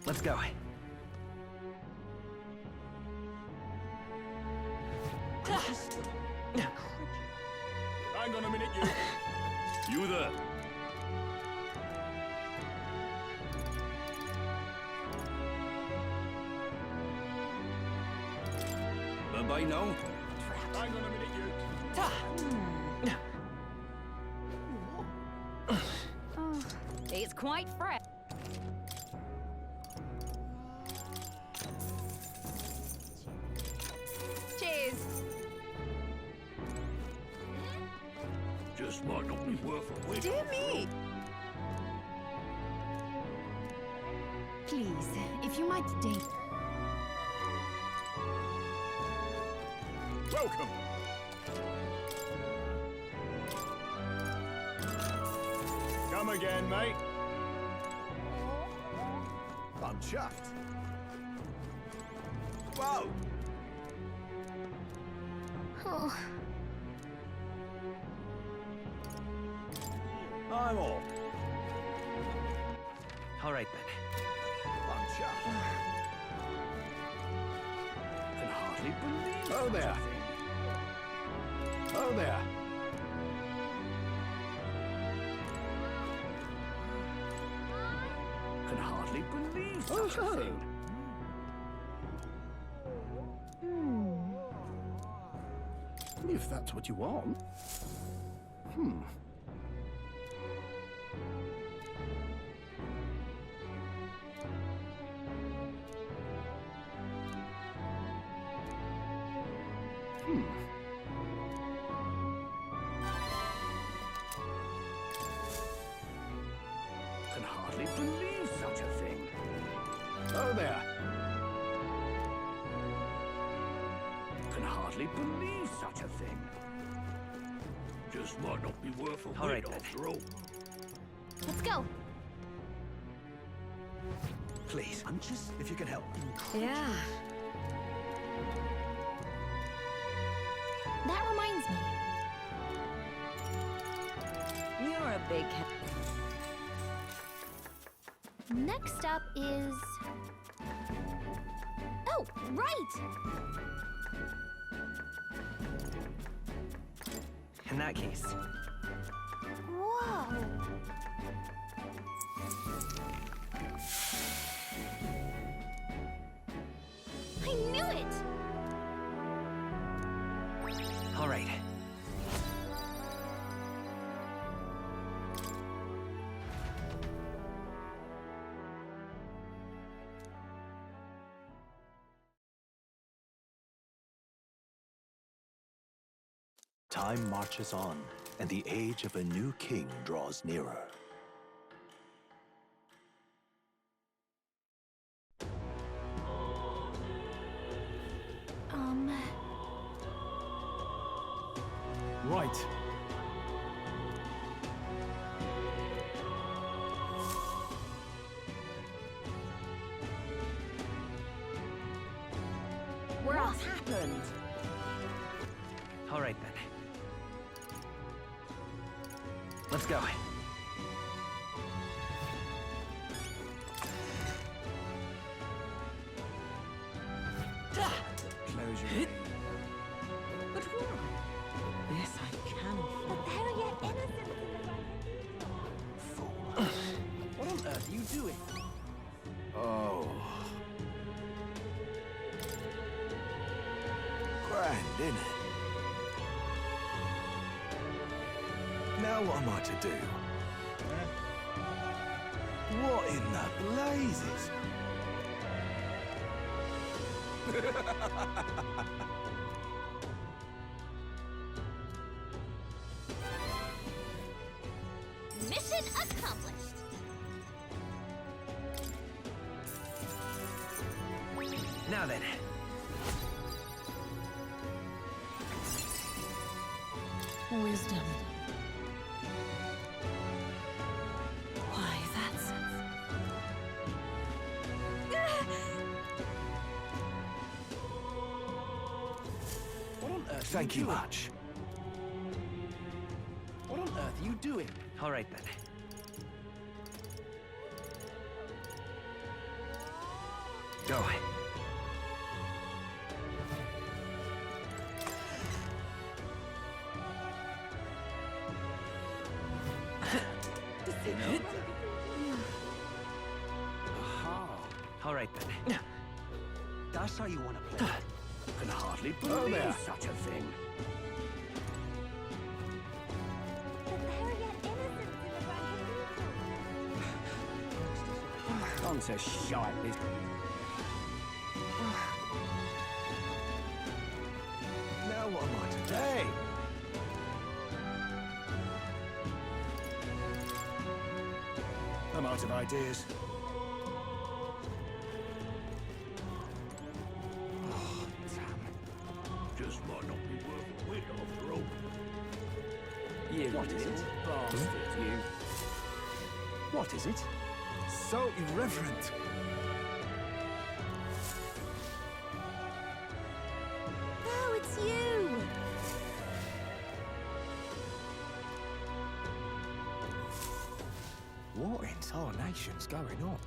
Let's go. Hang on a minute, you. You there. Bye-bye now. Hang on a minute, you. Oh, it's quite fresh. Cheers. Just might not be worth a win. Dear me. Please, if you might date. Welcome. Come again, mate. I'm chuffed. Whoa! Oh. I'm all. All right, then. I'm chuffed. Can hardly believe. Oh there. Oh there. Can hardly believe such a thing. If that's what you want. Can hardly believe such a thing. Oh there. Can hardly believe such a thing. Just might not be worth a All win right, then. after all. Let's go. Please, Hunches, if you can help. Yeah. That reminds me. You're a big help. Next up is... Oh, right! In that case, Whoa! I knew it! all right. Time marches on, and the age of a new king draws nearer. Right. We're off. Happened. All right, then. Let's go. Close your But why? Yes, I can. But there are yet innocent. What on earth are you doing? Oh. Grand, isn't it? Now what am I to do? What in the blazes? Mission accomplished! Now then. Wisdom. Why, that's... Thank you much. What on earth are you doing? All right then. Go. All right then. That's how you want to play. Can hardly believe such a thing. On to shite this. Now what am I to do? Hey! I'm out of ideas. Oh, damn. Just might not be worth a win after all. You What is it? bastard, you. What is it? So irreverent. Oh, it's you! What in tarnation's going on?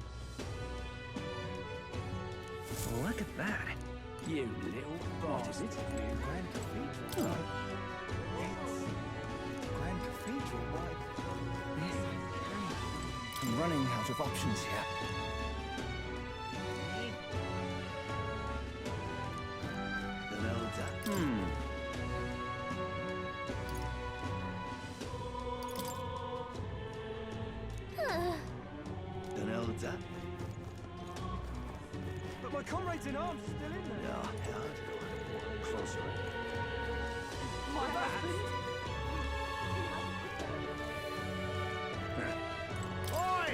Look at that. You little bastard. Grand Cathedral. Grand Cathedral, why? I'm running out of options here. But my comrades in arms are still in there. Closer. My husband? Oi!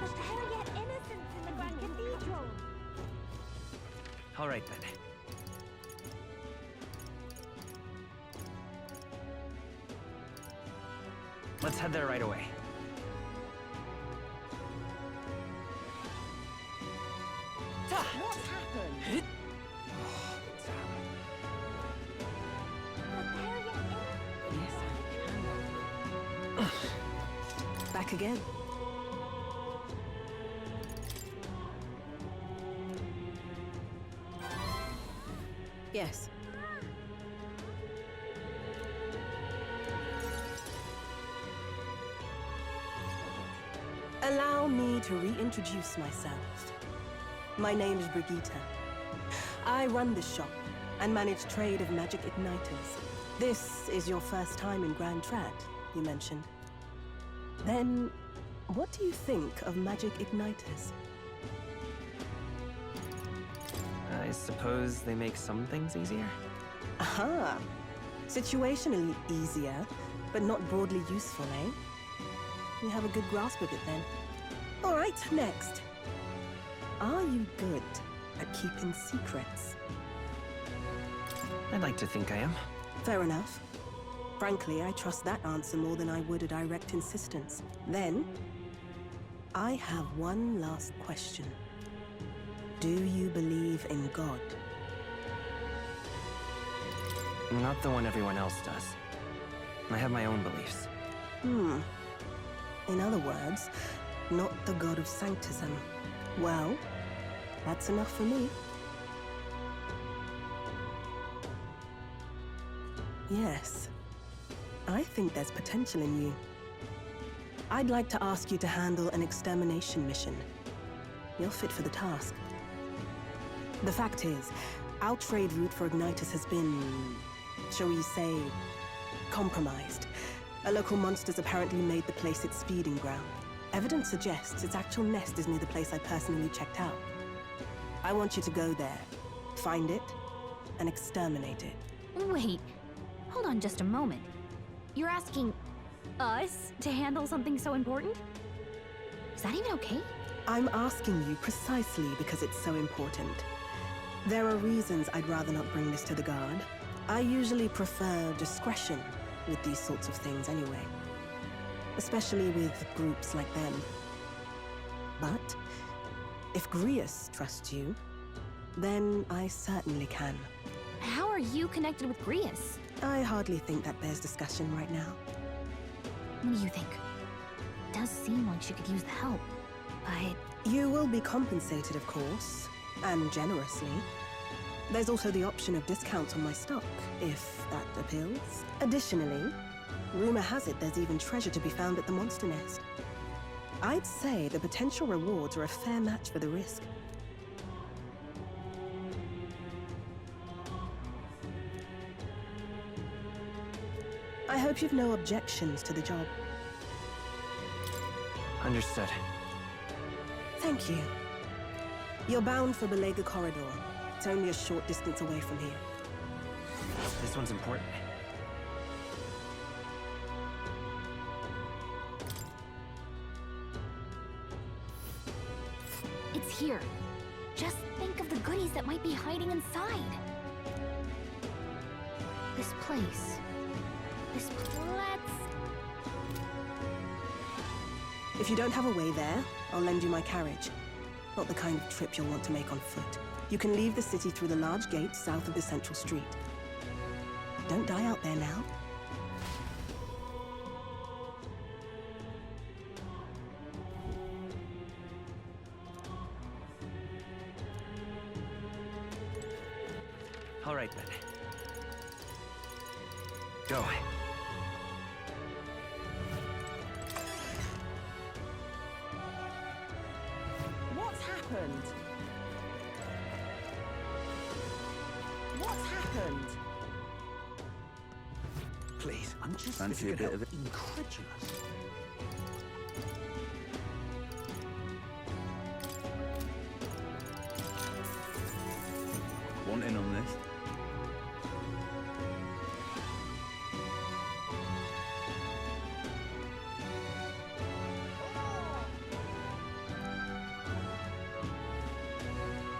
But there are yet innocents in the Grand Cathedral. All right then. Let's head there right away. What happened? Back again. Yes. Allow me to reintroduce myself. My name is Brigitte. I run this shop and manage trade of magic igniters. This is your first time in Grand Trad, you mentioned. Then, what do you think of magic igniters? I suppose they make some things easier? Aha! Situationally easier, but not broadly useful, eh? You have a good grasp of it then. All right, next. Are you good at keeping secrets? I'd like to think I am. Fair enough. Frankly, I trust that answer more than I would a direct insistence. Then, I have one last question. Do you believe in God? Not the one everyone else does. I have my own beliefs. In other words, not the god of sanctism. Well, that's enough for me. Yes. I think there's potential in you. I'd like to ask you to handle an extermination mission. You're fit for the task. The fact is, our trade route for Ignitus has been, shall we say, compromised. A local monster's apparently made the place its feeding ground. Evidence suggests its actual nest is near the place I personally checked out. I want you to go there, find it, and exterminate it. Wait, hold on just a moment. You're asking us to handle something so important? Is that even okay? I'm asking you precisely because it's so important. There are reasons I'd rather not bring this to the guard. I usually prefer discretion with these sorts of things anyway. Especially with groups like them. But if Grius trusts you, then I certainly can. How are you connected with Grius? I hardly think that bears discussion right now. What do you think? It does seem like she could use the help, but... You will be compensated, of course, and generously. There's also the option of discounts on my stock, if that appeals. Additionally, rumor has it there's even treasure to be found at the monster nest. I'd say the potential rewards are a fair match for the risk. I hope you've no objections to the job. Understood. Thank you. You're bound for Gallica Corridor. It's only a short distance away from here. This one's important. It's here. Just think of the goodies that might be hiding inside. This place. Let's... If you don't have a way there, I'll lend you my carriage. Not the kind of trip you'll want to make on foot. You can leave the city through the large gate south of the central street. Don't die out there now. All right, then. Go. What's happened? What's happened? Please, I'm just Fancy a bit of it. Incredulous. Want in on this?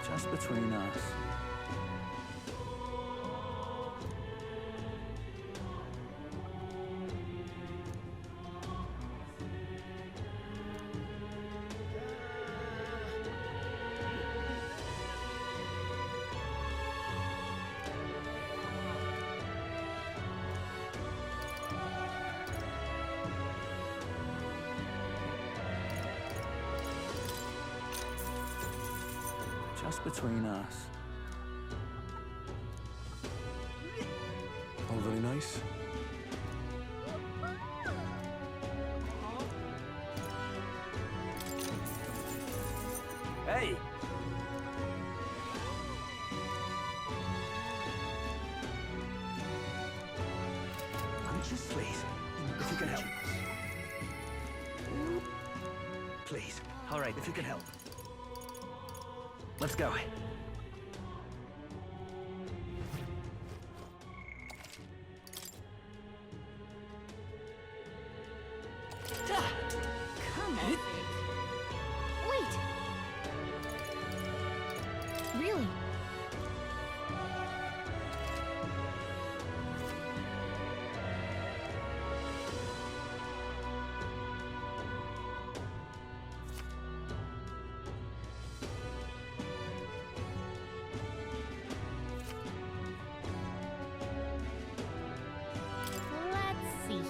Just between us. Just between us. All very nice. Hey! I'm just please. If you can help. Please. All right, if you can help. Let's go. Come on. Wait! Really? Let's see here.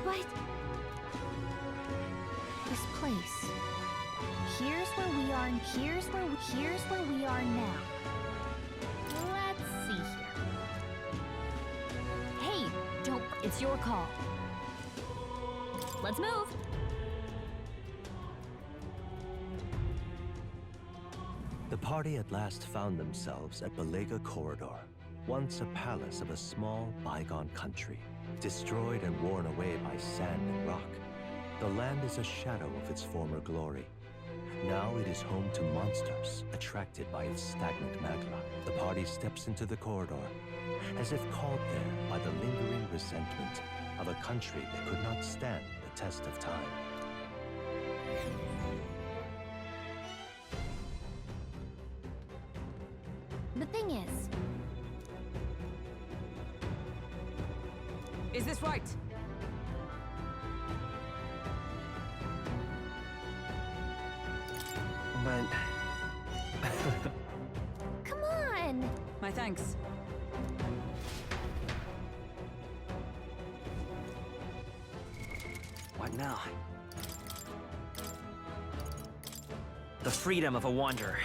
But... this place. Here's where we are, and here's where we are now. Let's see here. Hey, don't... it's your call. Let's move! The party at last found themselves at Gallica Corridor, once a palace of a small, bygone country, destroyed and worn away by sand and rock. The land is a shadow of its former glory. Now it is home to monsters, attracted by its stagnant magma. The party steps into the corridor, as if called there by the lingering resentment of a country that could not stand the test of time. The thing is... Is this right? And... Come on! My thanks. What now? The freedom of a wanderer.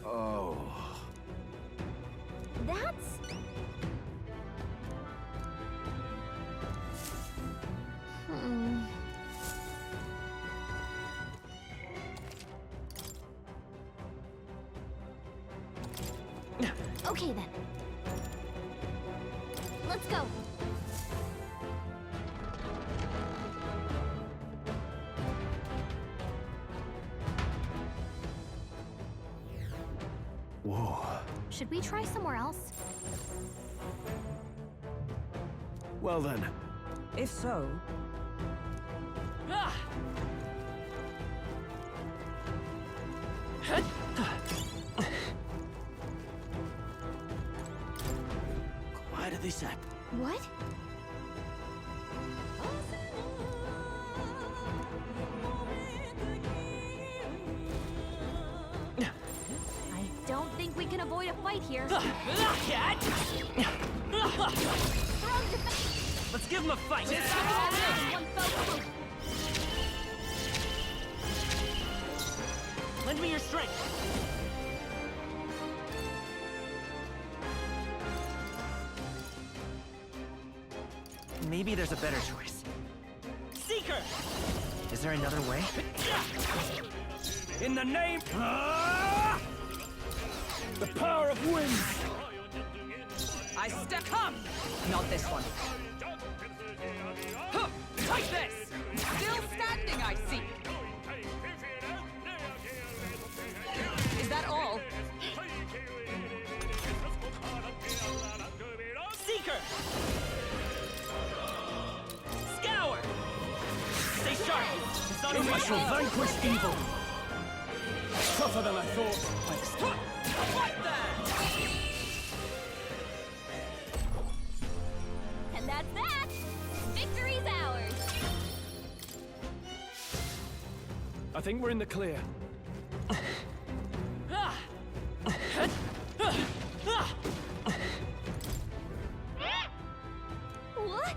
Oh. That's... Okay then. Let's go. Whoa. Should we try somewhere else? Well then. If so... Why did this happen? What? I don't think we can avoid a fight here. Let's give him a fight! Lend me your strength! Maybe there's a better choice. Seeker! Is there another way? In the name... The power of wind! I step... Come! Not this one. Huh, take this! Still standing, I see. Is that all? Seeker! Scour! Stay sharp! It's not I shall vanquish evil! Tougher than I thought. What there? And that's that! Victory's ours! I think we're in the clear. What?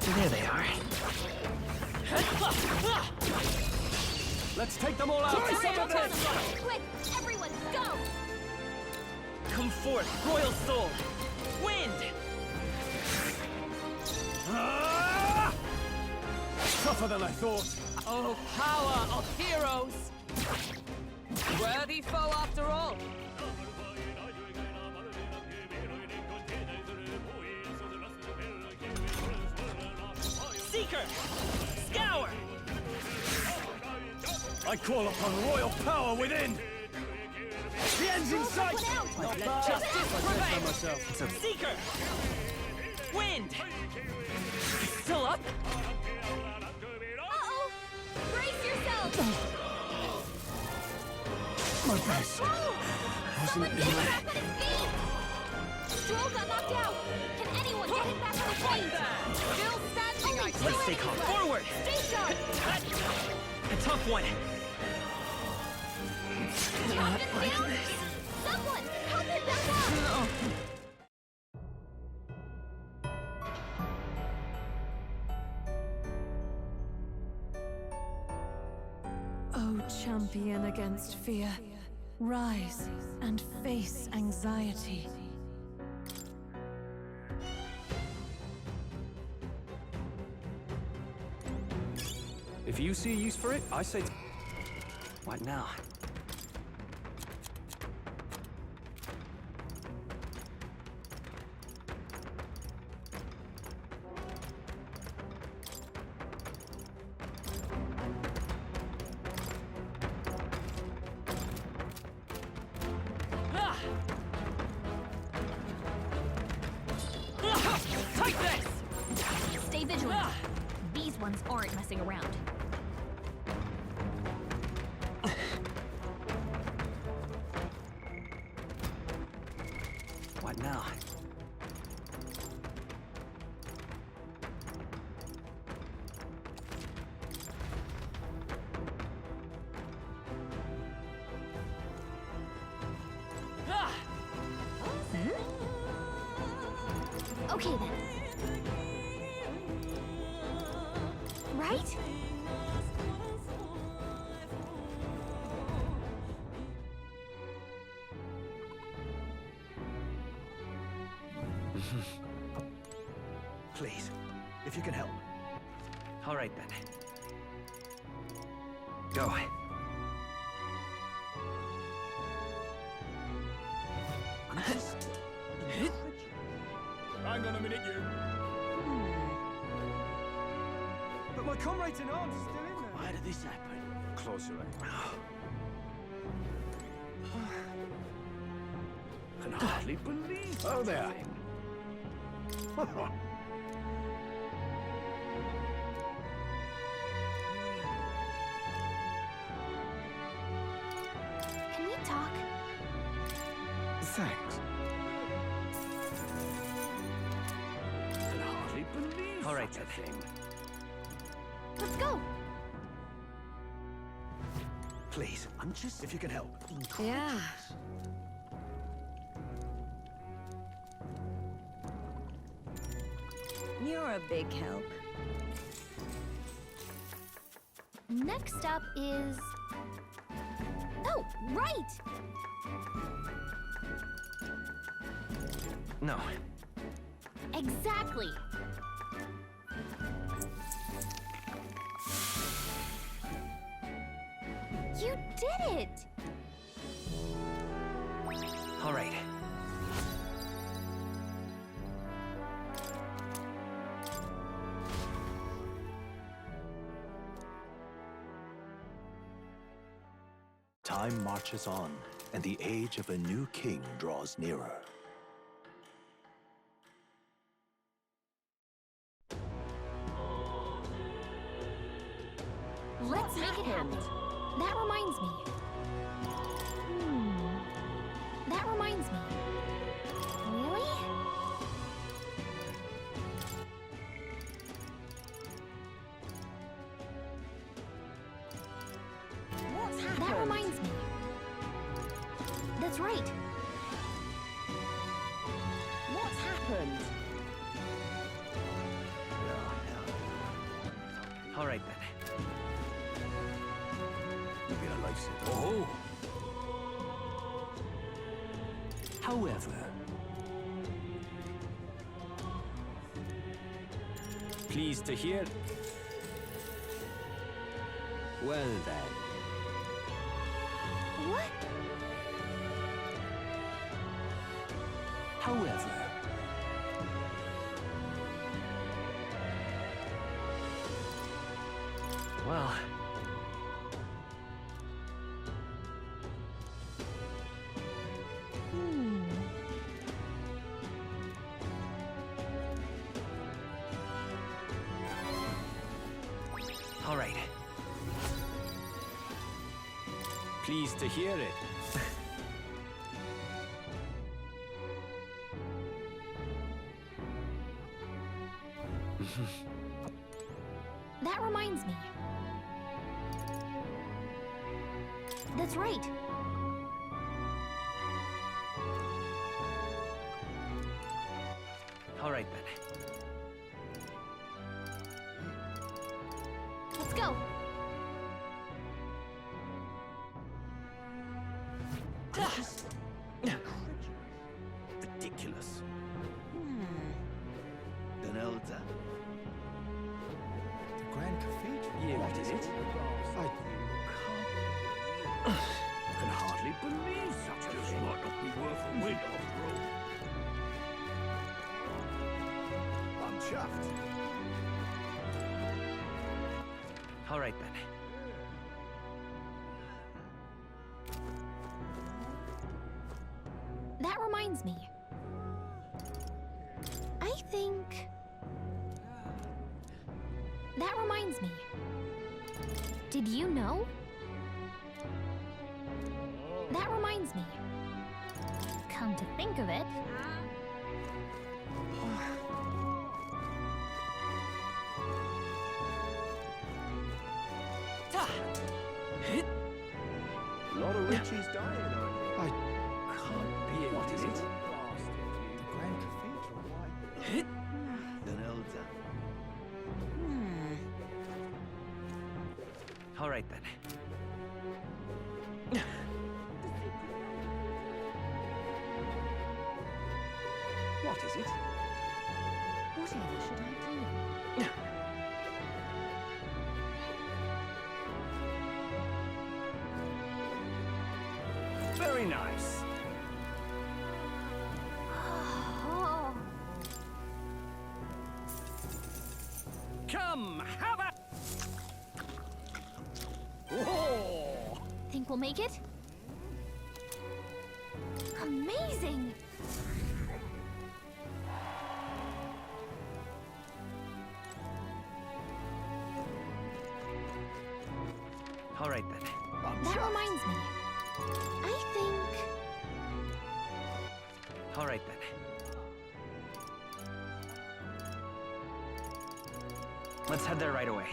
There they are. Let's take them all out! Quick! Everyone, go! Come forth, royal soul! Wind! Tougher than I thought. Oh, power of heroes! Worthy foe after all. Seeker! Scour! I call upon royal power within! The end's in sight! Not let justice prevail! Seeker! Wind! still up? Uh-oh! Brace yourselves! My best. Someone get him back on his feet! Stroll got knocked out! Can anyone get him back on his feet? Still standing, I Let's stay calm. Forward! Stay sharp! A tough one. Knock him down! Someone, help him back up! No. O champion against fear, rise and face anxiety. If you see a use for it, I say... What now? Take this! Stay vigilant. These ones aren't messing around. What now? Okay then. Right? Please, if you can help. All right then. Go. Hang on a minute, you. But my comrades in arms are still in there. Why did this happen? Closer, eh? Can hardly believe. Oh, there. Can we talk? Thanks. Can hardly believe. All right such a then. thing. Let's go! Please, I'm just if you can help. Yeah. You're a big help. Next up is... Oh, right! No. Exactly! You did it! All right. Time marches on, and the age of a new king draws nearer. Let's make it happen. That reminds me. That reminds me. Really? What's happened? That reminds me. That's right. What's happened? All right then. You'll be a lifesaver. Oh. However, Pleased to hear. Well then. What? however, Well, Pleased to hear it. That reminds me. That's right. All right, then. Let's go. Ridiculous. Then Elder. The Grand Cathedral. Yeah, What is it? I can hardly believe such a thing. Might not be worth a win after all. I'm chuffed. All right, then. That reminds me. I think... That reminds me. Did you know? That reminds me. Come to think of it... A lot of Richies dying, aren't you? I can't be. What is it? The Grand Cathedral. Why? Then Elder. All right, then. What is it? Whatever should I do? Very nice. Oh. Come, have a... Whoa! Think we'll make it? Amazing! All right, then. That reminds me. I think... All right, then. Let's head there right away.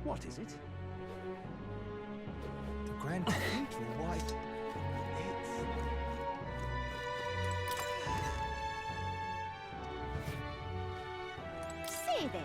What is it? The Grand Cathedral. Why? Say there.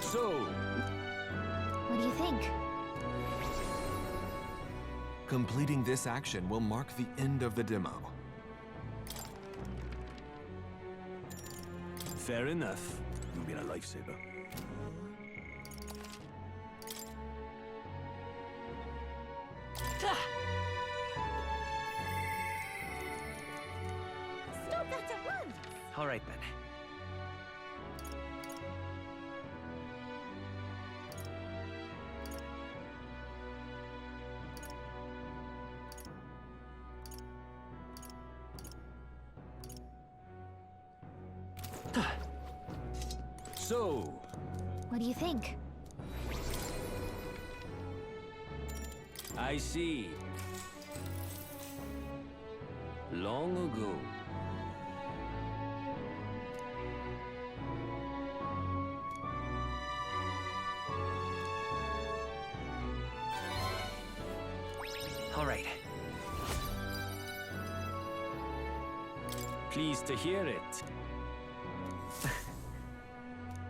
So, What do you think? Completing this action will mark the end of the demo. fair enough. You've been a lifesaver. Stop that at once! All right, then. So... What do you think? I see. Long ago. All right. Pleased to hear it.